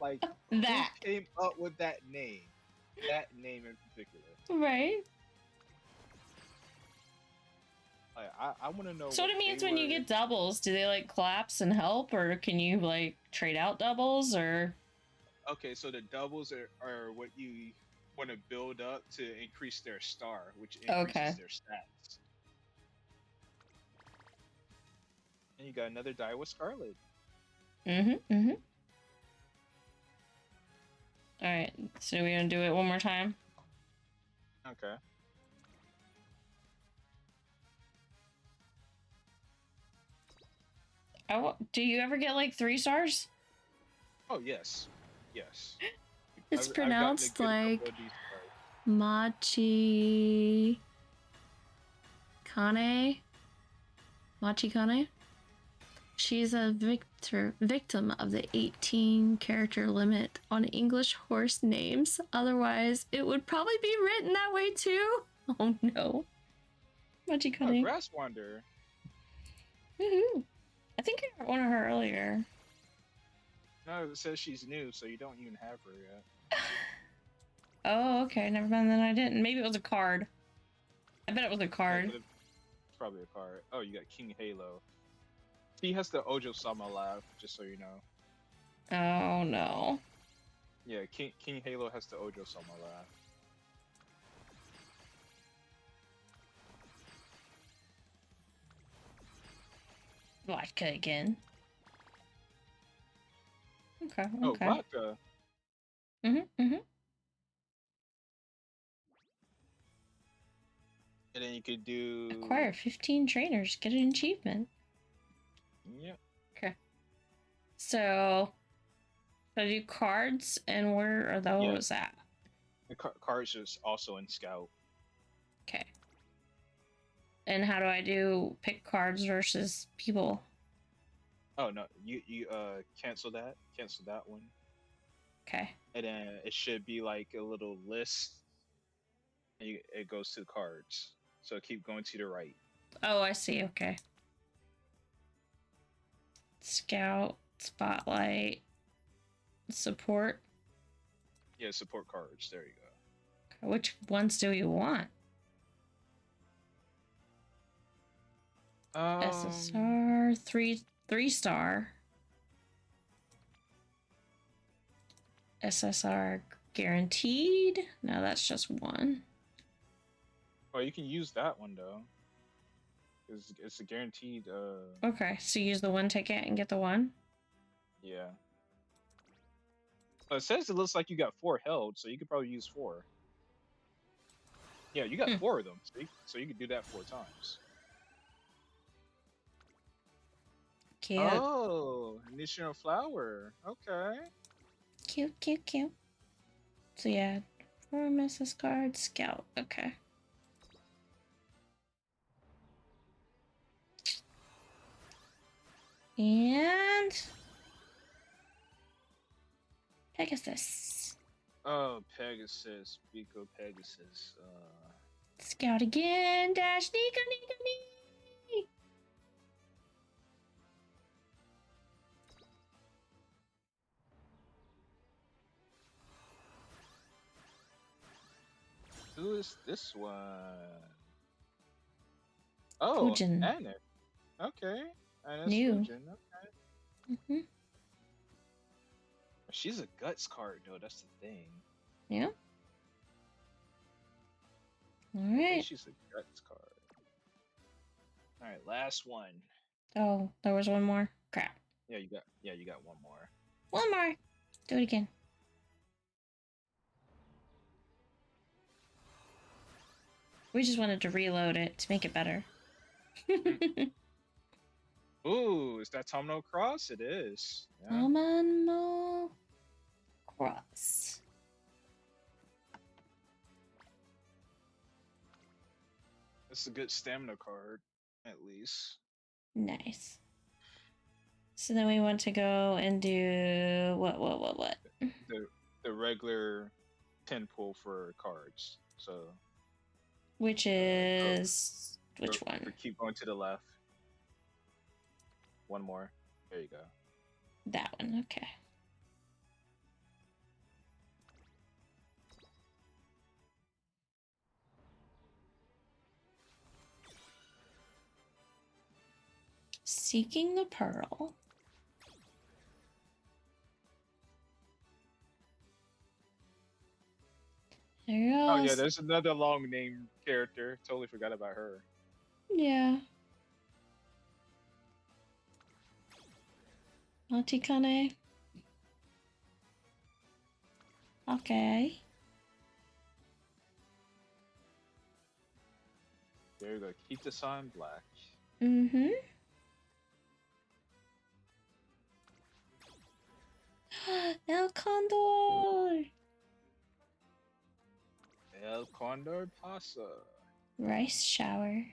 Like that. Who came up with that name? That name in particular. Right. I want to know. So what it means when you get doubles, do they like collapse and help, or can you like trade out doubles, or? Okay, so the doubles are what you want to build up to increase their star, which increases their stats. And you got another die with Scarlet. Alright, so we're gonna do it one more time? Okay. Do you ever get like 3 stars? Oh, yes. Yes. It's pronounced like Machi Kane. Machi Kane. She's a victim of the 18 character limit on English horse names. Otherwise, it would probably be written that way too. Oh no. Machi Oh, Kane. Grass Wander. Woohoo. I think I got one of her earlier. No, it says she's new, so you don't even have her yet. Oh, okay. Never mind. Then I didn't. Maybe it was a card. I bet it was a card. It's probably a card. Oh, you got King Halo. He has the Ojo-sama laugh, just so you know. Oh no. Yeah, King Halo has the Ojo-sama laugh. Vodka again. Okay. Oh, Okay. vodka. And then you could do acquire 15 trainers. Get an achievement. Yep. Okay. So I do cards, and where are those at? The cards is also in Scout. Okay. And how do I do pick cards versus people? Oh no, you cancel that one, Okay. and then it should be like a little list, and it goes to the cards. So keep going to the right. Oh, I see. Okay. Scout, spotlight, support. Yeah, support cards. There you go. Which ones do you want? SSR 3 star. SSR guaranteed. No, that's just one. Oh, you can use that one though. It's a guaranteed. Okay, so use the one ticket and get the one. Yeah. It says it looks like you got 4 held, so you could probably use 4. Yeah, you got 4 of them, so you could do that 4 times. Cute. Oh, initial flower. Okay. Cute, cute, cute. So yeah, 4 Mrs. Card, Scout. Okay. And Pegasus. Oh, Pegasus, Pico Pegasus. Scout again, dash, Nika, Nika, Nika. Who is this one? Oh, Fujin. Anna. Okay. Anna's New. Fujin. Okay. Mm-hmm. She's a guts card, though. That's the thing. Yeah. All I think right. she's a guts card. All right, last one. Oh, there was one more. Crap. Yeah, you got one more. One more. Do it again. We just wanted to reload it to make it better. Ooh, is that Tomno Cross? It is. Yeah. Tomno Cross. It's a good stamina card, at least. Nice. So then we want to go and do what? The regular 10 pull for cards. So. Which is which one? Keep going to the left. One more. There you go. That one. Okay. Seeking the Pearl. There goes. Oh yeah, there's another long name character. Totally forgot about her. Yeah. Matikane. Okay. There you go. Keep the sign black. Mm-hmm. El Condor. El Condor Pasa. Rice shower.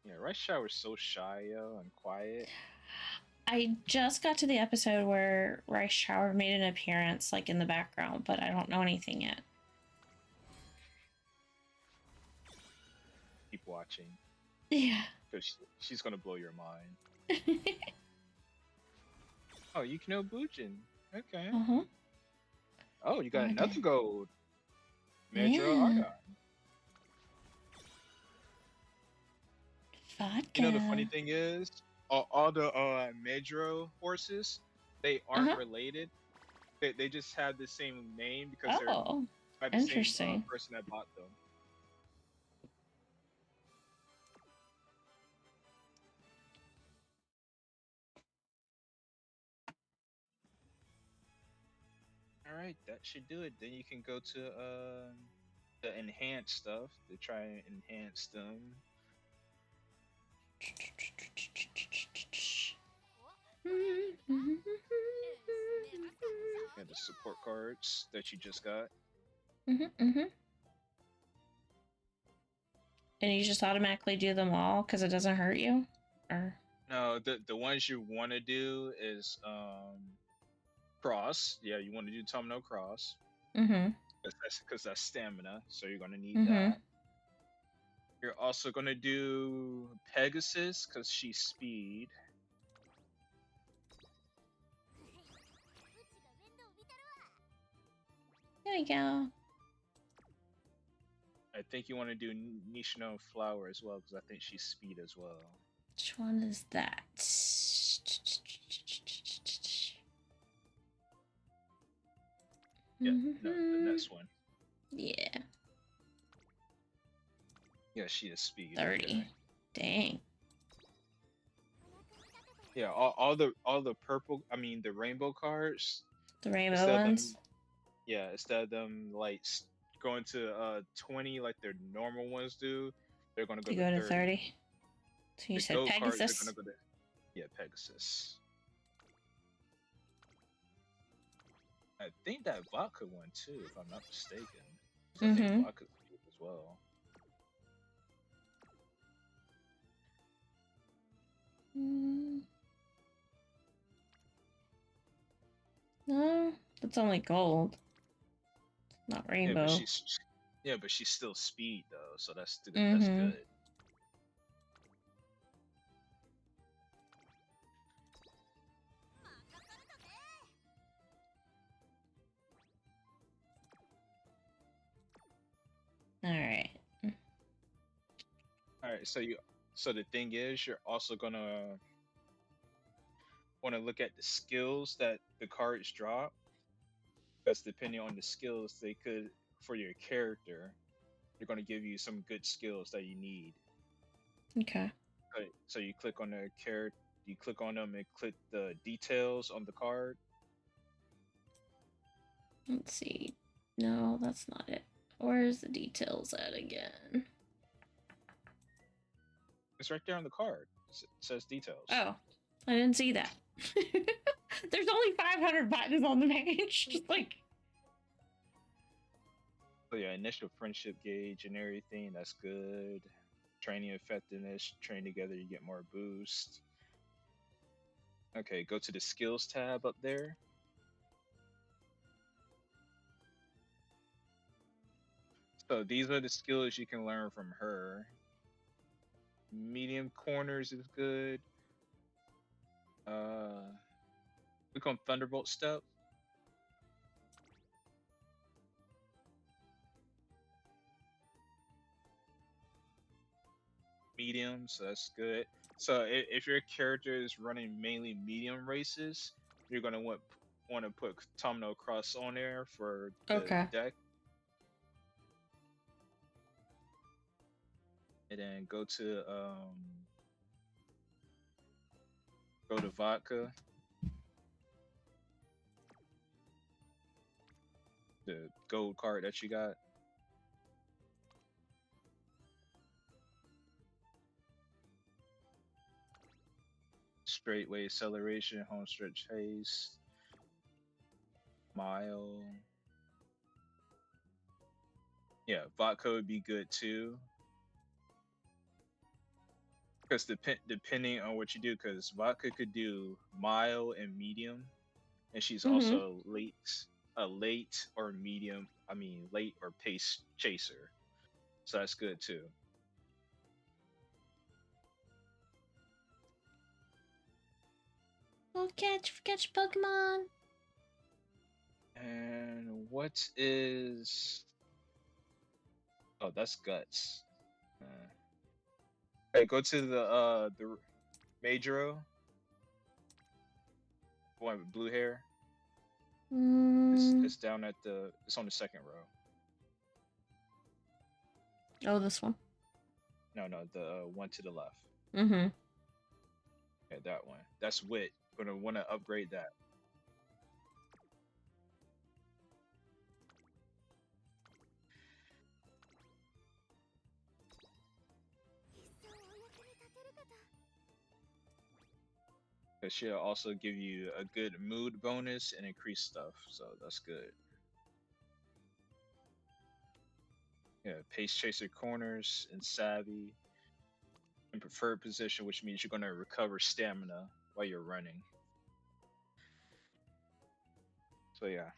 Yeah, Rice Shower's so shy, yo, and quiet. I just got to the episode where Rice Shower made an appearance, like in the background, but I don't know anything yet. Keep watching. Yeah. Because she's gonna blow your mind. Oh, you can know Bujin. Okay. Uh-huh. Oh, you got Okay. another gold. Medra Yeah. Argon. Vodka. You know the funny thing is, all the Medro horses, they aren't related. They just have the same name because they're by the interesting. same person that bought them. All right, that should do it. Then you can go to the enhanced stuff to try and enhance them. And the support cards that you just got. And you just automatically do them all because it doesn't hurt you? Or No, the ones you want to do is cross. Yeah, you want to do Tomno Cross. Because that's stamina, so you're gonna need that. You're also gonna do Pegasus because she's speed. There we go. I think you want to do Nishino Flower as well because I think she's speed as well. Which one is that? Yeah, no, the next one. Yeah. Yeah, she is speed. 30. Okay. Dang. Yeah, all the purple. I mean, the rainbow cards. The rainbow Instead of them, ones. yeah, instead of them like going to 20 like their normal ones do, they're gonna go They to go to 30. 30. So you The said gold cards are gonna Pegasus. go to Pegasus. I think that vodka one too, if I'm not mistaken. I think vodka's good as well. No, that's only gold. Not rainbow. But she's still speed though, so that's good. Alright. Alright, so the thing is you're also gonna want to look at the skills that the cards drop. Because depending on the skills they could for your character, they're gonna give you some good skills that you need. Okay. So you click on the character, you click on them and click the details on the card. Let's see. No, that's not it. Where's the details at again? It's right there on the card. It says details. Oh, I didn't see that. There's only 500 buttons on the page. Just like. So yeah, initial friendship gauge and everything. That's good. Training effectiveness. Train together, you get more boost. Okay, go to the skills tab up there. So these are the skills you can learn from her. Medium corners is good. Click on Thunderbolt Step. Medium, so that's good. So if your character is running mainly medium races, you're gonna want to put KimonoKat on there for the deck. And then go to vodka. The gold card that you got. Straightway acceleration, home stretch haste, mile. Yeah, vodka would be good too. Because depending on what you do, because vodka could do mile and medium, and she's also late or medium. I mean, late or pace chaser, so that's good too. Oh, catch Pokemon. And what is? Oh, that's guts. Hey, go to the Majoro. One with blue hair. It's down at it's on the second row. Oh, this one. No, the one to the left. Yeah, that one. That's wit. Gonna want to upgrade that. Because she'll also give you a good mood bonus and increase stuff, so that's good. Yeah, pace chaser corners and savvy. In preferred position, which means you're gonna recover stamina while you're running. So yeah,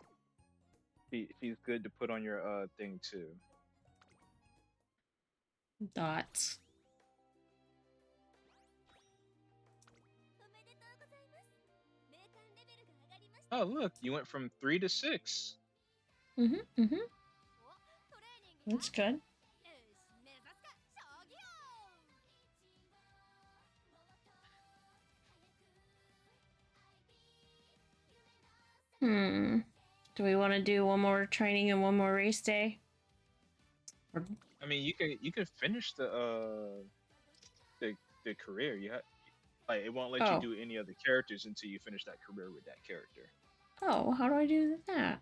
she's good to put on your thing too. Dots. Oh look, you went from 3 to 6. That's good. Do we want to do one more training and one more race day? I mean, you can finish the career. Like it won't let you do any other characters until you finish that career with that character. Oh, how do I do that?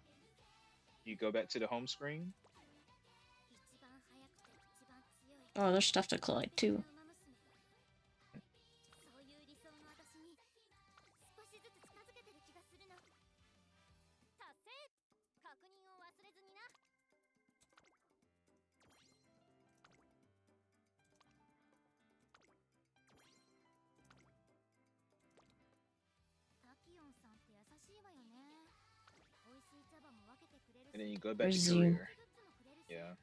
You go back to the home screen. Oh, there's stuff to collect too. And then you go back to career. Yeah.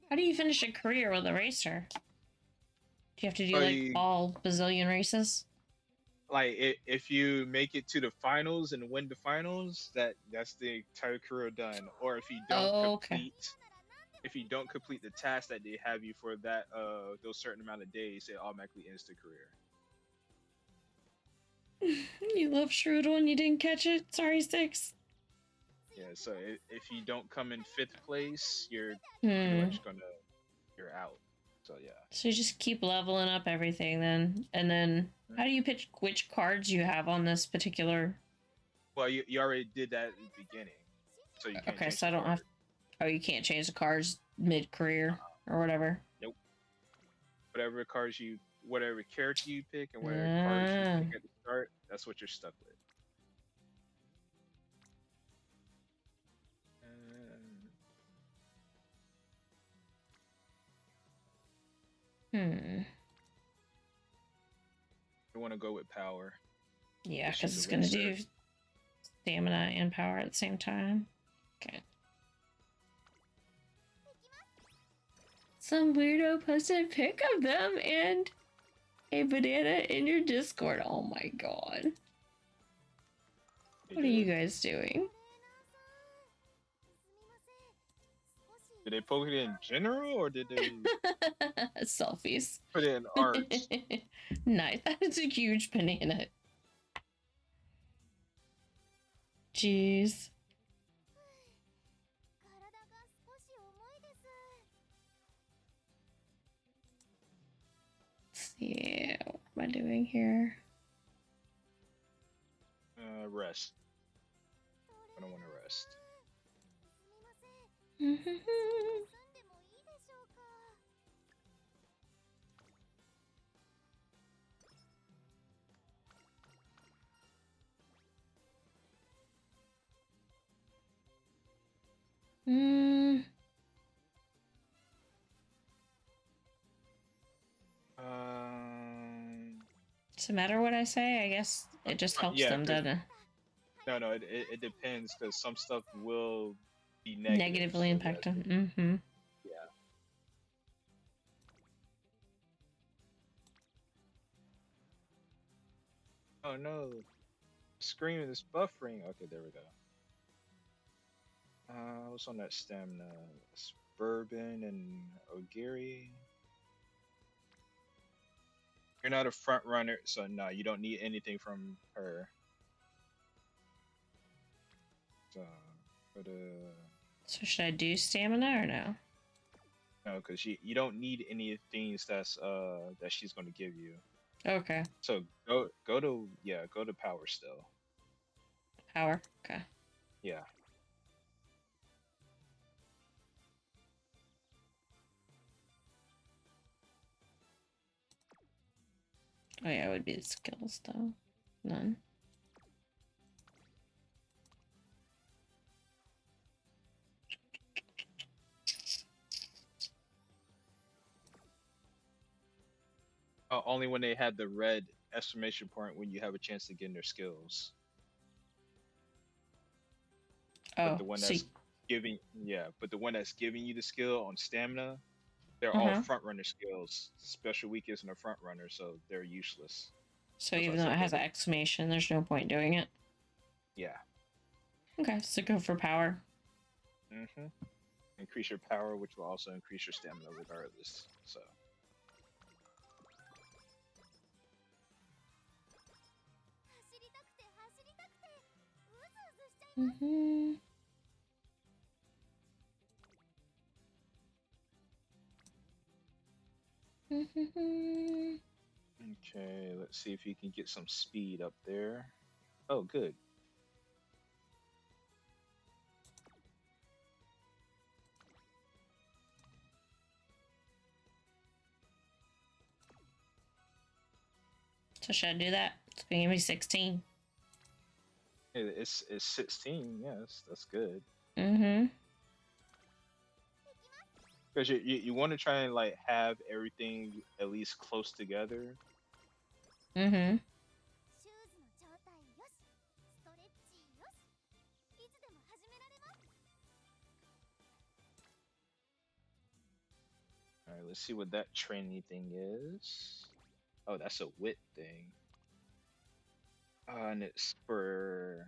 How do you finish a career with a racer? Do you have to do like all bazillion races? Like if you make it to the finals and win the finals, that's the entire career done. Or if you don't complete the task that they have you for that those certain amount of days, it automatically ends the career. You love Strudel and you didn't catch it? Sorry, Six. Yeah, so if you don't come in 5th place, you're pretty much you're out. So yeah. So you just keep leveling up everything then, and then how do you pick which cards you have on this particular? Well, you already did that at the beginning, so you can't. Okay, so I don't have. Oh, you can't change the cards mid-career or whatever. Nope. Whatever character you pick and whatever cards you pick at the start, that's what you're stuck with. You want to go with power. Yeah, because it's going to do stamina and power at the same time. Okay. Some weirdo posted a pic of them and a banana in your Discord. Oh my god. What are you guys doing? Did they post it in general or did they selfies? Put it in art. Nice. That is a huge banana. Jeez. Let's see. What am I doing here? Rest. I don't want to rest. Does it matter what I say? I guess it just helps them, doesn't it? No, it depends because some stuff will be negatively impact them. Yeah. Oh no, screen is buffering. Okay, there we go. What's on that stamina? It's Bourbon and Ogiri. You're not a front runner, so no, you don't need anything from her. So should I do stamina or no? No, because you don't need any things that she's going to give you. Okay. So go to power still. Power. Okay. Yeah. Oh yeah, it would be the skills though. None. Only when they have the red exclamation point when you have a chance to get in their skills. Oh, but the one that's giving you the skill on stamina, they're all front runner skills. Special weak isn't a front runner, so they're useless. So that's even though it has an exclamation, there's no point doing it. Yeah. Okay, so go for power. Increase your power, which will also increase your stamina regardless. So. Okay, let's see if you can get some speed up there. Oh, good. So should I do that? It's gonna give me 16. It's 16. Yes, that's good. Mm-hmm. Because you want to try and like have everything at least close together. Mm-hmm. All right, let's see what that training thing is. Oh, that's a wit thing. And it's for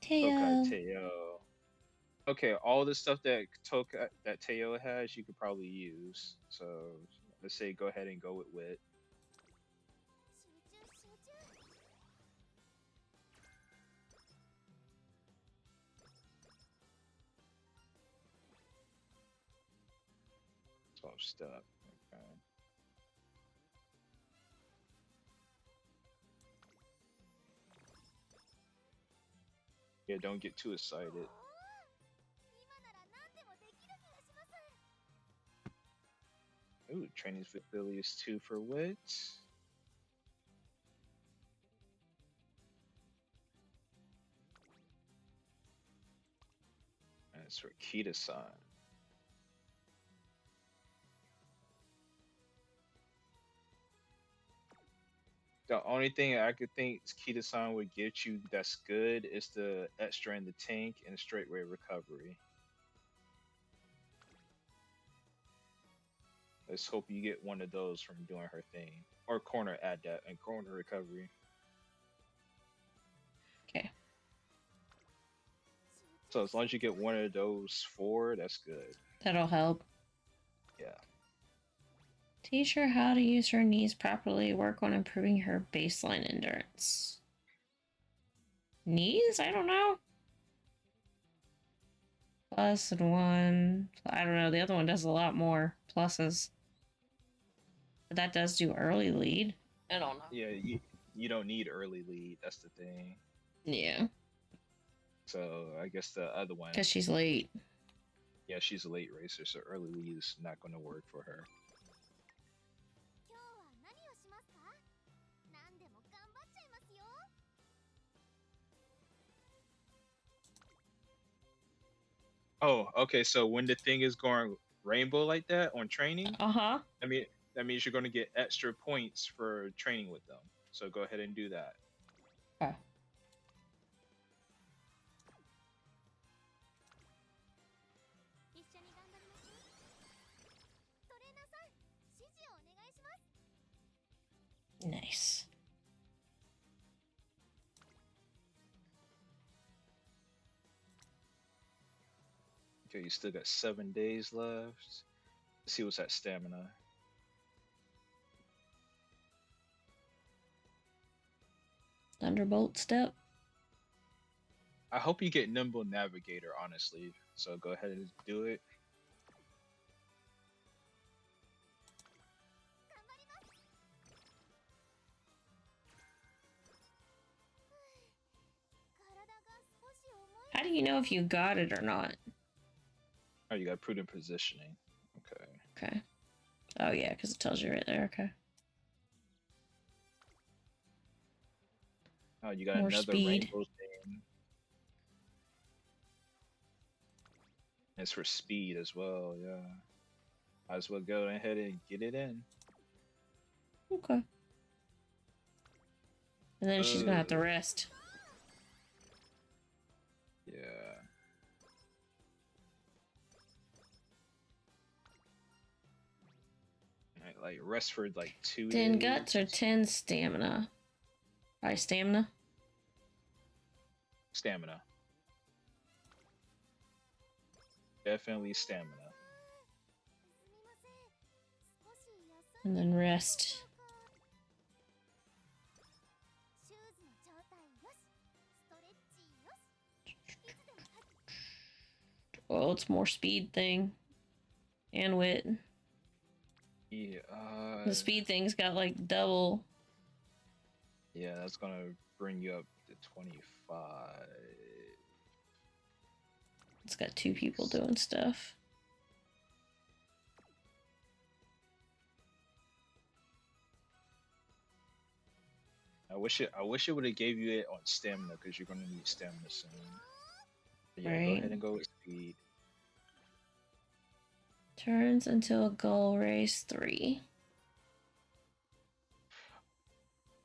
Tokai Teo. Teo. Okay, all the stuff that Teo has, you could probably use. So let's say go ahead and go with wit. Swap stuff. Okay. Yeah, don't get too excited. Ooh, training ability is 2 for wit. And it's for Kita-san. The only thing I could think Kita-san would get you that's good is the extra in the tank and straightway recovery. Let's hope you get one of those from doing her thing. Or corner adapt and corner recovery. Okay. So as long as you get one of those 4, that's good. That'll help. Yeah. Teach her how to use her knees properly. Work on improving her baseline endurance. Knees? I don't know. Plus and 1. I don't know. The other one does a lot more pluses. But that does do early lead. I don't know. Yeah, you don't need early lead. That's the thing. Yeah. So I guess the other one. Because she's late. Yeah, she's a late racer, so early lead is not going to work for her. Oh, okay. So when the thing is going rainbow like that on training, Uh-huh. that means you're going to get extra points for training with them. So go ahead and do that. Okay. Nice. Okay, you still got 7 days left. Let's see what's that stamina. Thunderbolt step. I hope you get Nimble Navigator, honestly. So go ahead and do it. How do you know if you got it or not? Oh, you got prudent positioning. Okay. Okay. Oh, yeah, because it tells you right there. Okay. Oh, you got More another speed. rainbow thing. It's for speed as well, yeah. Might as well go ahead and get it in. Okay. And then she's gonna have to rest. Yeah. Right, like rest for like 2 10 days. guts or 10 stamina? Probably stamina. Stamina. Definitely stamina. And then rest. Oh, it's more speed thing. And wit. Yeah. The speed thing's got like double. Yeah, that's gonna bring you up to 25. It's got 2 people doing stuff. I wish it would have gave you it on stamina because you're gonna need stamina soon. But yeah, go Right. ahead and go with speed. Turns until goal race 3.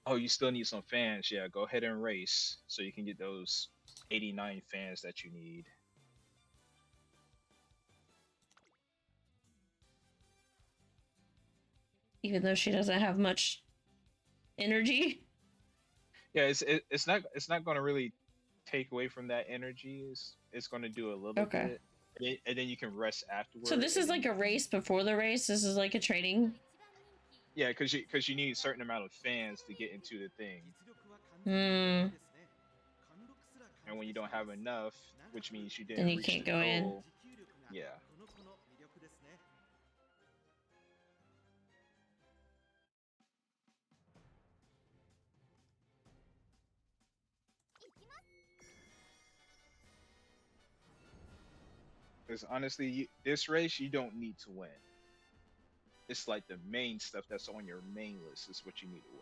Oh, you still need some fans. Yeah, go ahead and race so you can get those 89 fans that you need. Even though she doesn't have much energy. Yeah, it's not going to really take away from that energy. It's going to do a little bit, and then you can rest afterwards. So this is like a race before the race. This is like a training. Yeah, because you need a certain amount of fans to get into the thing. Hmm. And when you don't have enough, which means you didn't then you reach can't the go goal. in. Yeah. Because honestly, this race you don't need to win. It's like the main stuff that's on your main list is what you need to win.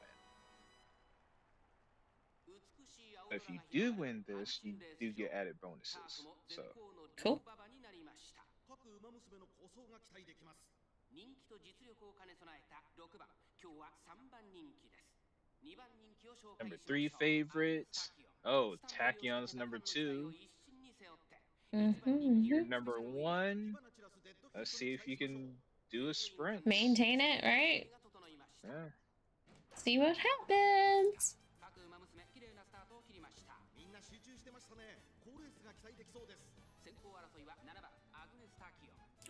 But if you do win this, you do get added bonuses. So cool. 人気と実力を兼ね備えた6番、今日は3番人気です。2番人気を紹介しましょう。number 3 favorite. Oh, Tachyon's number 2. You're number 1. Let's see if you can do a sprint. Maintain it, right? Yeah. See what happens.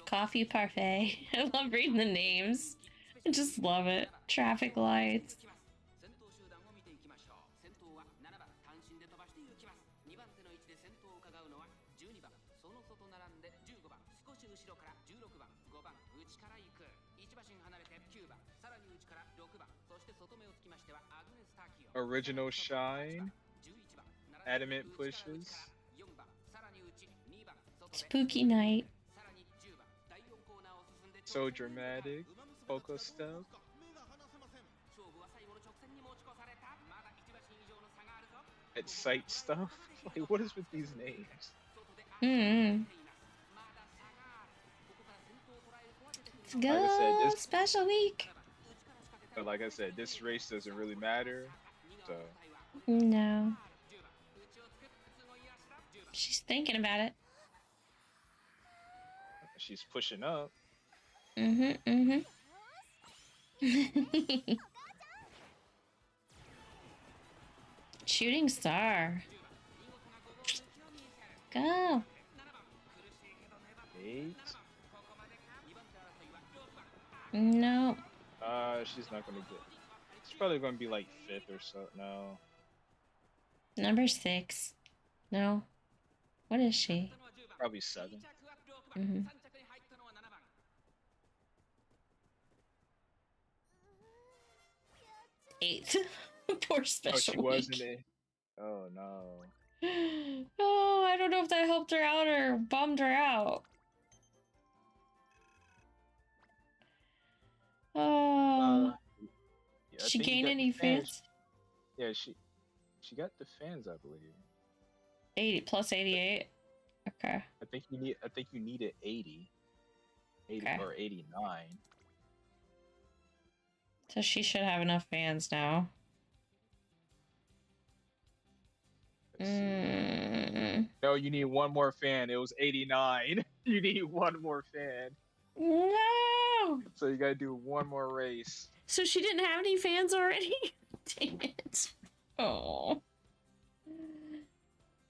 Coffee parfait. I love reading the names. I just love it. Traffic lights. Original shine. Adamant pushes. Spooky night. So dramatic. Poco stuff. At sight stuff. Like, what is with these names? Let's go. Like I said, special week. But like I said, this race doesn't really matter. So no. She's thinking about it. She's pushing up. Shooting star. Go. 8. No. She's not gonna get. She's probably gonna be like 5th or so. No. Number 6. No. What is she? Probably 7. 8th. Poor special. Oh, she wasn't it. Oh no. Oh, I don't know if that helped her out or bummed her out. Oh. Yeah, did she gain any fans? Yeah, she got the fans, I believe. 80 plus 88. Okay. I think you needed 80. 80 okay. Or 89. So she should have enough fans now. No, you need one more fan. It was 89. You need one more fan. No. So you gotta do one more race. So she didn't have any fans already? Dang it. Oh.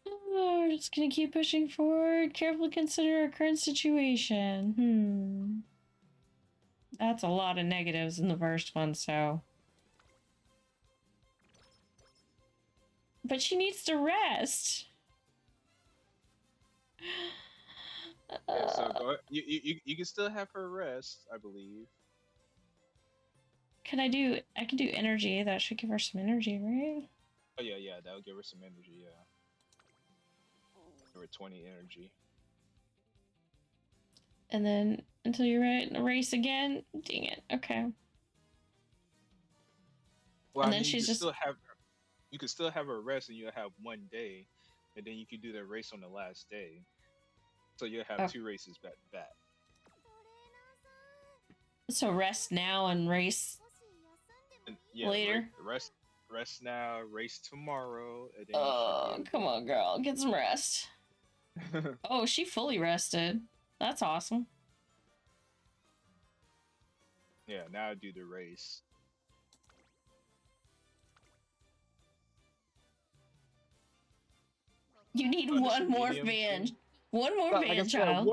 We're just gonna keep pushing forward. Carefully consider our current situation. That's a lot of negatives in the first one, so. But she needs to rest. Yeah, so go. You can still have her rest, I believe. Can I do? I can do energy. That should give her some energy, right? Oh yeah, that'll give her some energy. Yeah, give her 20 energy. And then until you're ready to race again. Dang it. Okay. Well, And I then mean, she's just. you can still have her rest, and you'll have one day, and then you can do the race on the last day. So you'll have 2 races back to back. So rest now and race And, yeah, later. Rest now, race tomorrow. And then Oh, come on, girl. Get some rest. Oh, she fully rested. That's awesome. Yeah, now do the race. You need one more fan. One more fan, child.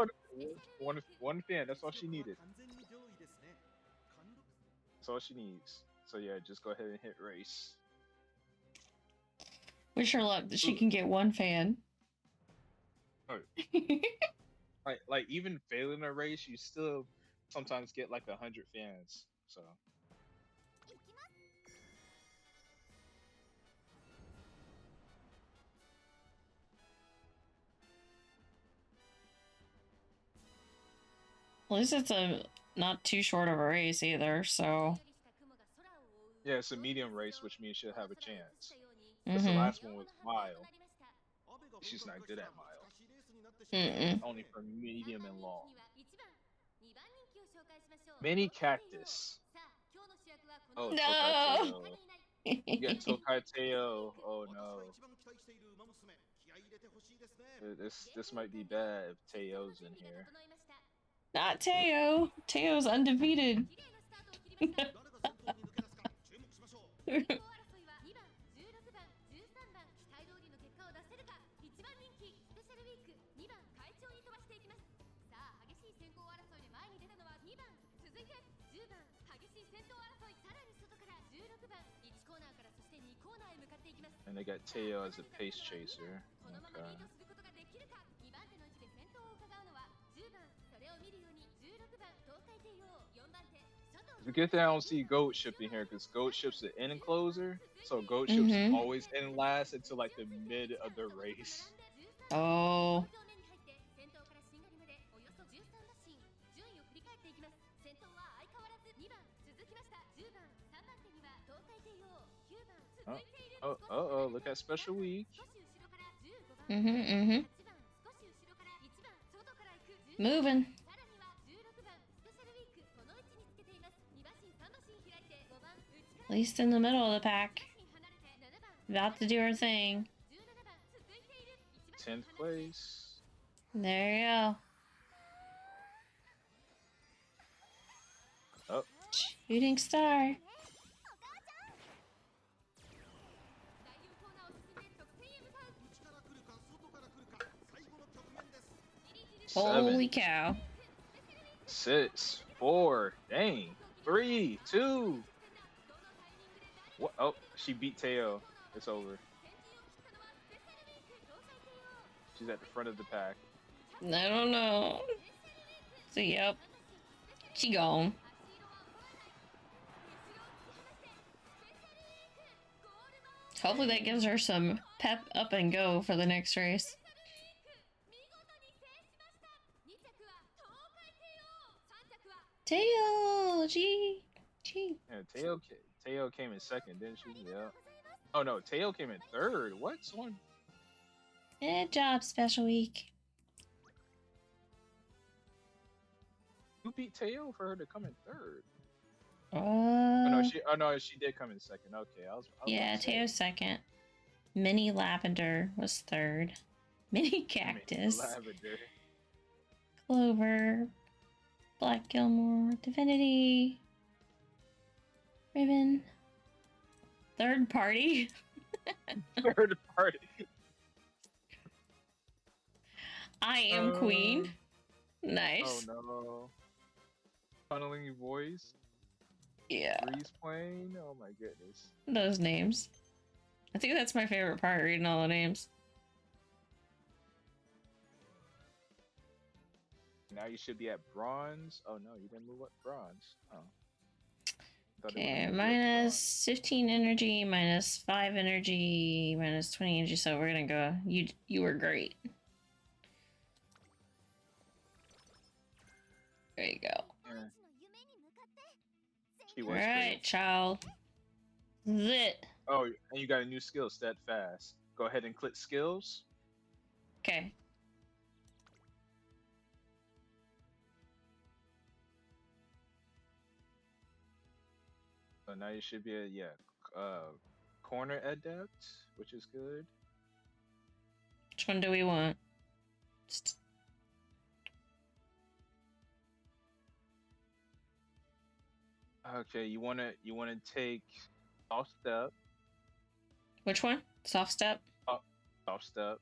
One fan. That's all she needed. That's all she needs. So yeah, just go ahead and hit race. Wish her luck that she can get one fan. Oh. like even failing a race, you still sometimes get like 100 fans. So. At least it's a not too short of a race either, so. Yeah, it's a medium race, which means she'll have a chance. Because the last one was mile. She's not good at mile. Only for medium and long. Mini cactus. Oh, no! You got Tokateo. Oh no. This might be bad if Teo's in here. Not Teo. Teo's undefeated. And they got Teo as a pace chaser. Okay. It's a good thing I don't see Goat Ship in here because Goat Ship's the end closer. So Goat Ship's always in last until like the mid of the race. Oh. Oh, look at Special Week. Moving. At least in the middle of the pack. About to do her thing. 10th place. There you go. Oh. Shooting star. Holy cow. 6, 4, dang. 3, 2. What? Oh, she beat Teo. It's over. She's at the front of the pack. I don't know. So, yep. She gone. Hopefully that gives her some pep up and go for the next race. Teo! Gee. Yeah, Teo came in second, didn't she? Yeah. Oh no, Teo came in third. What? Someone... Good job, Special Week. Who beat Teo for her to come in third? Oh no, she did come in second. Okay, I was yeah, Teo's second. Mini Lavender was third. Mini Cactus. Lavender. Clover. Black Gilmore. Divinity. Ribbon. Third party. Third party. I am queen. Nice. Oh no. Tunneling voice. Yeah. Breeze plane. Oh my goodness. Those names. I think that's my favorite part, reading all the names. Now you should be at bronze. Oh no, you didn't move up bronze. Oh. Okay, minus 15 energy, minus 5 energy, minus 20 energy. So we're gonna go. You were great. There you go. She was All right, great. child. Zit. Oh, and you got a new skill, steadfast. Go ahead and click skills. Okay. So now you should be corner adept, which is good. Which one do we want? Okay, you wanna take soft step. Which one? Soft step? Soft step.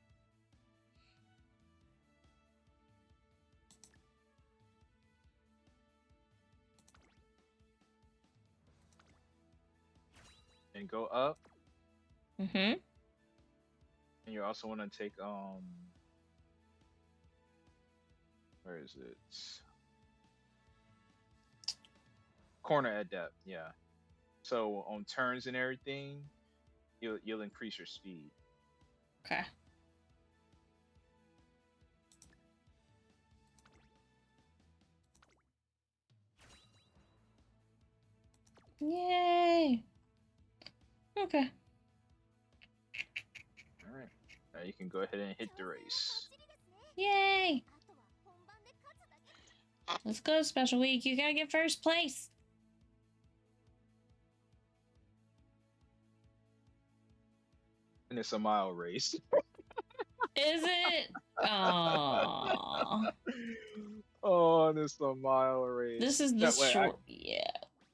And go up. Mm-hmm. And you also wanna take where is it? Corner adept, yeah. So on turns and everything, you'll increase your speed. Okay. Yay! Okay. All right. Now you can go ahead and hit the race. Yay! Let's go, Special Week. You gotta get first place. And it's a mile race. Is it? Aww. Oh, and it's a mile race. This is the short. Yeah.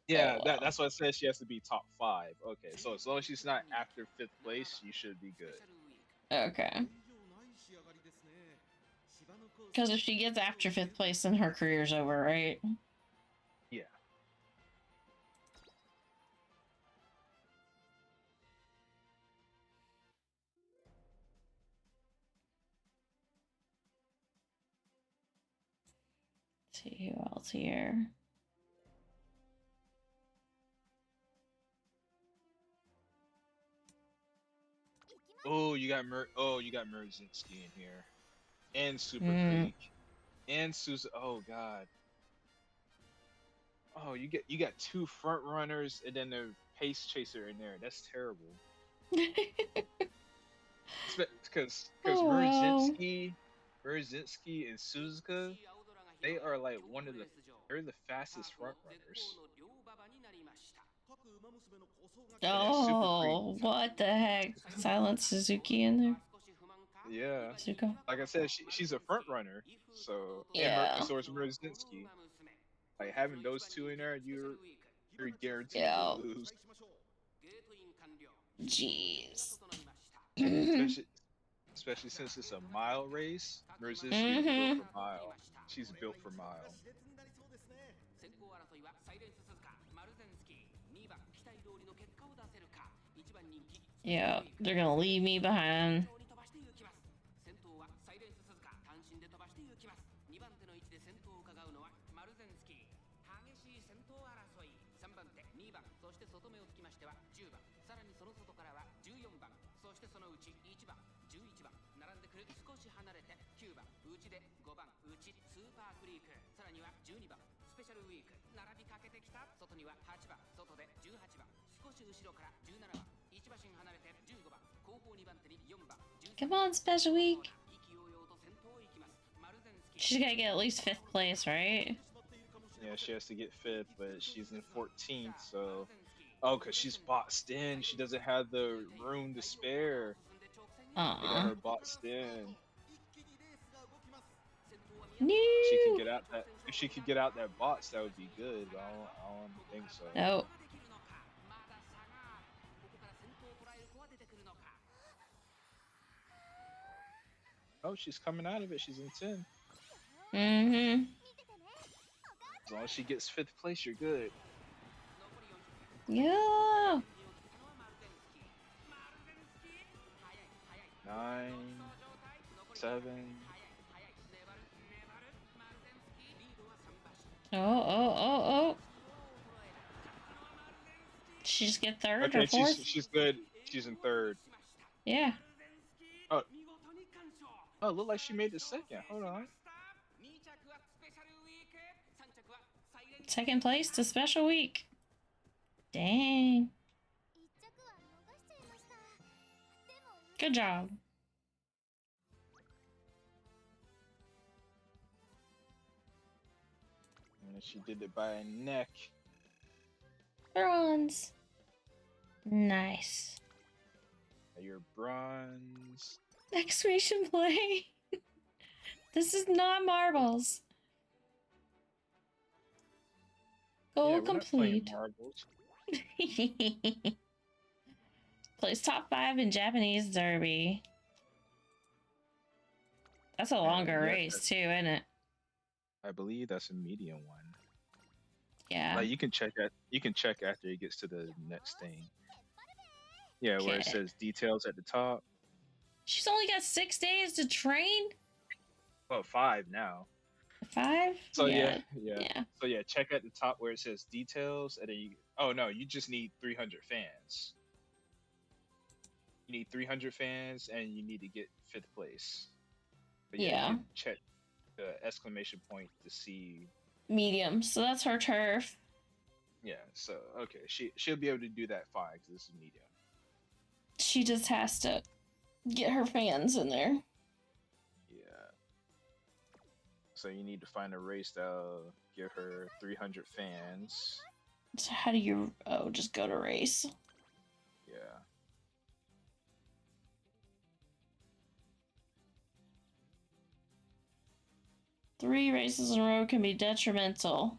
Yeah, Oh, wow. that's what it says. She has to be top 5. Okay, so as long as she's not after 5th place, you should be good. Okay. Because if she gets after 5th place, then her career's over, right? Yeah. Let's see who else here. Oh, you got Merzinski in here, and Super Creek, and Susan. Oh God. Oh, you got 2 front runners and then the pace chaser in there. That's terrible. Because Merzinski and Suzuka, they are like they're the fastest front runners. Oh, what the heck? Silent Suzuki in there? Yeah. Suzuka? Like I said, she's a front runner. So yeah. And so is Merzinski. Like having those 2 in there, you're guaranteed yeah. to lose. Jeez. Especially since it's a mile race. Merzinski is built for mile. She's built for mile. Yeah, they're gonna leave me behind. Come on, Special Week. She's gotta get at least 5th place, right? Yeah, she has to get 5th, but she's in 14th, so... Oh, because she's boxed in. She doesn't have the room to spare. They got her boxed in. No. If she could get out that box, that would be good, but I don't think so. Nope. Oh, she's coming out of it. She's in 10. Mm-hmm. As long as she gets 5th place, you're good. Yeah. 9, 7, Oh. She just get third or Okay, fourth? she's good. She's in third. Yeah. Oh, look like she made the second. Hold on. Second place to special week. Dang. Good job. And she did it by a neck. Bronze. Nice. Your bronze. Exclamation play. This is not marbles. Goal complete. Marbles. Place top 5 in Japanese Derby. That's a longer race too, isn't it? I believe that's a medium one. Yeah. Like you can check after it gets to the next thing. Yeah, where it says details at the top. She's only got 6 days to train? Well, 5 now. 5? So yeah. So yeah, check at the top where it says details, and then you just need 300 fans. You need 300 fans, and you need to get 5th place. But you can check the exclamation point to see medium. So that's her turf. Yeah. So okay, she'll be able to do that 5 because this is medium. She just has to get her fans in there. Yeah. So you need to find a race that'll give her 300 fans. So how do you... Oh, just go to race. Yeah. Three races in a row can be detrimental.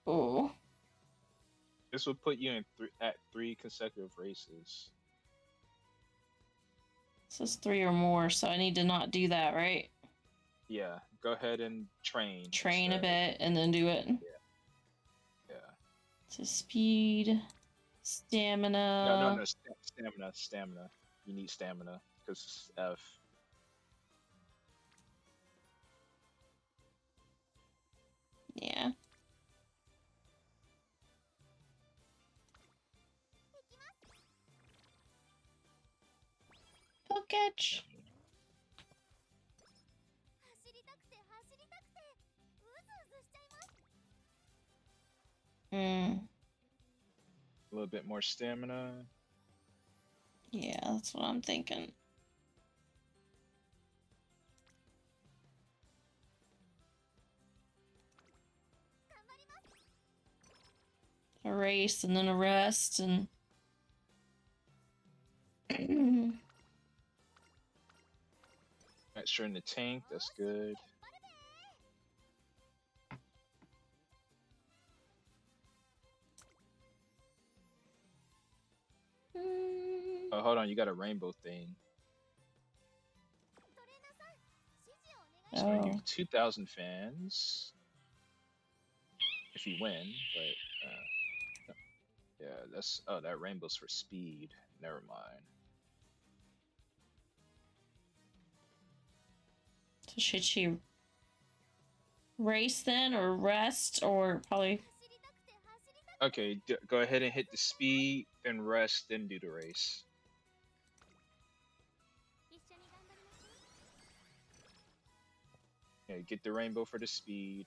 Ooh. This will put you in at 3 consecutive races. It says 3 or more, so I need to not do that, right? Yeah. Go ahead and train. Train a bit and then do it. Yeah. So speed, stamina. No. Stamina. You need stamina because it's F. Yeah. Hook catch. A little bit more stamina. Yeah, that's what I'm thinking. A race and then a rest and Extra in the tank, that's good. Oh, hold on, you got a rainbow thing. So I give you 2,000 fans if you win, but yeah, that rainbow's for speed. Never mind. So should she race then or rest or probably? Okay, go ahead and hit the speed, then rest, then do the race. Yeah, get the rainbow for the speed.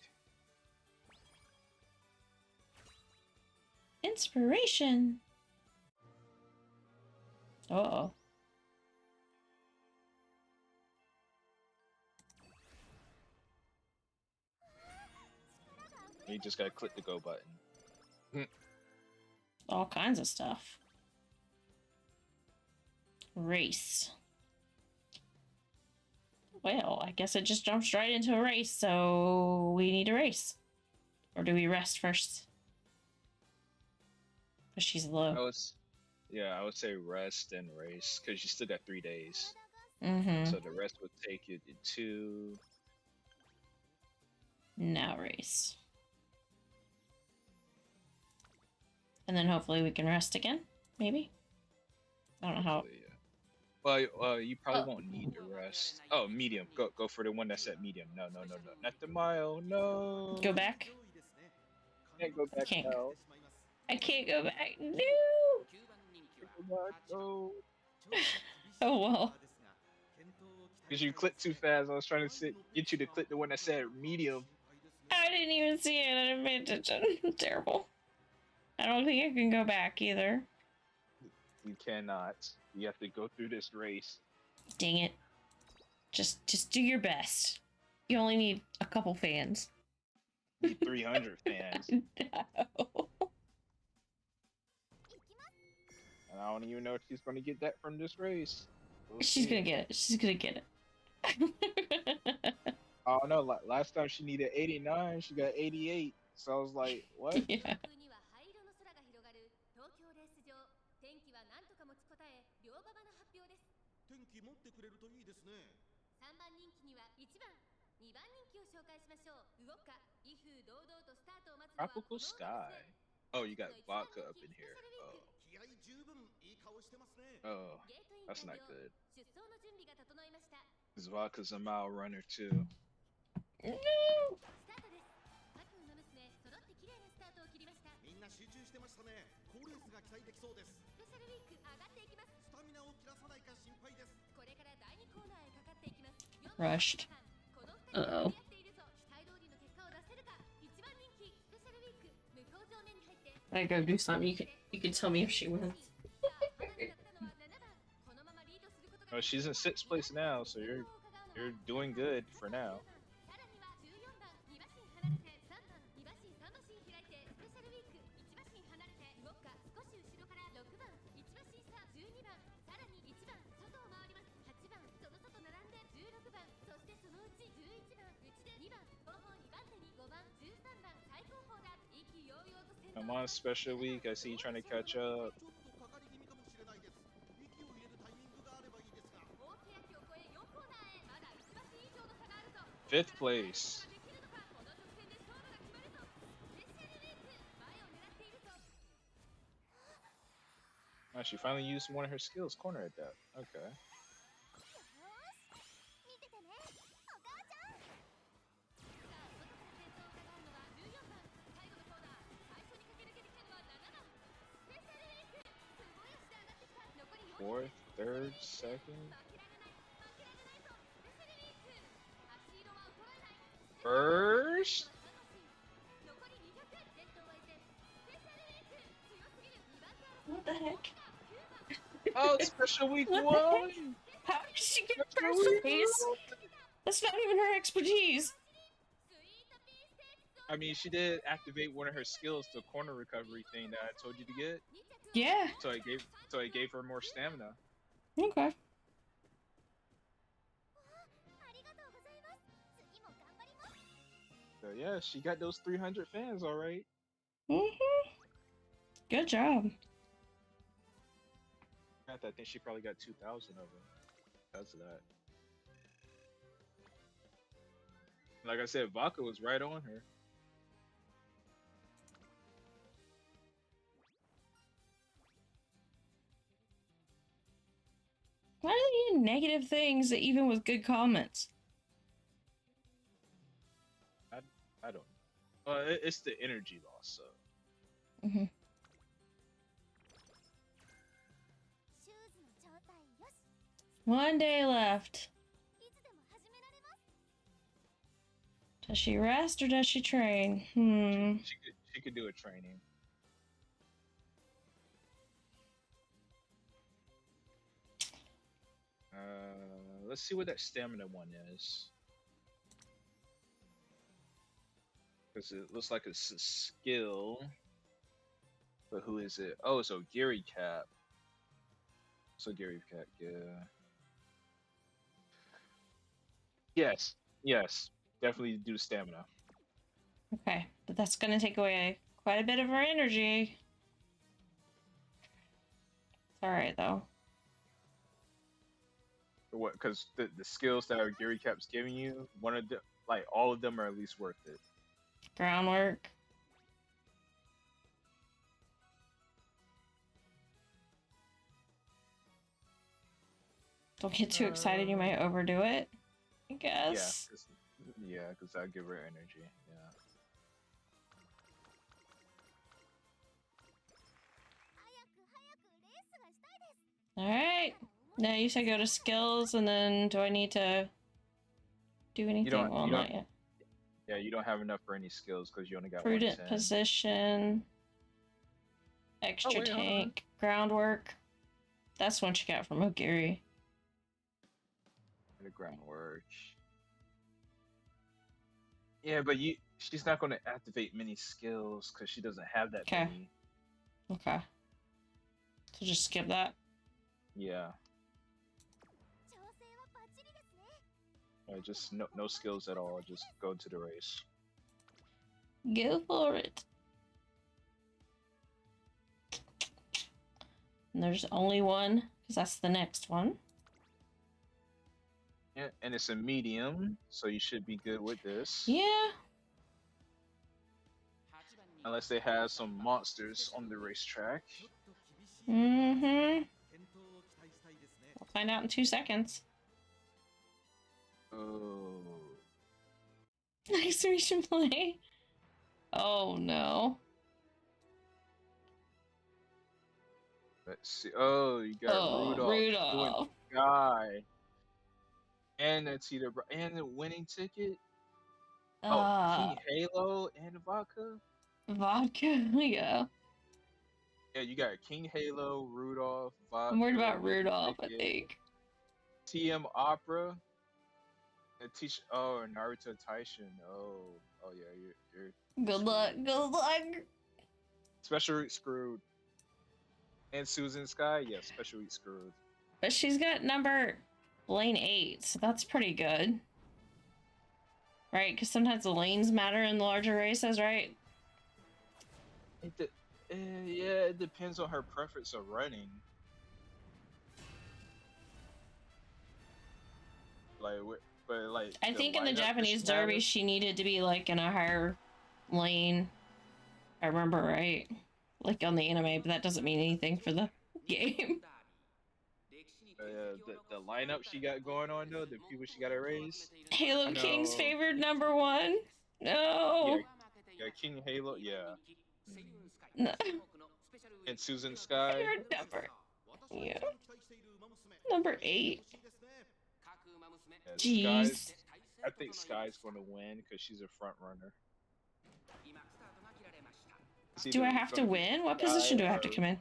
Inspiration. Uh-oh. You just gotta click the go button. All kinds of stuff. Race. Well, I guess it just jumps right into a race, so we need a race. Or do we rest first? Because she's low. I would say rest and race, because you still got 3 days. Mm-hmm. So the rest would take you to 2. Now race. And then hopefully we can rest again, maybe? I don't know how. Yeah. Well, you probably won't need the rest. Oh, medium. Go for the one that's at medium. No, no, no, no. Not the mile. No. Go back. Can't go I back can't. now. I can't go back. No. Go back. No. Oh well. Because you clicked too fast. I was trying to get you to click the one that said medium. I didn't even see it. I didn't pay attention. Terrible. I don't think I can go back either. You cannot. You have to go through this race. Dang it. Just do your best. You only need a couple fans. You need 300 fans. No. And I don't even know if she's going to get that from this race. We'll She's see. gonna get it. She's gonna get it. I don't know. Last time she needed 89, she got 88. So I was like, what? Yeah. 天気持ってくれるといいですね。3番人気には1番、2番人気を紹介しましょう。動くか、威風堂々とスタートを待つのは Tropical Sky. Oh, you got vodka up in here. 気合十分いい顔してますね。 Oh, that's not good. 出走の準備が整いました。 Because vodka's a mile runner too. No. スタートです。各馬娘揃って綺麗なスタートを切りました。みんな集中してましたね。好レースが期待できそうです。スペシャルウィーク上がっていきます。スタミナを切らさないか心配です。これから第2コーナーへかかっていきます。 Rushed. この2人がやっているぞ。期待通りの結果を出せるか。1番人気スペシャルウィーク向こう上面に入って I go do something. You can tell me if she wins. Oh, she's in 6th place now, so you're doing good for now. Come on, special week. I see you trying to catch up. ちょっとかかり気味かもしれないです。息を入れるタイミングがあればいいですが。 5th place. Oh, she finally used one of her skills. Corner at that. Okay. Fourth, third, second. First? What the heck? Oh, special week What the one! heck? How did she get Special first week place? one! That's not even her expertise. I mean, she did activate one of her skills, the corner recovery thing that I told you to get. Yeah. So it gave her more stamina. Okay. So yeah, she got those 300 fans, all right. Good job. I think she probably got 2,000 of them because of that. Like I said, Vodka was right on her. Why do they get negative things even with good comments? I don't know. It's the energy loss, so. One day left. Does she rest or does she train? She could do a training. Let's see what that stamina one is. Because it looks like it's a skill. But who is it? Oh, so Gary Cap. So Gary Cap, yeah. Yes. Definitely do stamina. Okay, but that's gonna take away quite a bit of her energy. It's alright though. What? Because the skills that our Gary Cap's giving you, one of them, like all of them, are at least worth it. Groundwork. Don't get too excited, you might overdo it, I guess. Yeah, because that'll give her energy. Yeah. Alright. Now you said go to skills, and then do I need to do anything? Well, not yet. Yeah, you don't have enough for any skills because you only got Prudent 110. position. Extra tank. Groundwork. That's one she got from O'Gary. The groundwork. Yeah, but she's not going to activate many skills because she doesn't have that many. Okay. So just skip that? Yeah. Just no skills at all. Just go to the race. Go for it. And there's only one, because that's the next one. Yeah, and it's a medium, so you should be good with this. Yeah. Unless they have some monsters on the racetrack. Mm-hmm. We'll find out in 2 seconds. Oh. Nice to meet you, play. Oh no. Let's see. Oh, you got Rudolph. Guy. And that's either and the winning ticket. King Halo and vodka. Vodka, yeah. Yeah, you got King Halo, Rudolph, vodka. I'm worried about Rudolph, I think. TM Opera. Naruto Taishin. Oh yeah, you're good luck. Good luck. Special Route screwed. And Susan Sky, yeah, Special Route screwed. But she's got number lane 8, so that's pretty good. Right? Because sometimes the lanes matter in the larger races, right? It depends on her preference of running. I think in the Japanese derby she needed to be like in a higher lane. I remember right, like on the anime, but that doesn't mean anything for the game. The lineup she got going on though, the people she got to raise. Halo King's favored number 1. No. Yeah, King Halo. Yeah. No. And Susan Sky. Yeah. Number 8. Yeah, Jeez. I think Sky's going to win because she's a front runner. Do I have to win? What position do I have to come in?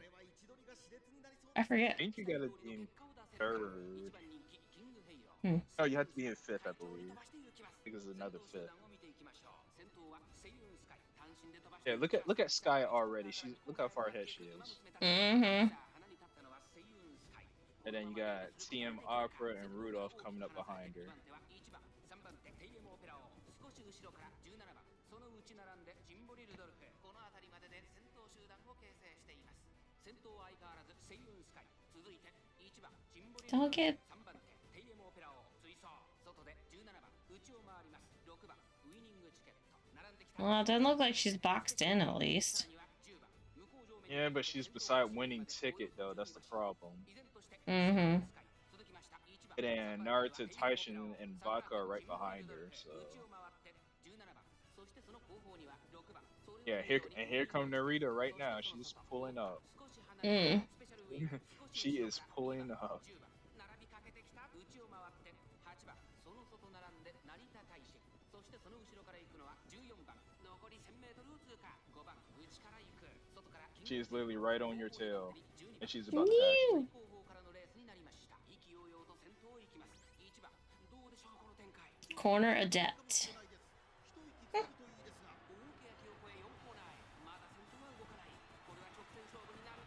I forget. I think you gotta be in 3rd. Oh, you have to be in 5th, I believe. I think it's another 5th. Yeah, look at Sky already. Look how far ahead she is. Mm-hmm. And then you got TM Opera and Rudolph coming up behind her. Don't get... Well, it doesn't look like she's boxed in, at least. Yeah, but she's beside winning ticket, though. That's the problem. Mm-hmm. And then Naruto, Taishin, and Vodka are right behind her, so... Yeah, here come Narita right now. She's pulling up. She is pulling up. She is literally right on your tail, and she's about to pass you. Corner adept.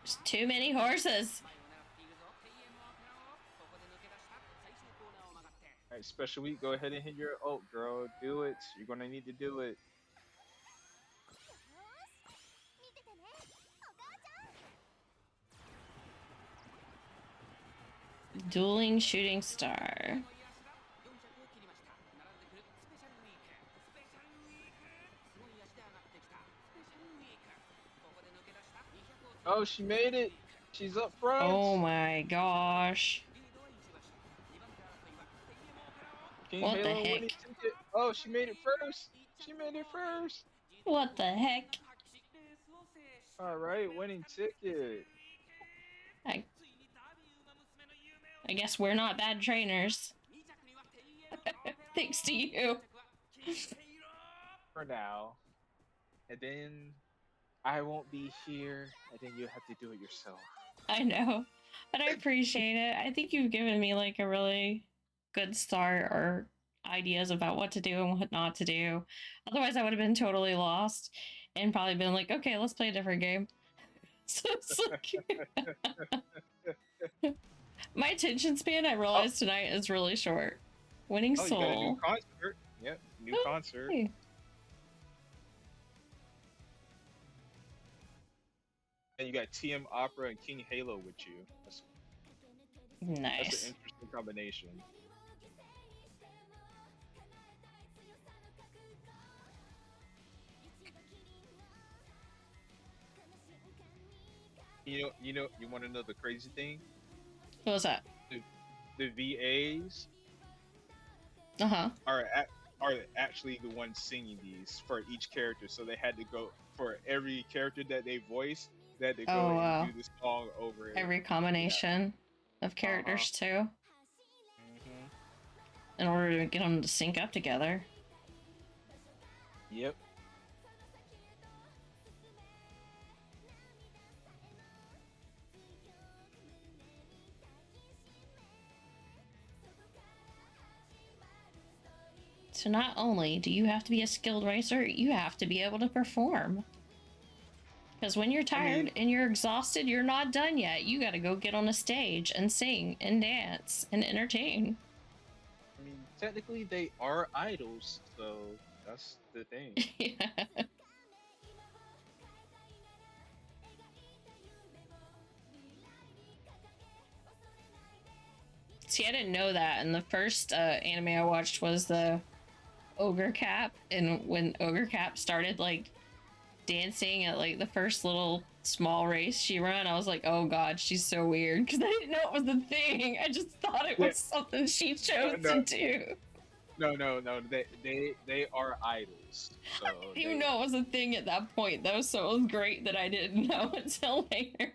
There's too many horses. Alright, Special Week, go ahead and hit your ult, girl. Do it. You're gonna need to do it. Dueling shooting star. Oh, she made it. She's up front. Oh my gosh. King What the Halo heck? winning ticket. Oh, she made it first. She made it first. What the heck? All right, winning ticket. I guess we're not bad trainers. Thanks to you. For now. And then I won't be here, and then you have to do it yourself. I know, but I appreciate it. I think you've given me like a really good start or ideas about what to do and what not to do. Otherwise, I would have been totally lost and probably been like, okay, let's play a different game. So it's like my attention span, I realized tonight, is really short. Winning Oh, Soul. you got a new concert. Yep, new concert. Hey. And you got TM Opera and King Halo with you. That's an Nice. interesting combination. You want to know the crazy thing? What was that? The VAs Uh-huh. are actually the ones singing these for each character. So they had to go for every character that they voice. They had to go and do the song over every combination of characters too. In order to get them to sync up together. Yep. So not only do you have to be a skilled racer, you have to be able to perform. Because when you're tired and you're exhausted, you're not done yet. You got to go get on a stage and sing and dance and entertain. I mean, technically they are idols, so that's the thing. Yeah. See, I didn't know that. And the first anime I watched was the Ogre Cap. And when Ogre Cap started, like, dancing at, like, the first little small race she ran, I was like, oh god, she's so weird. Because I didn't know it was a thing. I just thought it was something she chose to do. No. They are idols. So I didn't even know it was a thing at that point, though, so it was great that I didn't know until later.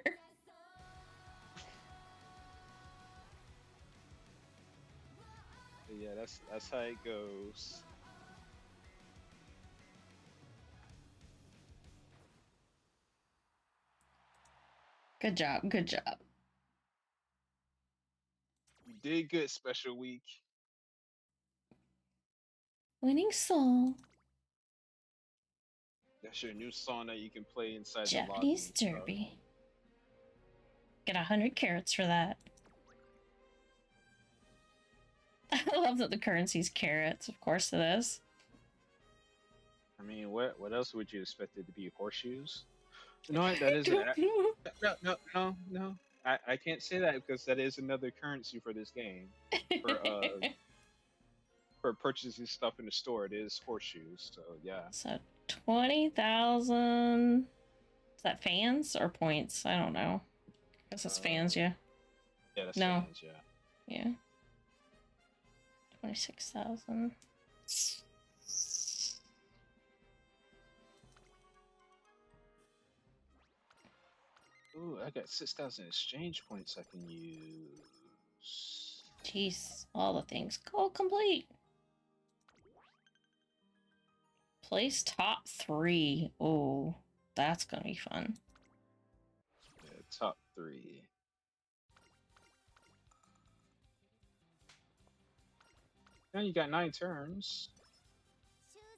Yeah, that's how it goes. Good job, good job. You did good, Special Week. Winning Soul. That's your new song that you can play inside Japanese the lobby. Derby. Get 100 carrots for that. I love that the currency's carrots. Of course it is. I mean, what else would you expect it to be? Horseshoes? No, that isn't. No. I can't say that because that is another currency for this game. For purchasing stuff in the store, it is horseshoes. So yeah. So 20,000. Is that fans or points? I don't know. I guess it's fans, yeah. Yeah, that's fans, yeah. Yeah. 26,000. Ooh, I got 6,000 exchange points I can use. Jeez, all the things. Goal complete. Place top 3. Oh, that's gonna be fun. Yeah, top 3. Now you got 9 turns.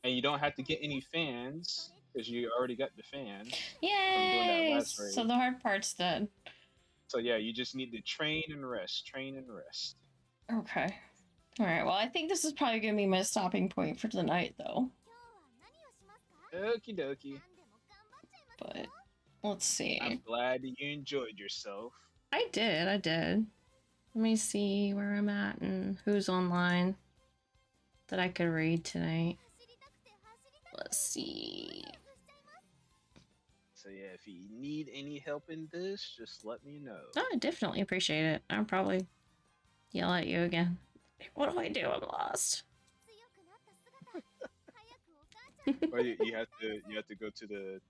And you don't have to get any fans, because you already got the fans. Yay! So the hard part's done. So yeah, you just need to train and rest. Okay. Alright, well I think this is probably gonna be my stopping point for tonight, though. Okie dokie. But, let's see. I'm glad that you enjoyed yourself. I did. Let me see where I'm at and who's online that I could read tonight. Let's see. So yeah, if you need any help in this, just let me know. Oh, I definitely appreciate it. I'll probably yell at you again. What do I do? I'm lost. Or you have to go to the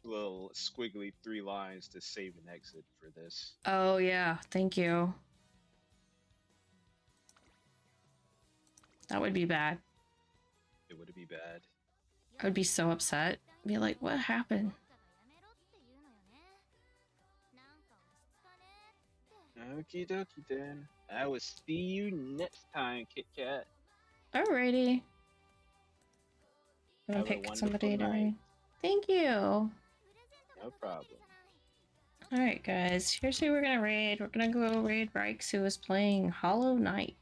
little squiggly 3 lines to save and exit for this. Oh yeah, thank you. That would be bad. It would be bad. I would be so upset. Be like, what happened? Okie dokie then. I will see you next time, Kit Kat. Alrighty. I'm gonna Have a pick wonderful somebody to night. raid. Thank you. No problem. Alright, guys. Here's who we're gonna raid. We're gonna go raid Rikes, who is playing Hollow Knight.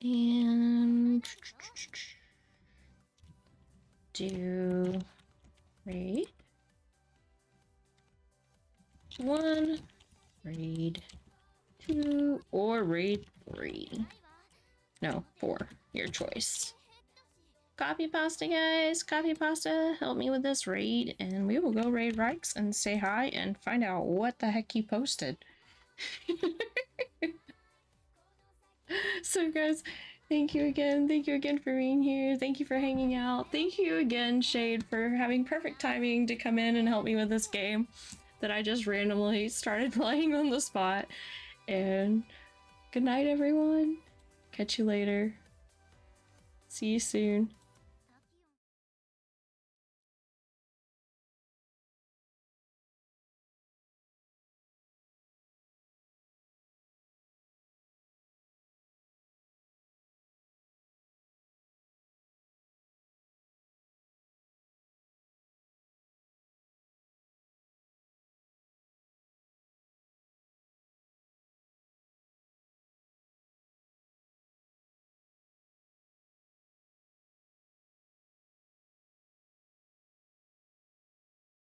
And do raid 1, raid 2, or raid 3. No, 4. Your choice. Copy pasta, guys. Copy pasta. Help me with this raid, and we will go raid Rikes and say hi and find out what the heck he posted. So, guys, thank you again. Thank you again for being here. Thank you for hanging out. Thank you again, Shade, for having perfect timing to come in and help me with this game that I just randomly started playing on the spot. And good night, everyone. Catch you later. See you soon.